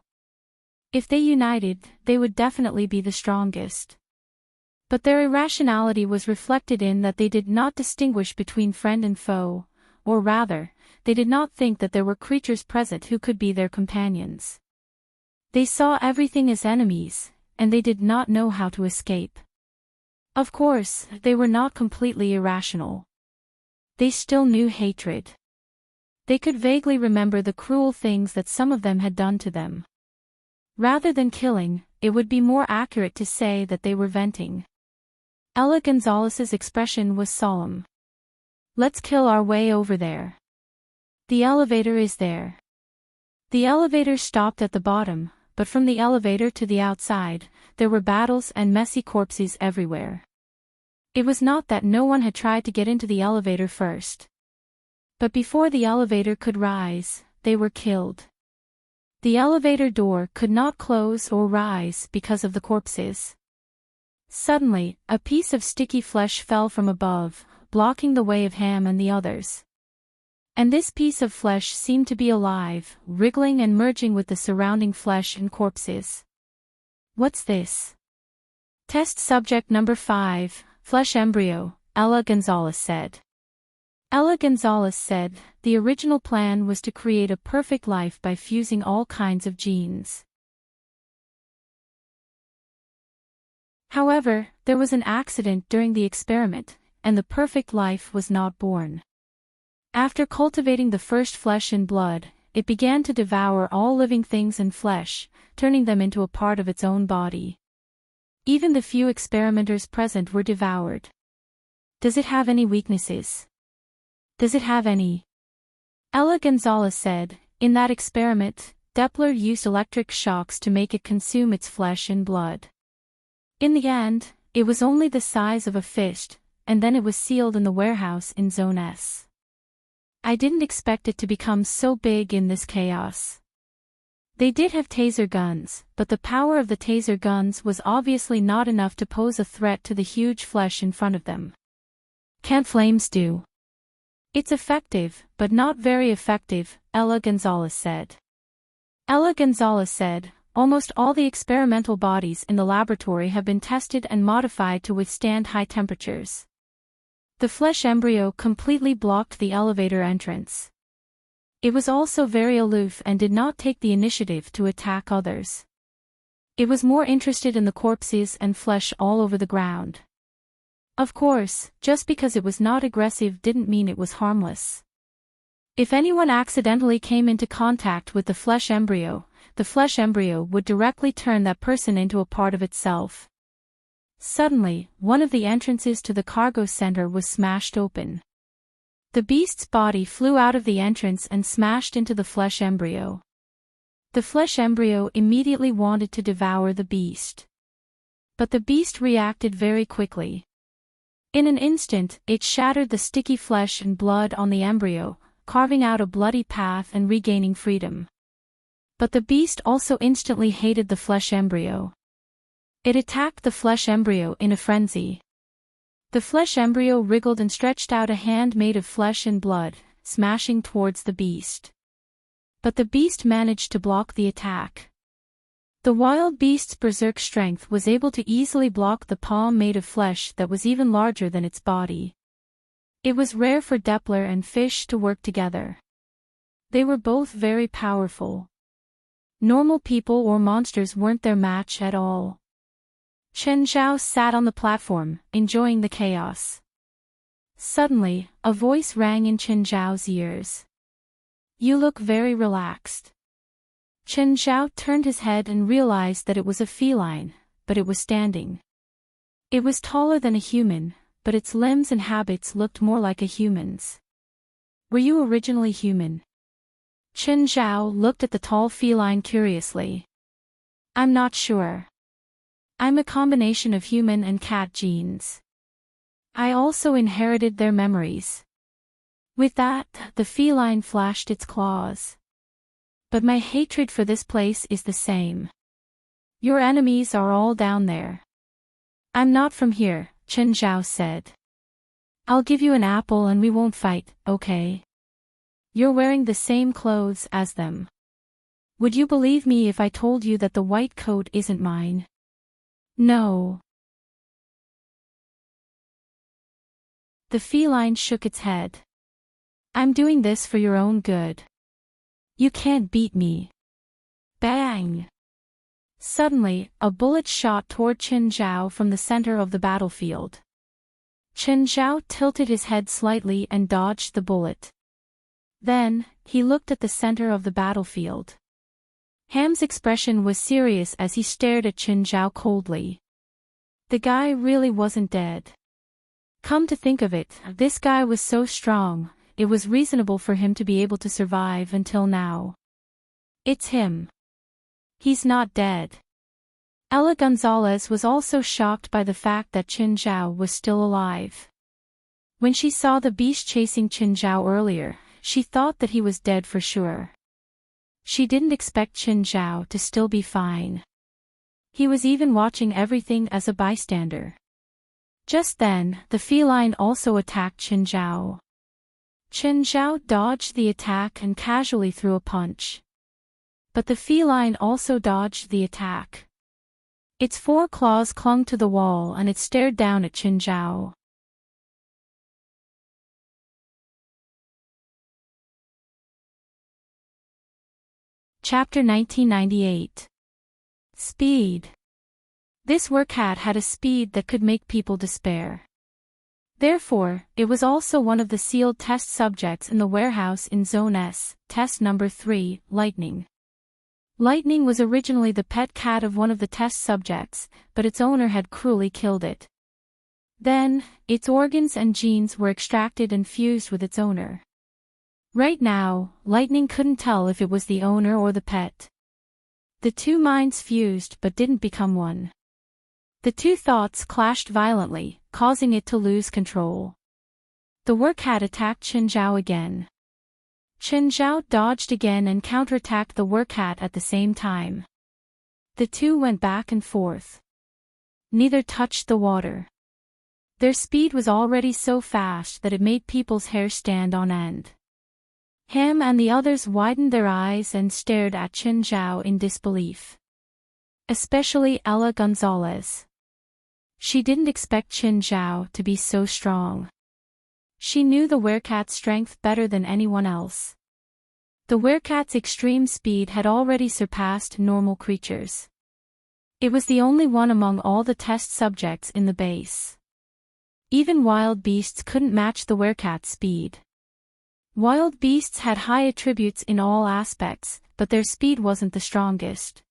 If they united, they would definitely be the strongest. But their irrationality was reflected in that they did not distinguish between friend and foe, or rather, they did not think that there were creatures present who could be their companions. They saw everything as enemies, and they did not know how to escape. Of course, they were not completely irrational. They still knew hatred. They could vaguely remember the cruel things that some of them had done to them. Rather than killing, it would be more accurate to say that they were venting. Ella Gonzalez's expression was solemn. Let's kill our way over there. The elevator is there. The elevator stopped at the bottom, but from the elevator to the outside, there were battles and messy corpses everywhere. It was not that no one had tried to get into the elevator first. But before the elevator could rise, they were killed. The elevator door could not close or rise because of the corpses. Suddenly, a piece of sticky flesh fell from above, blocking the way of Ham and the others. And this piece of flesh seemed to be alive, wriggling and merging with the surrounding flesh and corpses. What's this? Test subject number 5, flesh embryo, Ella Gonzalez said. Ella Gonzalez said, the original plan was to create a perfect life by fusing all kinds of genes. However, there was an accident during the experiment, and the perfect life was not born. After cultivating the first flesh and blood, it began to devour all living things and flesh, turning them into a part of its own body. Even the few experimenters present were devoured. Does it have any weaknesses? Does it have any? Ella Gonzalez said, in that experiment, Doppler used electric shocks to make it consume its flesh and blood. In the end, it was only the size of a fist, and then it was sealed in the warehouse in Zone S. I didn't expect it to become so big in this chaos. They did have taser guns, but the power of the taser guns was obviously not enough to pose a threat to the huge flesh in front of them. Can't flames do? It's effective, but not very effective, Ella Gonzalez said. Ella Gonzalez said, almost all the experimental bodies in the laboratory have been tested and modified to withstand high temperatures. The flesh embryo completely blocked the elevator entrance. It was also very aloof and did not take the initiative to attack others. It was more interested in the corpses and flesh all over the ground. Of course, just because it was not aggressive didn't mean it was harmless. If anyone accidentally came into contact with the flesh embryo would directly turn that person into a part of itself. Suddenly, one of the entrances to the cargo center was smashed open. The beast's body flew out of the entrance and smashed into the flesh embryo. The flesh embryo immediately wanted to devour the beast. But the beast reacted very quickly. In an instant, it shattered the sticky flesh and blood on the embryo, carving out a bloody path and regaining freedom. But the beast also instantly hated the flesh embryo. It attacked the flesh embryo in a frenzy. The flesh embryo wriggled and stretched out a hand made of flesh and blood, smashing towards the beast. But the beast managed to block the attack. The wild beast's berserk strength was able to easily block the palm made of flesh that was even larger than its body. It was rare for Doppler and fish to work together. They were both very powerful. Normal people or monsters weren't their match at all. Chen Zhao sat on the platform, enjoying the chaos. Suddenly, a voice rang in Chen Zhao's ears. "You look very relaxed." Chen Zhao turned his head and realized that it was a feline, but it was standing. It was taller than a human, but its limbs and habits looked more like a human's. "Were you originally human?" Chen Zhao looked at the tall feline curiously. "I'm not sure. I'm a combination of human and cat genes. I also inherited their memories." With that, the feline flashed its claws. "But my hatred for this place is the same. Your enemies are all down there." "I'm not from here," Chen Zhao said. "I'll give you an apple and we won't fight, okay? You're wearing the same clothes as them. Would you believe me if I told you that the white coat isn't mine?" "No." The feline shook its head. "I'm doing this for your own good. You can't beat me." Bang! Suddenly, a bullet shot toward Chen Zhao from the center of the battlefield. Chen Zhao tilted his head slightly and dodged the bullet. Then, he looked at the center of the battlefield. Ham's expression was serious as he stared at Chen Zhao coldly. The guy really wasn't dead. Come to think of it, this guy was so strong, it was reasonable for him to be able to survive until now. It's him. He's not dead. Ella Gonzalez was also shocked by the fact that Chen Zhao was still alive. When she saw the beast chasing Chen Zhao earlier, she thought that he was dead for sure. She didn't expect Chen Zhao to still be fine. He was even watching everything as a bystander. Just then, the feline also attacked Chen Zhao. Chen Zhao dodged the attack and casually threw a punch. But the feline also dodged the attack. Its 4 claws clung to the wall and it stared down at Chen Zhao. Chapter 1998. Speed. This werewolf had a speed that could make people despair. Therefore, it was also one of the sealed test subjects in the warehouse in Zone S, test number 3, Lightning. Lightning was originally the pet cat of one of the test subjects, but its owner had cruelly killed it. Then, its organs and genes were extracted and fused with its owner. Right now, Lightning couldn't tell if it was the owner or the pet. The two minds fused but didn't become one. The two thoughts clashed violently, causing it to lose control. The werewolf attacked Chen Zhao again. Chen Zhao dodged again and counterattacked the werewolf at the same time. The two went back and forth. Neither touched the water. Their speed was already so fast that it made people's hair stand on end. Ham and the others widened their eyes and stared at Chen Zhao in disbelief. Especially Ella Gonzalez. She didn't expect Chen Zhao to be so strong. She knew the werewolf's strength better than anyone else. The werewolf's extreme speed had already surpassed normal creatures. It was the only one among all the test subjects in the base. Even wild beasts couldn't match the werewolf's speed. Wild beasts had high attributes in all aspects, but their speed wasn't the strongest.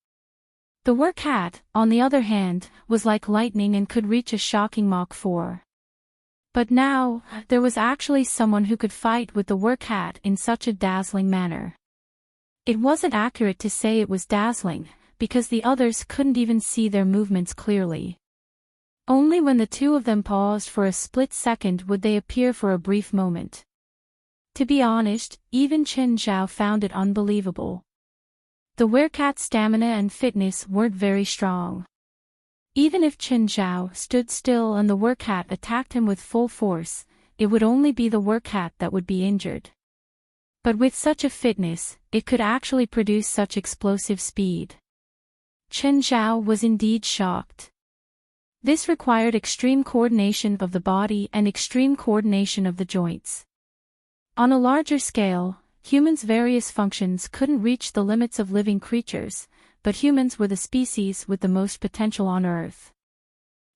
The workat, on the other hand, was like lightning and could reach a shocking Mach 4. But now, there was actually someone who could fight with the workat in such a dazzling manner. It wasn't accurate to say it was dazzling, because the others couldn't even see their movements clearly. Only when the two of them paused for a split second would they appear for a brief moment. To be honest, even Chen Zhao found it unbelievable. The werekat's stamina and fitness weren't very strong. Even if Chen Zhao stood still and the werekat attacked him with full force, it would only be the werekat that would be injured. But with such a fitness, it could actually produce such explosive speed. Chen Zhao was indeed shocked. This required extreme coordination of the body and extreme coordination of the joints. On a larger scale, humans' various functions couldn't reach the limits of living creatures, but humans were the species with the most potential on Earth.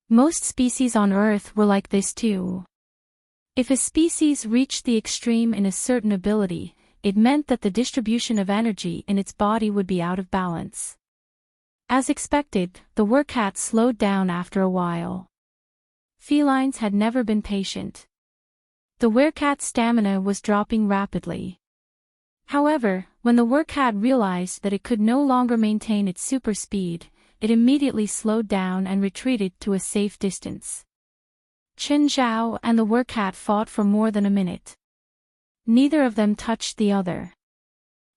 Most species on Earth were like this too. If a species reached the extreme in a certain ability, it meant that the distribution of energy in its body would be out of balance. As expected, the werekat slowed down after a while. Felines had never been patient. The werekat's stamina was dropping rapidly. However, when the werekat realized that it could no longer maintain its super speed, it immediately slowed down and retreated to a safe distance. Chen Zhao and the werekat fought for more than a minute. Neither of them touched the other.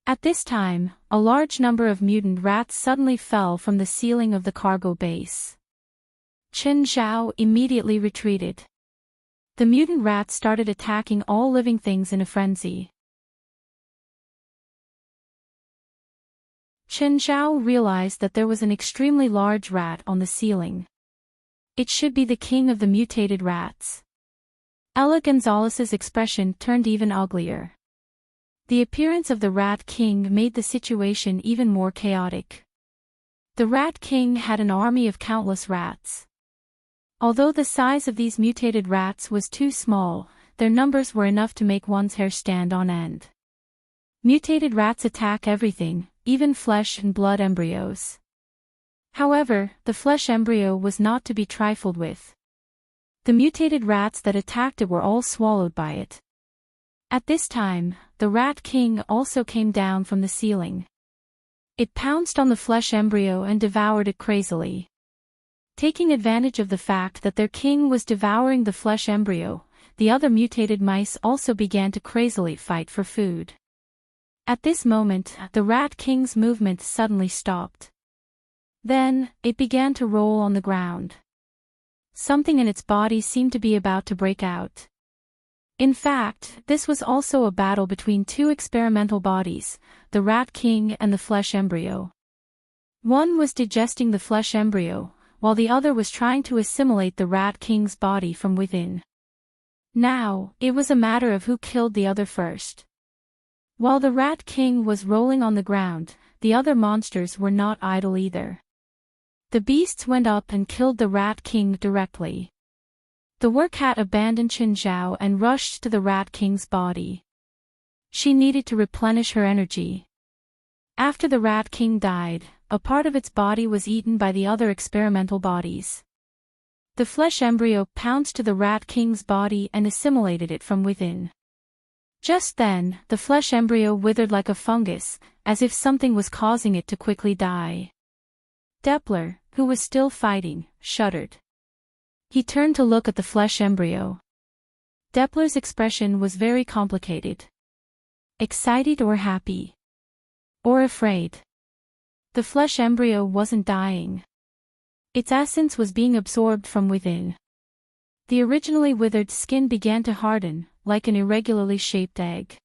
At this time, a large number of mutant rats suddenly fell from the ceiling of the cargo base. Chen Zhao immediately retreated. The mutant rats started attacking all living things in a frenzy. Chen Zhao realized that there was an extremely large rat on the ceiling. It should be the king of the mutated rats. Ella Gonzalez's expression turned even uglier. The appearance of the Rat King made the situation even more chaotic. The Rat King had an army of countless rats. Although the size of these mutated rats was too small, their numbers were enough to make one's hair stand on end. Mutated rats attack everything, even flesh and blood embryos. However, the flesh embryo was not to be trifled with. The mutated rats that attacked it were all swallowed by it. At this time, the Rat King also came down from the ceiling. It pounced on the flesh embryo and devoured it crazily. Taking advantage of the fact that their king was devouring the flesh embryo, the other mutated mice also began to crazily fight for food. At this moment, the Rat King's movement suddenly stopped. Then, it began to roll on the ground. Something in its body seemed to be about to break out. In fact, this was also a battle between two experimental bodies, the Rat King and the flesh embryo. One was digesting the flesh embryo, while the other was trying to assimilate the Rat King's body from within. Now, it was a matter of who killed the other first. While the Rat King was rolling on the ground, the other monsters were not idle either. The beasts went up and killed the Rat King directly. The werekat abandoned Chen Zhao and rushed to the Rat King's body. She needed to replenish her energy. After the Rat King died, a part of its body was eaten by the other experimental bodies. The flesh embryo pounced to the Rat King's body and assimilated it from within. Just then, the flesh embryo withered like a fungus, as if something was causing it to quickly die. Depler, who was still fighting, shuddered. He turned to look at the flesh embryo. Depler's expression was very complicated. Excited or happy? Or afraid? The flesh embryo wasn't dying. Its essence was being absorbed from within. The originally withered skin began to harden, like an irregularly shaped egg.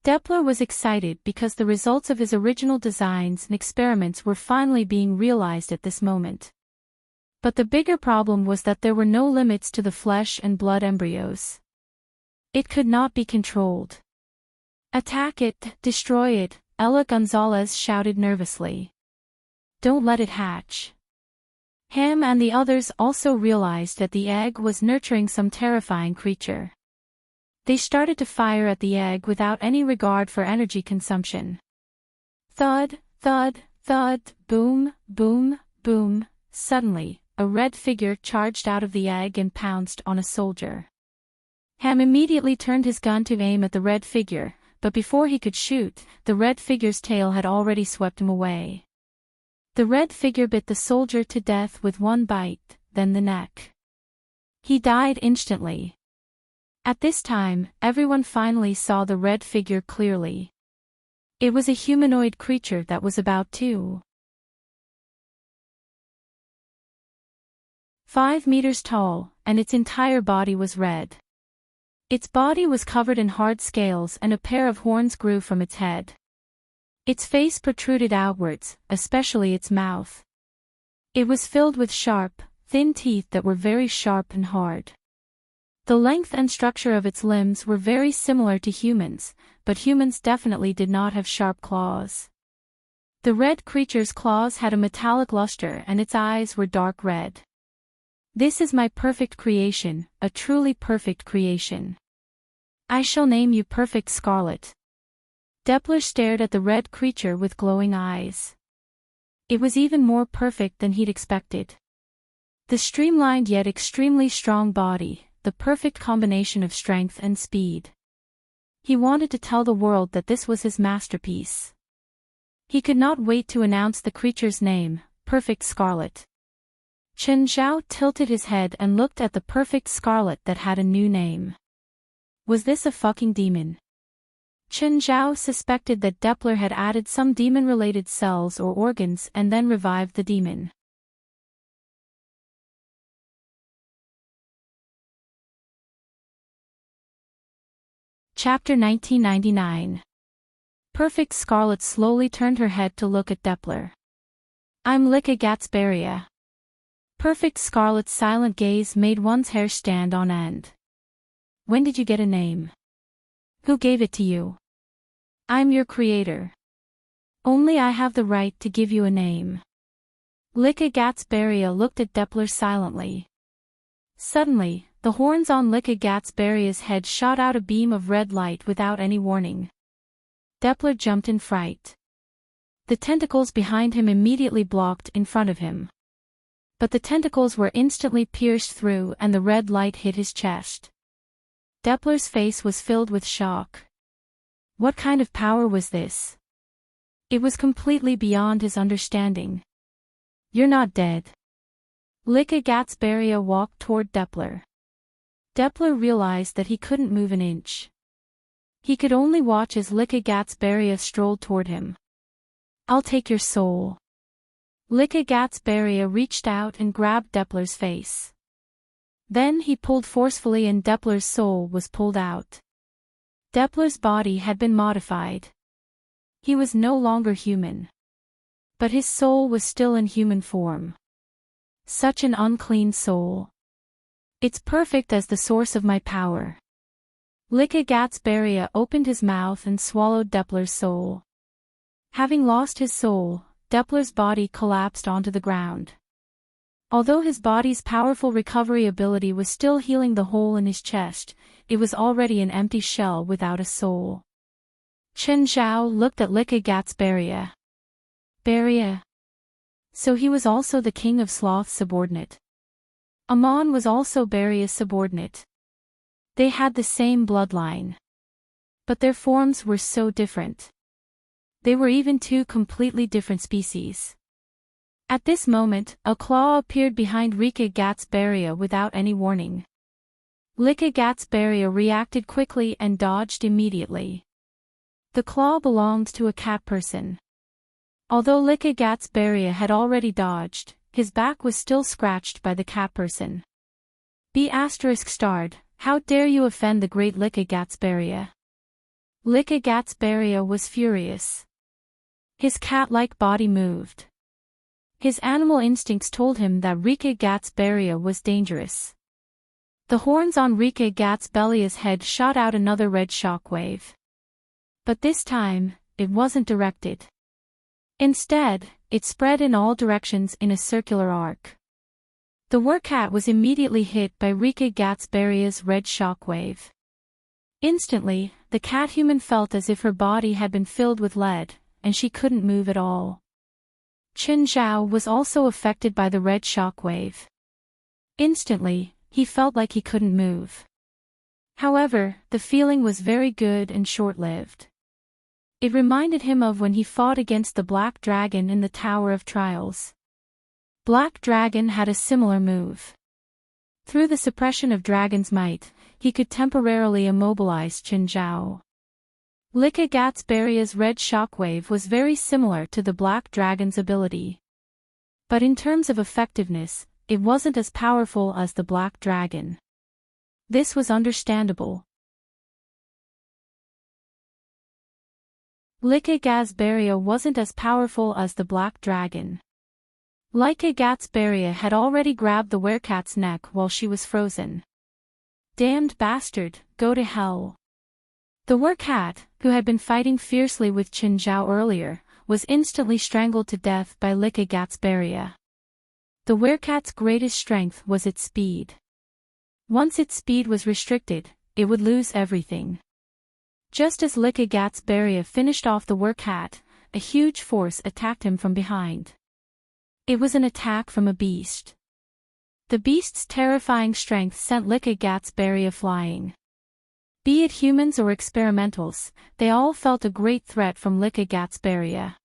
Depler was excited because the results of his original designs and experiments were finally being realized at this moment. But the bigger problem was that there were no limits to the flesh and blood embryos. It could not be controlled. Attack it, destroy it, Ella Gonzalez shouted nervously. Don't let it hatch. Ham and the others also realized that the egg was nurturing some terrifying creature. They started to fire at the egg without any regard for energy consumption. Thud, thud, Thud, boom, boom, boom. Suddenly, a red figure charged out of the egg and pounced on a soldier. Ham immediately turned his gun to aim at the red figure, but before he could shoot, the red figure's tail had already swept him away. The red figure bit the soldier to death with one bite, then the neck. He died instantly. At this time, everyone finally saw the red figure clearly. It was a humanoid creature that was about 5 meters tall, and its entire body was red. Its body was covered in hard scales and a pair of horns grew from its head. Its face protruded outwards, especially its mouth. It was filled with sharp, thin teeth that were very sharp and hard. The length and structure of its limbs were very similar to humans, but humans definitely did not have sharp claws. The red creature's claws had a metallic luster and its eyes were dark red. This is my perfect creation, a truly perfect creation. I shall name you Perfect Scarlet. Depler stared at the red creature with glowing eyes. It was even more perfect than he'd expected. The streamlined yet extremely strong body, the perfect combination of strength and speed. He wanted to tell the world that this was his masterpiece. He could not wait to announce the creature's name, Perfect Scarlet. Chen Zhao tilted his head and looked at the Perfect Scarlet that had a new name. Was this a fucking demon? Chen Zhao suspected that Depler had added some demon-related cells or organs and then revived the demon. Chapter 1999. Perfect Scarlet slowly turned her head to look at Depler. I'm Lika Gatsbaria. Perfect Scarlet's silent gaze made one's hair stand on end. When did you get a name? Who gave it to you? I'm your creator. Only I have the right to give you a name. Lika Gatsbaria looked at Depler silently. Suddenly, the horns on Lika Gatsbaria's head shot out a beam of red light without any warning. Depler jumped in fright. The tentacles behind him immediately blocked in front of him. But the tentacles were instantly pierced through and the red light hit his chest. Depler's face was filled with shock. What kind of power was this? It was completely beyond his understanding. You're not dead. Lika Gatsbaria walked toward Depler. Depler realized that he couldn't move an inch. He could only watch as Lika Gatsbaria strolled toward him. I'll take your soul. Lika Gatsbaria reached out and grabbed Depler's face. Then he pulled forcefully and Depler's soul was pulled out. Depler's body had been modified. He was no longer human. But his soul was still in human form. Such an unclean soul. It's perfect as the source of my power. Lika Gatsbaria opened his mouth and swallowed Depler's soul. Having lost his soul, Depler's body collapsed onto the ground. Although his body's powerful recovery ability was still healing the hole in his chest, it was already an empty shell without a soul. Chen Zhao looked at Lika Gatsbaria. Baria. So he was also the king of Sloth's subordinate. Amon was also Baria's subordinate. They had the same bloodline. But their forms were so different. They were even two completely different species. At this moment, a claw appeared behind Lika Gatsbaria without any warning. Lika Gatsbaria reacted quickly and dodged immediately. The claw belonged to a cat person. Although Lika Gatsbaria had already dodged, his back was still scratched by the cat person. ****, how dare you offend the great Lika Gatsbaria? Lika Gatsbaria was furious. His cat-like body moved. His animal instincts told him that Lika Gatsbaria was dangerous. The horns on Lika Gatsbaria's head shot out another red shockwave. But this time, it wasn't directed. Instead, it spread in all directions in a circular arc. The werewolf was immediately hit by Lika Gatsbaria's red shockwave. Instantly, the cat-human felt as if her body had been filled with lead, and she couldn't move at all. Chen Zhao was also affected by the red shockwave. Instantly, he felt like he couldn't move. However, the feeling was very good and short-lived. It reminded him of when he fought against the Black Dragon in the Tower of Trials. Black Dragon had a similar move. Through the suppression of Dragon's might, he could temporarily immobilize Chen Zhao. Gatsberia's red shockwave was very similar to the Black Dragon's ability. But in terms of effectiveness, it wasn't as powerful as the Black Dragon. This was understandable. Gatsberia wasn't as powerful as the Black Dragon. Gatsberia had already grabbed the werecat's neck while she was frozen. Damned bastard, go to hell. The werecat, who had been fighting fiercely with Chen Zhao earlier, was instantly strangled to death by Gatsberia. The werecat's greatest strength was its speed. Once its speed was restricted, it would lose everything. Just as Gatsberia finished off the werecat, a huge force attacked him from behind. It was an attack from a beast. The beast's terrifying strength sent Gatsberia flying. Be it humans or experimentals, they all felt a great threat from Gatsberia.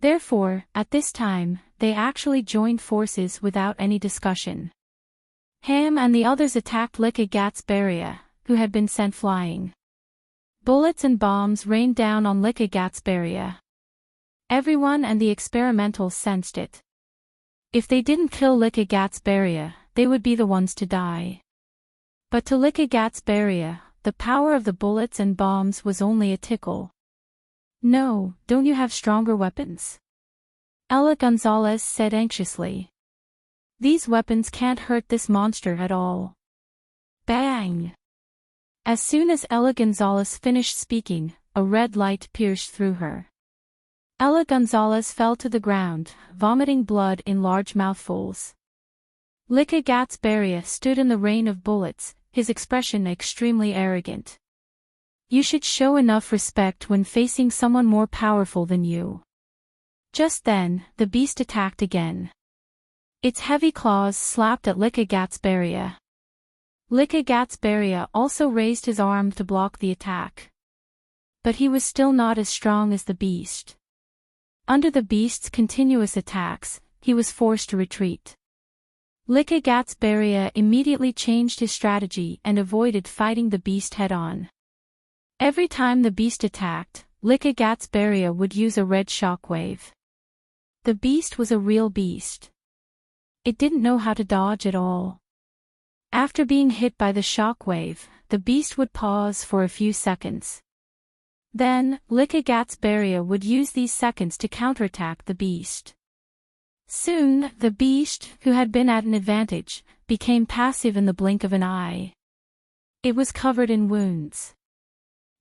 Therefore, at this time, they actually joined forces without any discussion. Ham and the others attacked Gatsberia, who had been sent flying. Bullets and bombs rained down on Gatsberia. Everyone and the experimentals sensed it. If they didn't kill Gatsberia, they would be the ones to die. But to Gatsberia, the power of the bullets and bombs was only a tickle. No, don't you have stronger weapons? Ella Gonzalez said anxiously. These weapons can't hurt this monster at all. Bang! As soon as Ella Gonzalez finished speaking, a red light pierced through her. Ella Gonzalez fell to the ground, vomiting blood in large mouthfuls. Gatsberia stood in the rain of bullets, his expression extremely arrogant. You should show enough respect when facing someone more powerful than you. Just then, the beast attacked again. Its heavy claws slapped at Gatsberia. Gatsberia also raised his arm to block the attack. But he was still not as strong as the beast. Under the beast's continuous attacks, he was forced to retreat. Gatsberia immediately changed his strategy and avoided fighting the beast head-on. Every time the beast attacked, Gatsberia would use a red shockwave. The beast was a real beast. It didn't know how to dodge at all. After being hit by the shockwave, the beast would pause for a few seconds. Then, Gatsberia would use these seconds to counterattack the beast. Soon, the beast, who had been at an advantage, became passive in the blink of an eye. It was covered in wounds.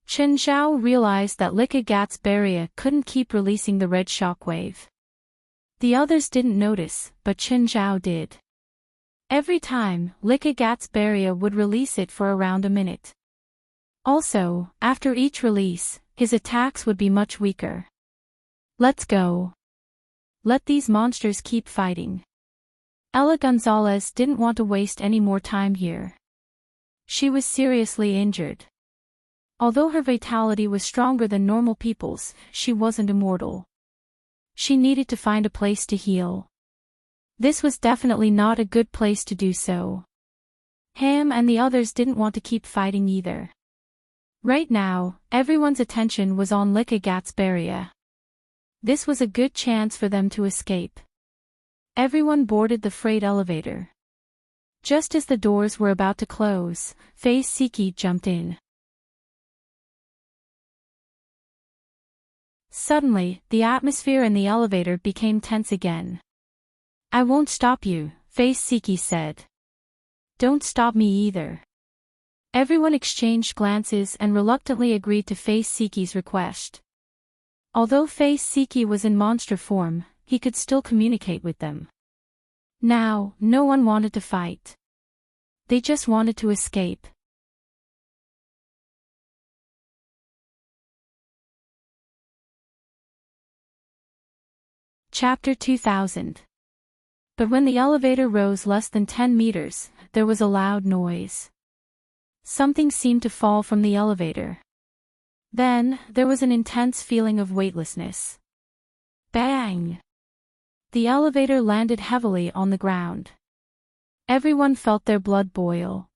Chen Zhao realized that Gatsberia couldn't keep releasing the red shockwave. The others didn't notice, but Chen Zhao did. Every time, Gatsberia would release it for around a minute. Also, after each release, his attacks would be much weaker. Let's go. Let these monsters keep fighting. Ella Gonzalez didn't want to waste any more time here. She was seriously injured. Although her vitality was stronger than normal people's, she wasn't immortal. She needed to find a place to heal. This was definitely not a good place to do so. Ham and the others didn't want to keep fighting either. Right now, everyone's attention was on Gatsberia. This was a good chance for them to escape. Everyone boarded the freight elevator. Just as the doors were about to close, Fei Siki jumped in. Suddenly, the atmosphere in the elevator became tense again. I won't stop you, Fei Siki said. Don't stop me either. Everyone exchanged glances and reluctantly agreed to Fei Siki's request. Although Fei Siki was in monster form, he could still communicate with them. Now, no one wanted to fight. They just wanted to escape. Chapter 2000. But when the elevator rose less than 10 meters, there was a loud noise. Something seemed to fall from the elevator. Then, there was an intense feeling of weightlessness. Bang! The elevator landed heavily on the ground. Everyone felt their blood boil.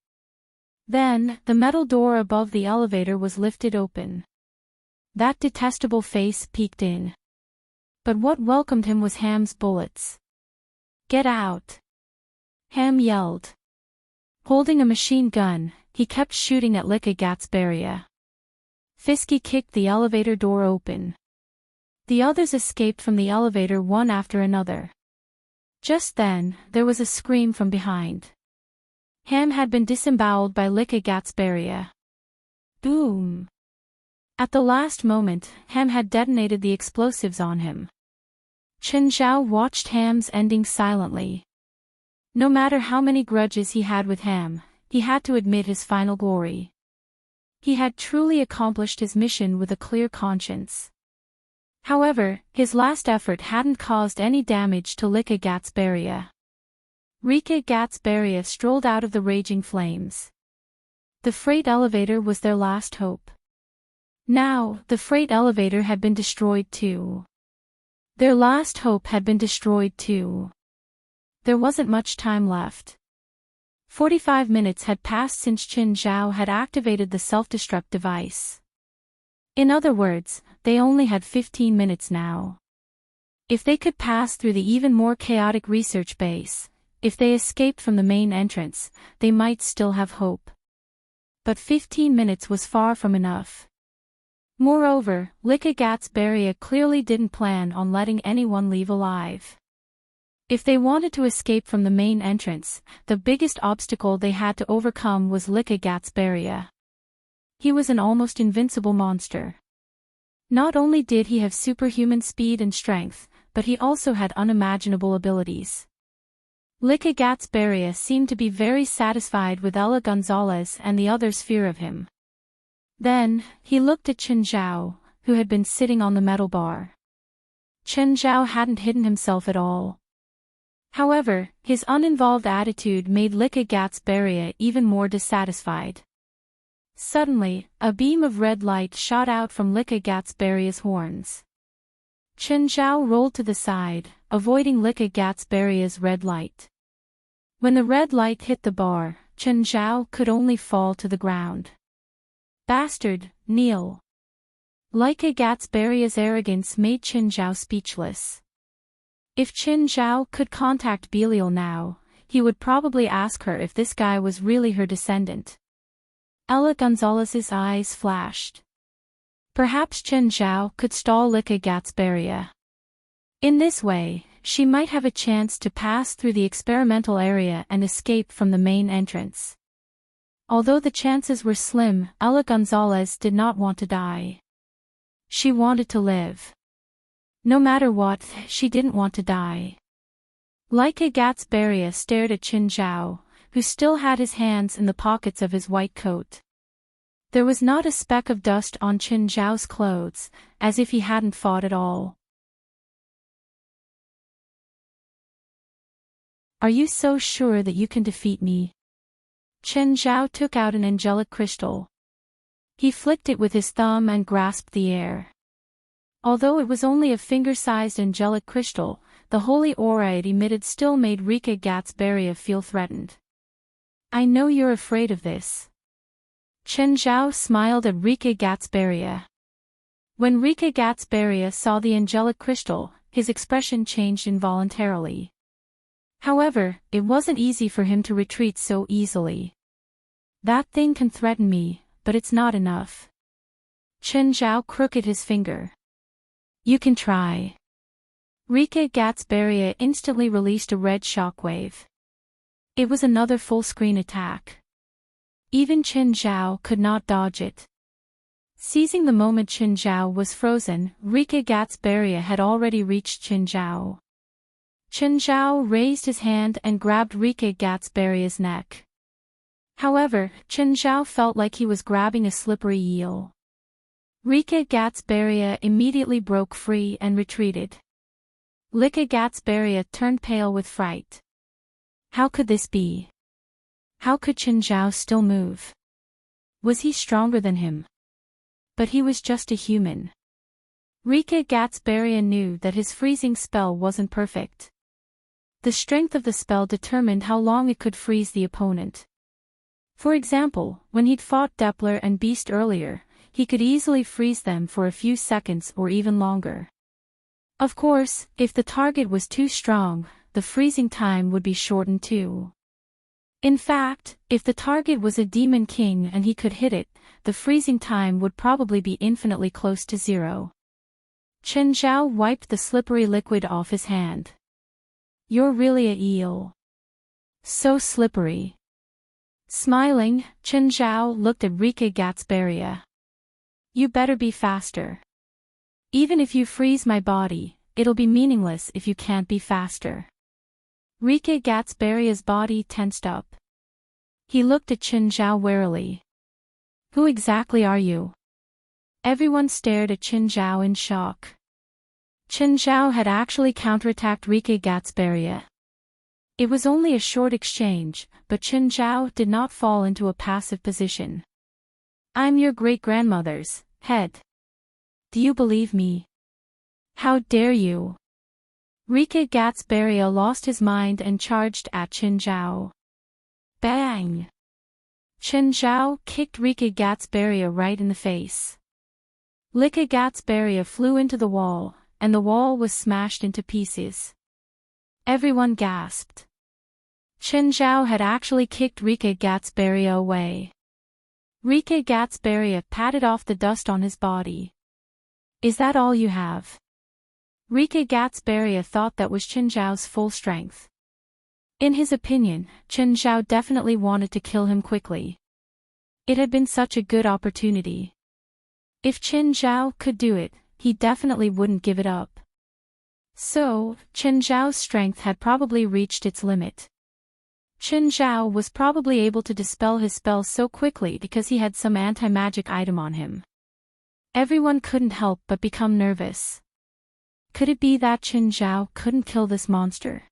Then, the metal door above the elevator was lifted open. That detestable face peeked in. But what welcomed him was Ham's bullets. "Get out!" Ham yelled. Holding a machine gun, he kept shooting at Gatsberria. Fisky kicked the elevator door open. The others escaped from the elevator one after another. Just then, there was a scream from behind. Ham had been disemboweled by Gatsberria. Boom! At the last moment, Ham had detonated the explosives on him. Chen Zhao watched Ham's ending silently. No matter how many grudges he had with Ham, he had to admit his final glory. He had truly accomplished his mission with a clear conscience. However, his last effort hadn't caused any damage to Gatsberria. Gatsberria strolled out of the raging flames. The freight elevator was their last hope. Now, the freight elevator had been destroyed too. Their last hope had been destroyed too. There wasn't much time left. 45 minutes had passed since Chen Zhao had activated the self-destruct device. In other words, they only had 15 minutes now. If they could pass through the even more chaotic research base, if they escaped from the main entrance, they might still have hope. But 15 minutes was far from enough. Moreover, Gatsberria clearly didn't plan on letting anyone leave alive. If they wanted to escape from the main entrance, the biggest obstacle they had to overcome was Gatsberria. He was an almost invincible monster. Not only did he have superhuman speed and strength, but he also had unimaginable abilities. Gatsberria seemed to be very satisfied with Ella Gonzalez and the others' fear of him. Then, he looked at Chen Zhao, who had been sitting on the metal bar. Chen Zhao hadn't hidden himself at all. However, his uninvolved attitude made Gatsberria even more dissatisfied. Suddenly, a beam of red light shot out from Gatsberria's horns. Chen Zhao rolled to the side, avoiding Gatsberria's red light. When the red light hit the bar, Chen Zhao could only fall to the ground. "Bastard, kneel." Gatsberria's arrogance made Chen Zhao speechless. If Chen Zhao could contact Belial now, he would probably ask her if this guy was really her descendant. Ella Gonzalez's eyes flashed. Perhaps Chen Zhao could stall Gatsberria. In this way, she might have a chance to pass through the experimental area and escape from the main entrance. Although the chances were slim, Ella Gonzalez did not want to die. She wanted to live. No matter what, she didn't want to die. Gatsberria stared at Chen Zhao, who still had his hands in the pockets of his white coat. There was not a speck of dust on Chen Zhao's clothes, as if he hadn't fought at all. "Are you so sure that you can defeat me?" Chen Zhao took out an angelic crystal. He flicked it with his thumb and grasped the air. Although it was only a finger-sized angelic crystal, the holy aura it emitted still made Gatsberria feel threatened. "I know you're afraid of this." Chen Zhao smiled at Gatsberria. When Gatsberria saw the angelic crystal, his expression changed involuntarily. However, it wasn't easy for him to retreat so easily. "That thing can threaten me, but it's not enough." Chen Zhao crooked his finger. "You can try." Gatsberria instantly released a red shockwave. It was another full-screen attack. Even Chen Zhao could not dodge it. Seizing the moment Chen Zhao was frozen, Gatsberria had already reached Chen Zhao. Chen Zhao raised his hand and grabbed Gatsberria's neck. However, Chen Zhao felt like he was grabbing a slippery eel. Gatsberria immediately broke free and retreated. Licca-Gatsbaria turned pale with fright. How could this be? How could Chen Zhao still move? Was he stronger than him? But he was just a human. Licca-Gatsbaria knew that his freezing spell wasn't perfect. The strength of the spell determined how long it could freeze the opponent. For example, when he'd fought Doppler and Beast earlier, he could easily freeze them for a few seconds or even longer. Of course, if the target was too strong, the freezing time would be shortened too. In fact, if the target was a Demon King and he could hit it, the freezing time would probably be infinitely close to zero. Chen Zhao wiped the slippery liquid off his hand. You're really a eel. So slippery. Smiling, Chen Zhao looked at Licca-Gatsbaria. You better be faster. Even if you freeze my body, it'll be meaningless if you can't be faster. Licca-Gatsbaria's body tensed up. He looked at Chen Zhao warily. Who exactly are you? Everyone stared at Chen Zhao in shock. Chen Zhao had actually counterattacked Licca-Gatsbaria. It was only a short exchange, but Chen Zhao did not fall into a passive position. I'm your great-grandmother's head. Do you believe me? How dare you? Licca-Gatsbaria lost his mind and charged at Chen Zhao. Bang! Chen Zhao kicked Licca-Gatsbaria right in the face. Licca-Gatsbaria flew into the wall, and the wall was smashed into pieces. Everyone gasped. Chen Zhao had actually kicked Licca-Gatsbaria away. Licca-Gatsbaria patted off the dust on his body. Is that all you have? Licca-Gatsbaria thought that was Chen Zhao's full strength. In his opinion, Chen Zhao definitely wanted to kill him quickly. It had been such a good opportunity. If Chen Zhao could do it, he definitely wouldn't give it up. So, Chen Zhao's strength had probably reached its limit. Chen Zhao was probably able to dispel his spell so quickly because he had some anti-magic item on him. Everyone couldn't help but become nervous. Could it be that Chen Zhao couldn't kill this monster?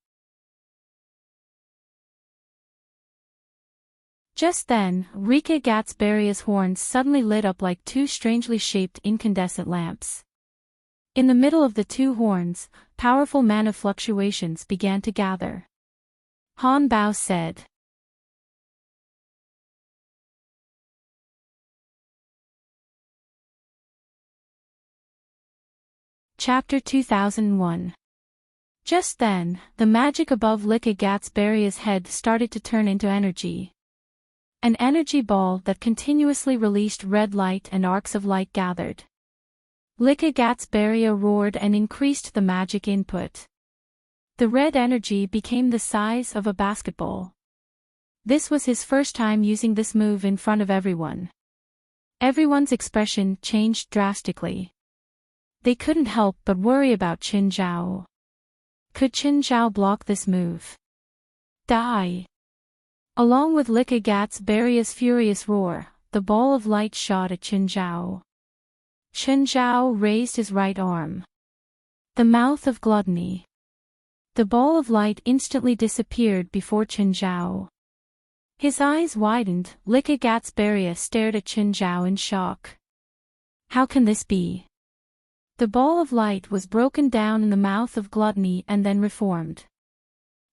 Just then, Licca-Gatsbaria's horns suddenly lit up like two strangely shaped incandescent lamps. In the middle of the two horns, powerful mana fluctuations began to gather. Han Bao said. Chapter 2001. Just then, the magic above Licca-Gatsbaria's head started to turn into energy. An energy ball that continuously released red light and arcs of light gathered. Licca-Gatsbaria roared and increased the magic input. The red energy became the size of a basketball. This was his first time using this move in front of everyone. Everyone's expression changed drastically. They couldn't help but worry about Chen Zhao. Could Chen Zhao block this move? Die! Along with Licca-Gatsbaria's furious roar, the ball of light shot at Chen Zhao. Chen Zhao raised his right arm. The mouth of gluttony. The ball of light instantly disappeared before Chen Zhao. His eyes widened. Licca-Gatsbaria stared at Chen Zhao in shock. How can this be? The ball of light was broken down in the mouth of gluttony and then reformed.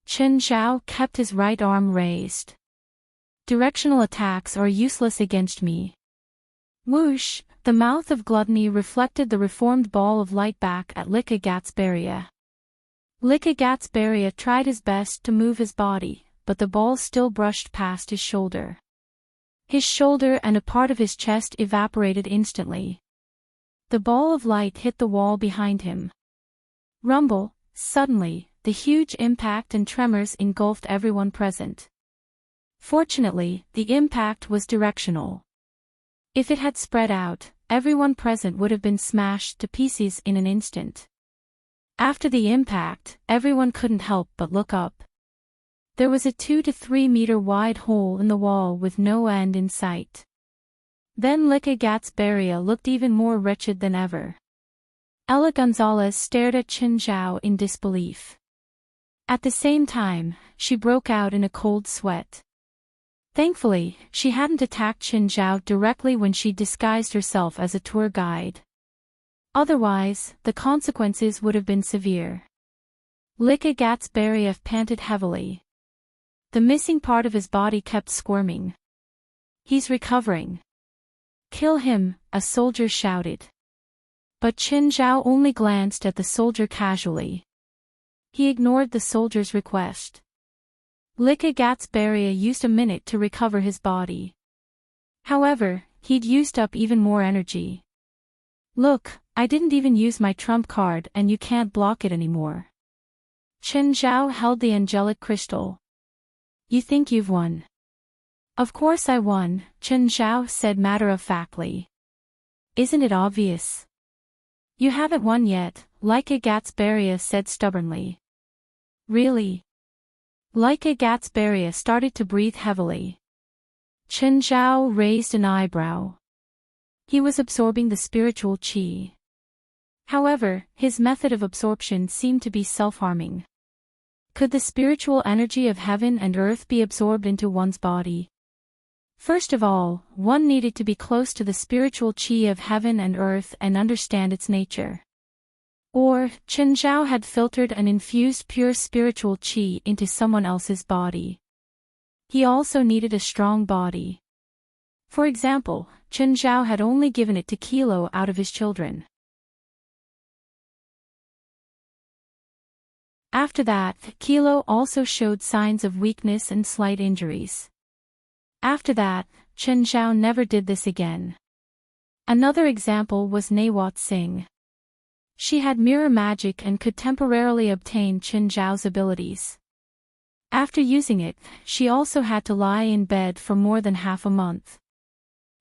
Chen Zhao kept his right arm raised. Directional attacks are useless against me. Whoosh! The mouth of gluttony reflected the reformed ball of light back at Licca-Gatsbaria. Licca-Gatsbaria tried his best to move his body, but the ball still brushed past his shoulder. His shoulder and a part of his chest evaporated instantly. The ball of light hit the wall behind him. Rumble! Suddenly, the huge impact and tremors engulfed everyone present. Fortunately, the impact was directional. If it had spread out, everyone present would have been smashed to pieces in an instant. After the impact, everyone couldn't help but look up. There was a 2 to 3 meter wide hole in the wall with no end in sight. Then Licca-Gatsbaria looked even more wretched than ever. Ella Gonzalez stared at Chen Zhao in disbelief. At the same time, she broke out in a cold sweat. Thankfully, she hadn't attacked Chen Zhao directly when she disguised herself as a tour guide. Otherwise, the consequences would have been severe. Lika Gatsberiev panted heavily. The missing part of his body kept squirming. He's recovering. Kill him, a soldier shouted. But Chen Zhao only glanced at the soldier casually. He ignored the soldier's request. Lika Gatsberia used a minute to recover his body. However, he'd used up even more energy. Look, I didn't even use my trump card and you can't block it anymore. Chen Zhao held the angelic crystal. You think you've won? Of course I won, Chen Zhao said matter-of-factly. Isn't it obvious? You haven't won yet, Lika Gatsberia said stubbornly. Really? Lika Gatsberia started to breathe heavily. Chen Zhao raised an eyebrow. He was absorbing the spiritual qi. However, his method of absorption seemed to be self-harming. Could the spiritual energy of heaven and earth be absorbed into one's body? First of all, one needed to be close to the spiritual qi of heaven and earth and understand its nature. Or, Chen Zhao had filtered and infused pure spiritual qi into someone else's body. He also needed a strong body. For example, Chen Zhao had only given it to Kilo out of his children. After that, Kilo also showed signs of weakness and slight injuries. After that, Chen Zhao never did this again. Another example was Nawat Singh. She had mirror magic and could temporarily obtain Chen Zhao's abilities. After using it, she also had to lie in bed for more than half a month.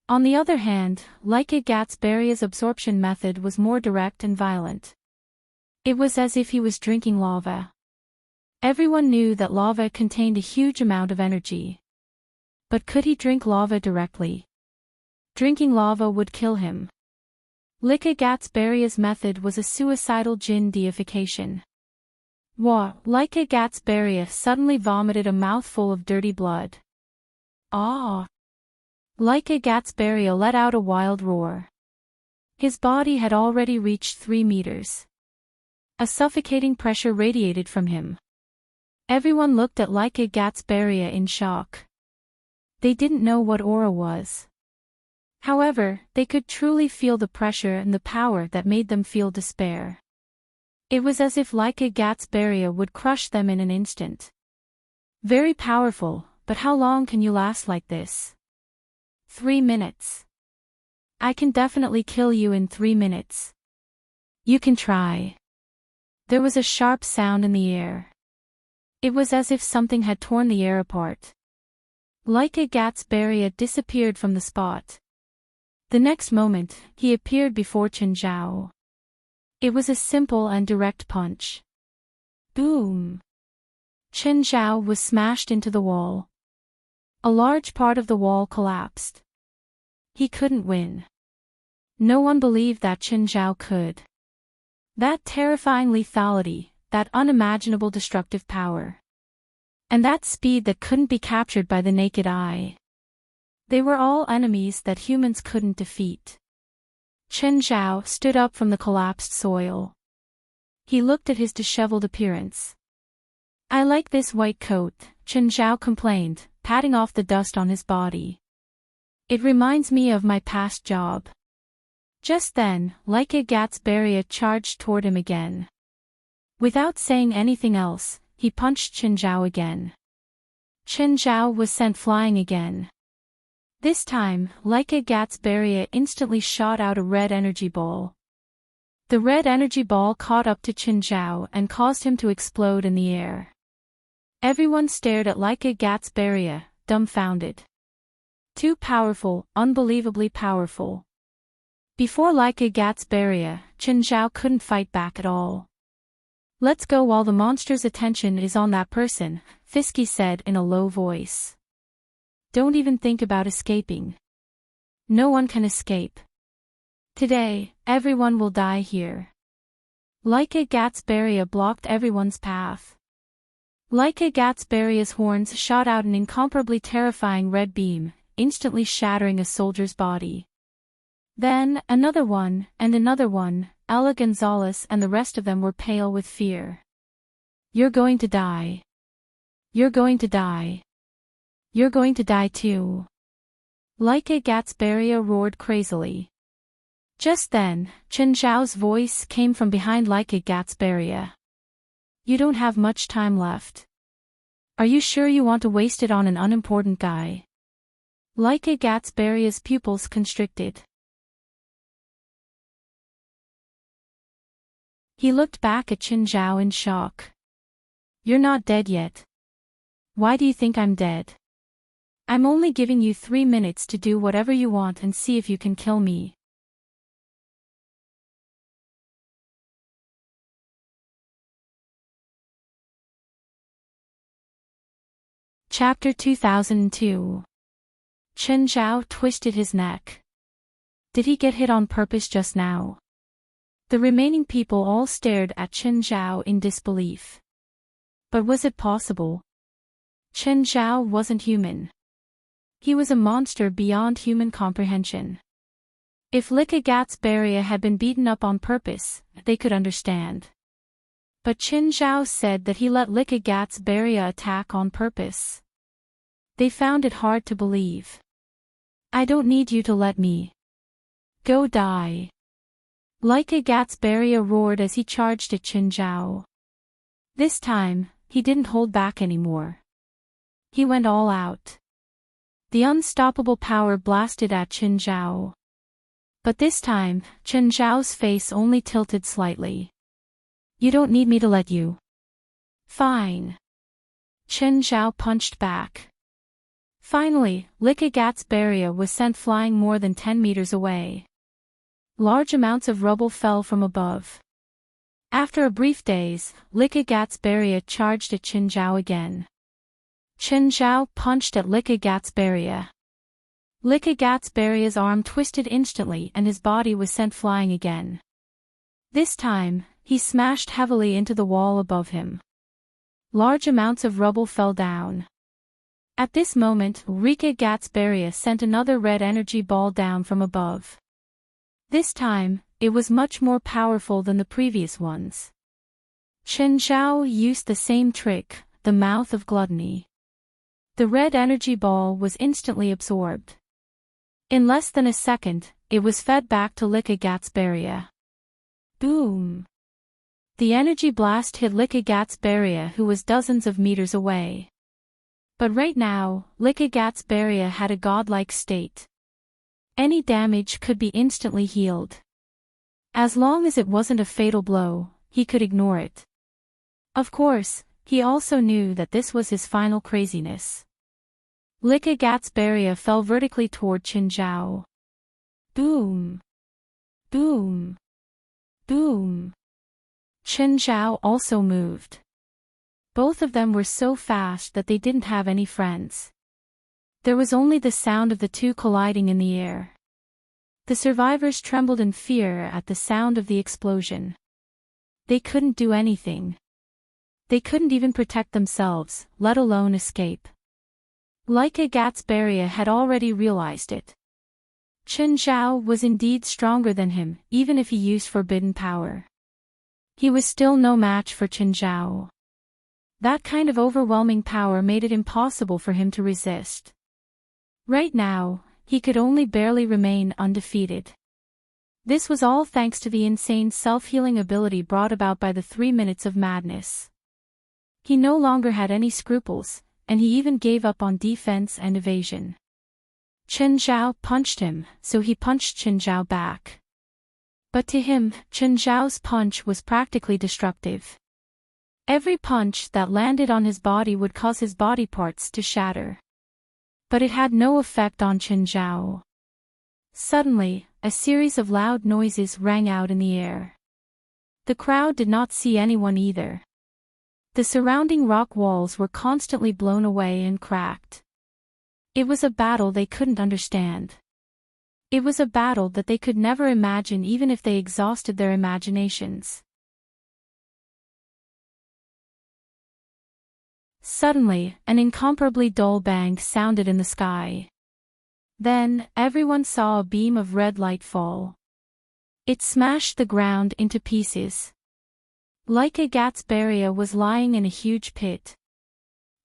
On the other hand, Lika Gatsberia's absorption method was more direct and violent. It was as if he was drinking lava. Everyone knew that lava contained a huge amount of energy. But could he drink lava directly? Drinking lava would kill him. Lika Gatsberia's method was a suicidal jinn deification. Lika Gatsberia suddenly vomited a mouthful of dirty blood. Ah! Lika Gatsberia let out a wild roar. His body had already reached 3 meters. A suffocating pressure radiated from him. Everyone looked at Lika Gatsberia in shock. They didn't know what aura was. However, they could truly feel the pressure and the power that made them feel despair. It was as if Lika Gatsberia would crush them in an instant. Very powerful, but how long can you last like this? 3 minutes. I can definitely kill you in 3 minutes. You can try. There was a sharp sound in the air. It was as if something had torn the air apart. Lika Gatsberia disappeared from the spot. The next moment, he appeared before Chen Zhao. It was a simple and direct punch. Boom! Chen Zhao was smashed into the wall. A large part of the wall collapsed. He couldn't win. No one believed that Chen Zhao could. That terrifying lethality, that unimaginable destructive power. And that speed that couldn't be captured by the naked eye. They were all enemies that humans couldn't defeat. Chen Zhao stood up from the collapsed soil. He looked at his disheveled appearance. I like this white coat, Chen Zhao complained, patting off the dust on his body. It reminds me of my past job. Just then, Lika Gatsberia charged toward him again. Without saying anything else, he punched Chen Zhao again. Chen Zhao was sent flying again. This time, Lika Gatsberia instantly shot out a red energy ball. The red energy ball caught up to Chen Zhao and caused him to explode in the air. Everyone stared at Lika Gatsberia, dumbfounded. Too powerful, unbelievably powerful. Before Lika Gatsberia, Chen Zhao couldn't fight back at all. Let's go while the monster's attention is on that person, Fisky said in a low voice. Don't even think about escaping. No one can escape. Today, everyone will die here. Like a Gatsbaria blocked everyone's path. Like a Gatsbaria's horns shot out an incomparably terrifying red beam, instantly shattering a soldier's body. Then, another one, and another one. Ella Gonzalez and the rest of them were pale with fear. "You're going to die. You're going to die. You're going to die too." Like a Gatsbaria roared crazily. Just then, Chen Zhao's voice came from behind Like a Gatsbaria. "You don't have much time left. Are you sure you want to waste it on an unimportant guy?" Like a Gatsbaria's pupils constricted. He looked back at Chen Zhao in shock. "You're not dead yet. Why do you think I'm dead? I'm only giving you 3 minutes to do whatever you want and see if you can kill me." Chapter 2002. Chen Zhao twisted his neck. Did he get hit on purpose just now? The remaining people all stared at Chen Zhao in disbelief. But was it possible? Chen Zhao wasn't human. He was a monster beyond human comprehension. If Like a Gatsbaria had been beaten up on purpose, they could understand. But Chen Zhao said that he let Like a Gatsbaria attack on purpose. They found it hard to believe. "I don't need you to let me. Go die." Like a Gatsbaria roared as he charged at Chen Zhao. This time, he didn't hold back anymore. He went all out. The unstoppable power blasted at Chen Zhao. But this time, Chen Zhao's face only tilted slightly. "You don't need me to let you." "Fine." Chen Zhao punched back. Finally, Like a Gatsbaria was sent flying more than 10 meters away. Large amounts of rubble fell from above. After a brief daze, Like a Gatsbaria charged at Chen Zhao again. Chen Zhao punched at Like a Gatsbaria. Like a Gatsbaria's arm twisted instantly and his body was sent flying again. This time, he smashed heavily into the wall above him. Large amounts of rubble fell down. At this moment, Like a Gatsbaria sent another red energy ball down from above. This time, it was much more powerful than the previous ones. Chen Zhao used the same trick, the mouth of gluttony. The red energy ball was instantly absorbed. In less than a second, it was fed back to Like a Gatsbaria. Boom! The energy blast hit Like a Gatsbaria, who was dozens of meters away. But right now, Like a Gatsbaria had a godlike state. Any damage could be instantly healed. As long as it wasn't a fatal blow, he could ignore it. Of course, he also knew that this was his final craziness. Like a Gatsbaria fell vertically toward Chen Zhao. Boom! Boom! Boom! Chen Zhao also moved. Both of them were so fast that they didn't have any friends. There was only the sound of the two colliding in the air. The survivors trembled in fear at the sound of the explosion. They couldn't do anything. They couldn't even protect themselves, let alone escape. Like a Gatsbaria had already realized it. Chen Zhao was indeed stronger than him, even if he used forbidden power. He was still no match for Chen Zhao. That kind of overwhelming power made it impossible for him to resist. Right now, he could only barely remain undefeated. This was all thanks to the insane self-healing ability brought about by the 3 minutes of madness. He no longer had any scruples, and he even gave up on defense and evasion. Chen Zhao punched him, so he punched Chen Zhao back. But to him, Chen Zhao's punch was practically destructive. Every punch that landed on his body would cause his body parts to shatter. But it had no effect on Chen Zhao. Suddenly, a series of loud noises rang out in the air. The crowd did not see anyone either. The surrounding rock walls were constantly blown away and cracked. It was a battle they couldn't understand. It was a battle that they could never imagine even if they exhausted their imaginations. Suddenly, an incomparably dull bang sounded in the sky. Then, everyone saw a beam of red light fall. It smashed the ground into pieces. Laika Gatsbaria was lying in a huge pit.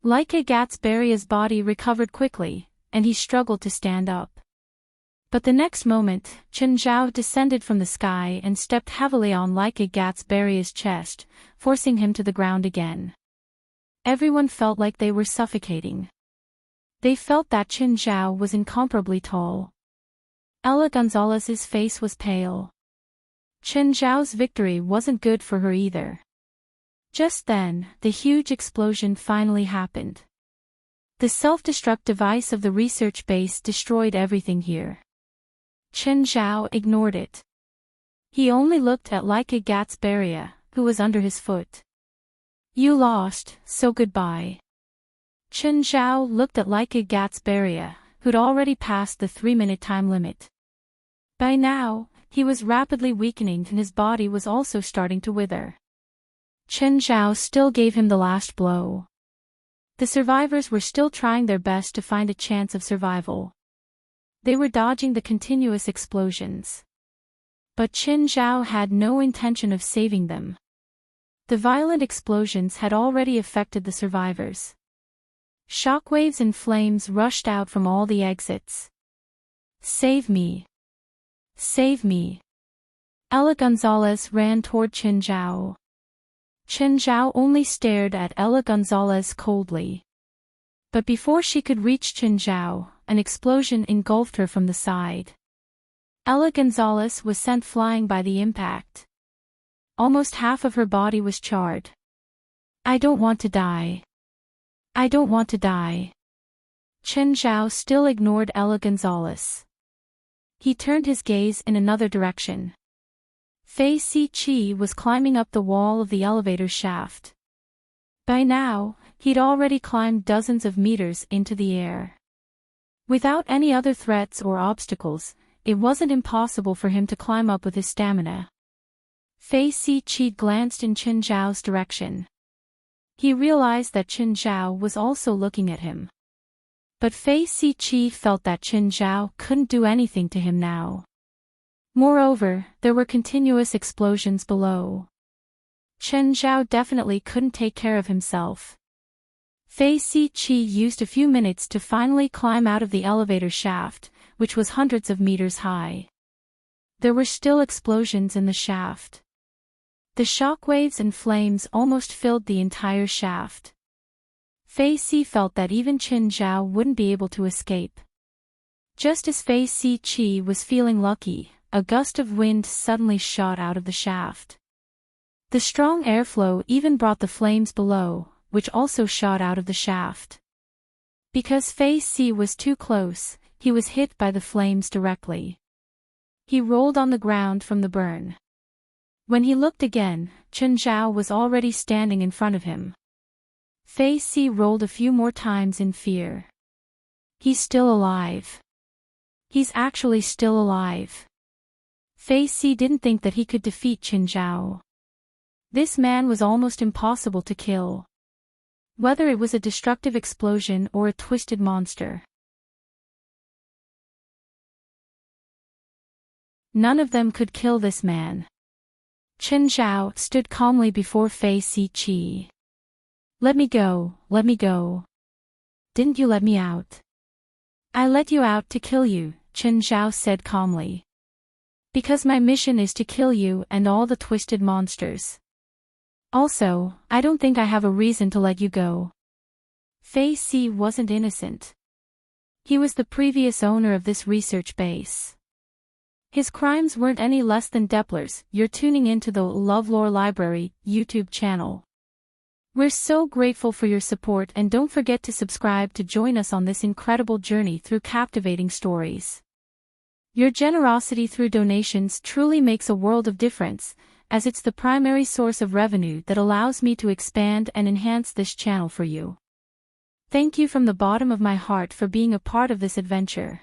Laika Gatsbaria's body recovered quickly, and he struggled to stand up. But the next moment, Chen Zhao descended from the sky and stepped heavily on Laika Gatsbaria's chest, forcing him to the ground again. Everyone felt like they were suffocating. They felt that Chen Zhao was incomparably tall. Ella Gonzalez's face was pale. Chen Zhao's victory wasn't good for her either. Just then, the huge explosion finally happened. The self-destruct device of the research base destroyed everything here. Chen Zhao ignored it. He only looked at Laika Gatsbaria, who was under his foot. You lost, so goodbye. Chen Zhao looked at Laika Gatsbaria, who'd already passed the 3-minute time limit. By now, he was rapidly weakening and his body was also starting to wither. Chen Zhao still gave him the last blow. The survivors were still trying their best to find a chance of survival. They were dodging the continuous explosions. But Chen Zhao had no intention of saving them. The violent explosions had already affected the survivors. Shockwaves and flames rushed out from all the exits. Save me! Save me! Ella Gonzalez ran toward Chen Zhao. Chen Zhao only stared at Ella Gonzalez coldly. But before she could reach Chen Zhao, an explosion engulfed her from the side. Ella Gonzalez was sent flying by the impact. Almost half of her body was charred. I don't want to die. I don't want to die. Chen Zhao still ignored Ella Gonzalez. He turned his gaze in another direction. Fei Si-chi was climbing up the wall of the elevator shaft. By now, he'd already climbed dozens of meters into the air. Without any other threats or obstacles, it wasn't impossible for him to climb up with his stamina. Fei Si-chi glanced in Chen Zhao's direction. He realized that Chen Zhao was also looking at him. But Fei Si-chi felt that Chen Zhao couldn't do anything to him now. Moreover, there were continuous explosions below. Chen Zhao definitely couldn't take care of himself. Fei Si-chi used a few minutes to finally climb out of the elevator shaft, which was hundreds of meters high. There were still explosions in the shaft. The shockwaves and flames almost filled the entire shaft. Fei Si felt that even Chen Zhao wouldn't be able to escape. Just as Fei Si-chi was feeling lucky, a gust of wind suddenly shot out of the shaft. The strong airflow even brought the flames below, which also shot out of the shaft. Because Fei Si was too close, he was hit by the flames directly. He rolled on the ground from the burn. When he looked again, Chen Zhao was already standing in front of him. Fei Si rolled a few more times in fear. He's still alive. He's actually still alive. Fei Si didn't think that he could defeat Chen Zhao. This man was almost impossible to kill. Whether it was a destructive explosion or a twisted monster. None of them could kill this man. Chen Zhao stood calmly before Fei Si-chi. Let me go, let me go. Didn't you let me out? I let you out to kill you, Chen Zhao said calmly. Because my mission is to kill you and all the twisted monsters. Also, I don't think I have a reason to let you go. Fei Si wasn't innocent. He was the previous owner of this research base. His crimes weren't any less than Depler's. You're tuning into the LoveLore Library YouTube channel. We're so grateful for your support and don't forget to subscribe to join us on this incredible journey through captivating stories. Your generosity through donations truly makes a world of difference, as it's the primary source of revenue that allows me to expand and enhance this channel for you. Thank you from the bottom of my heart for being a part of this adventure.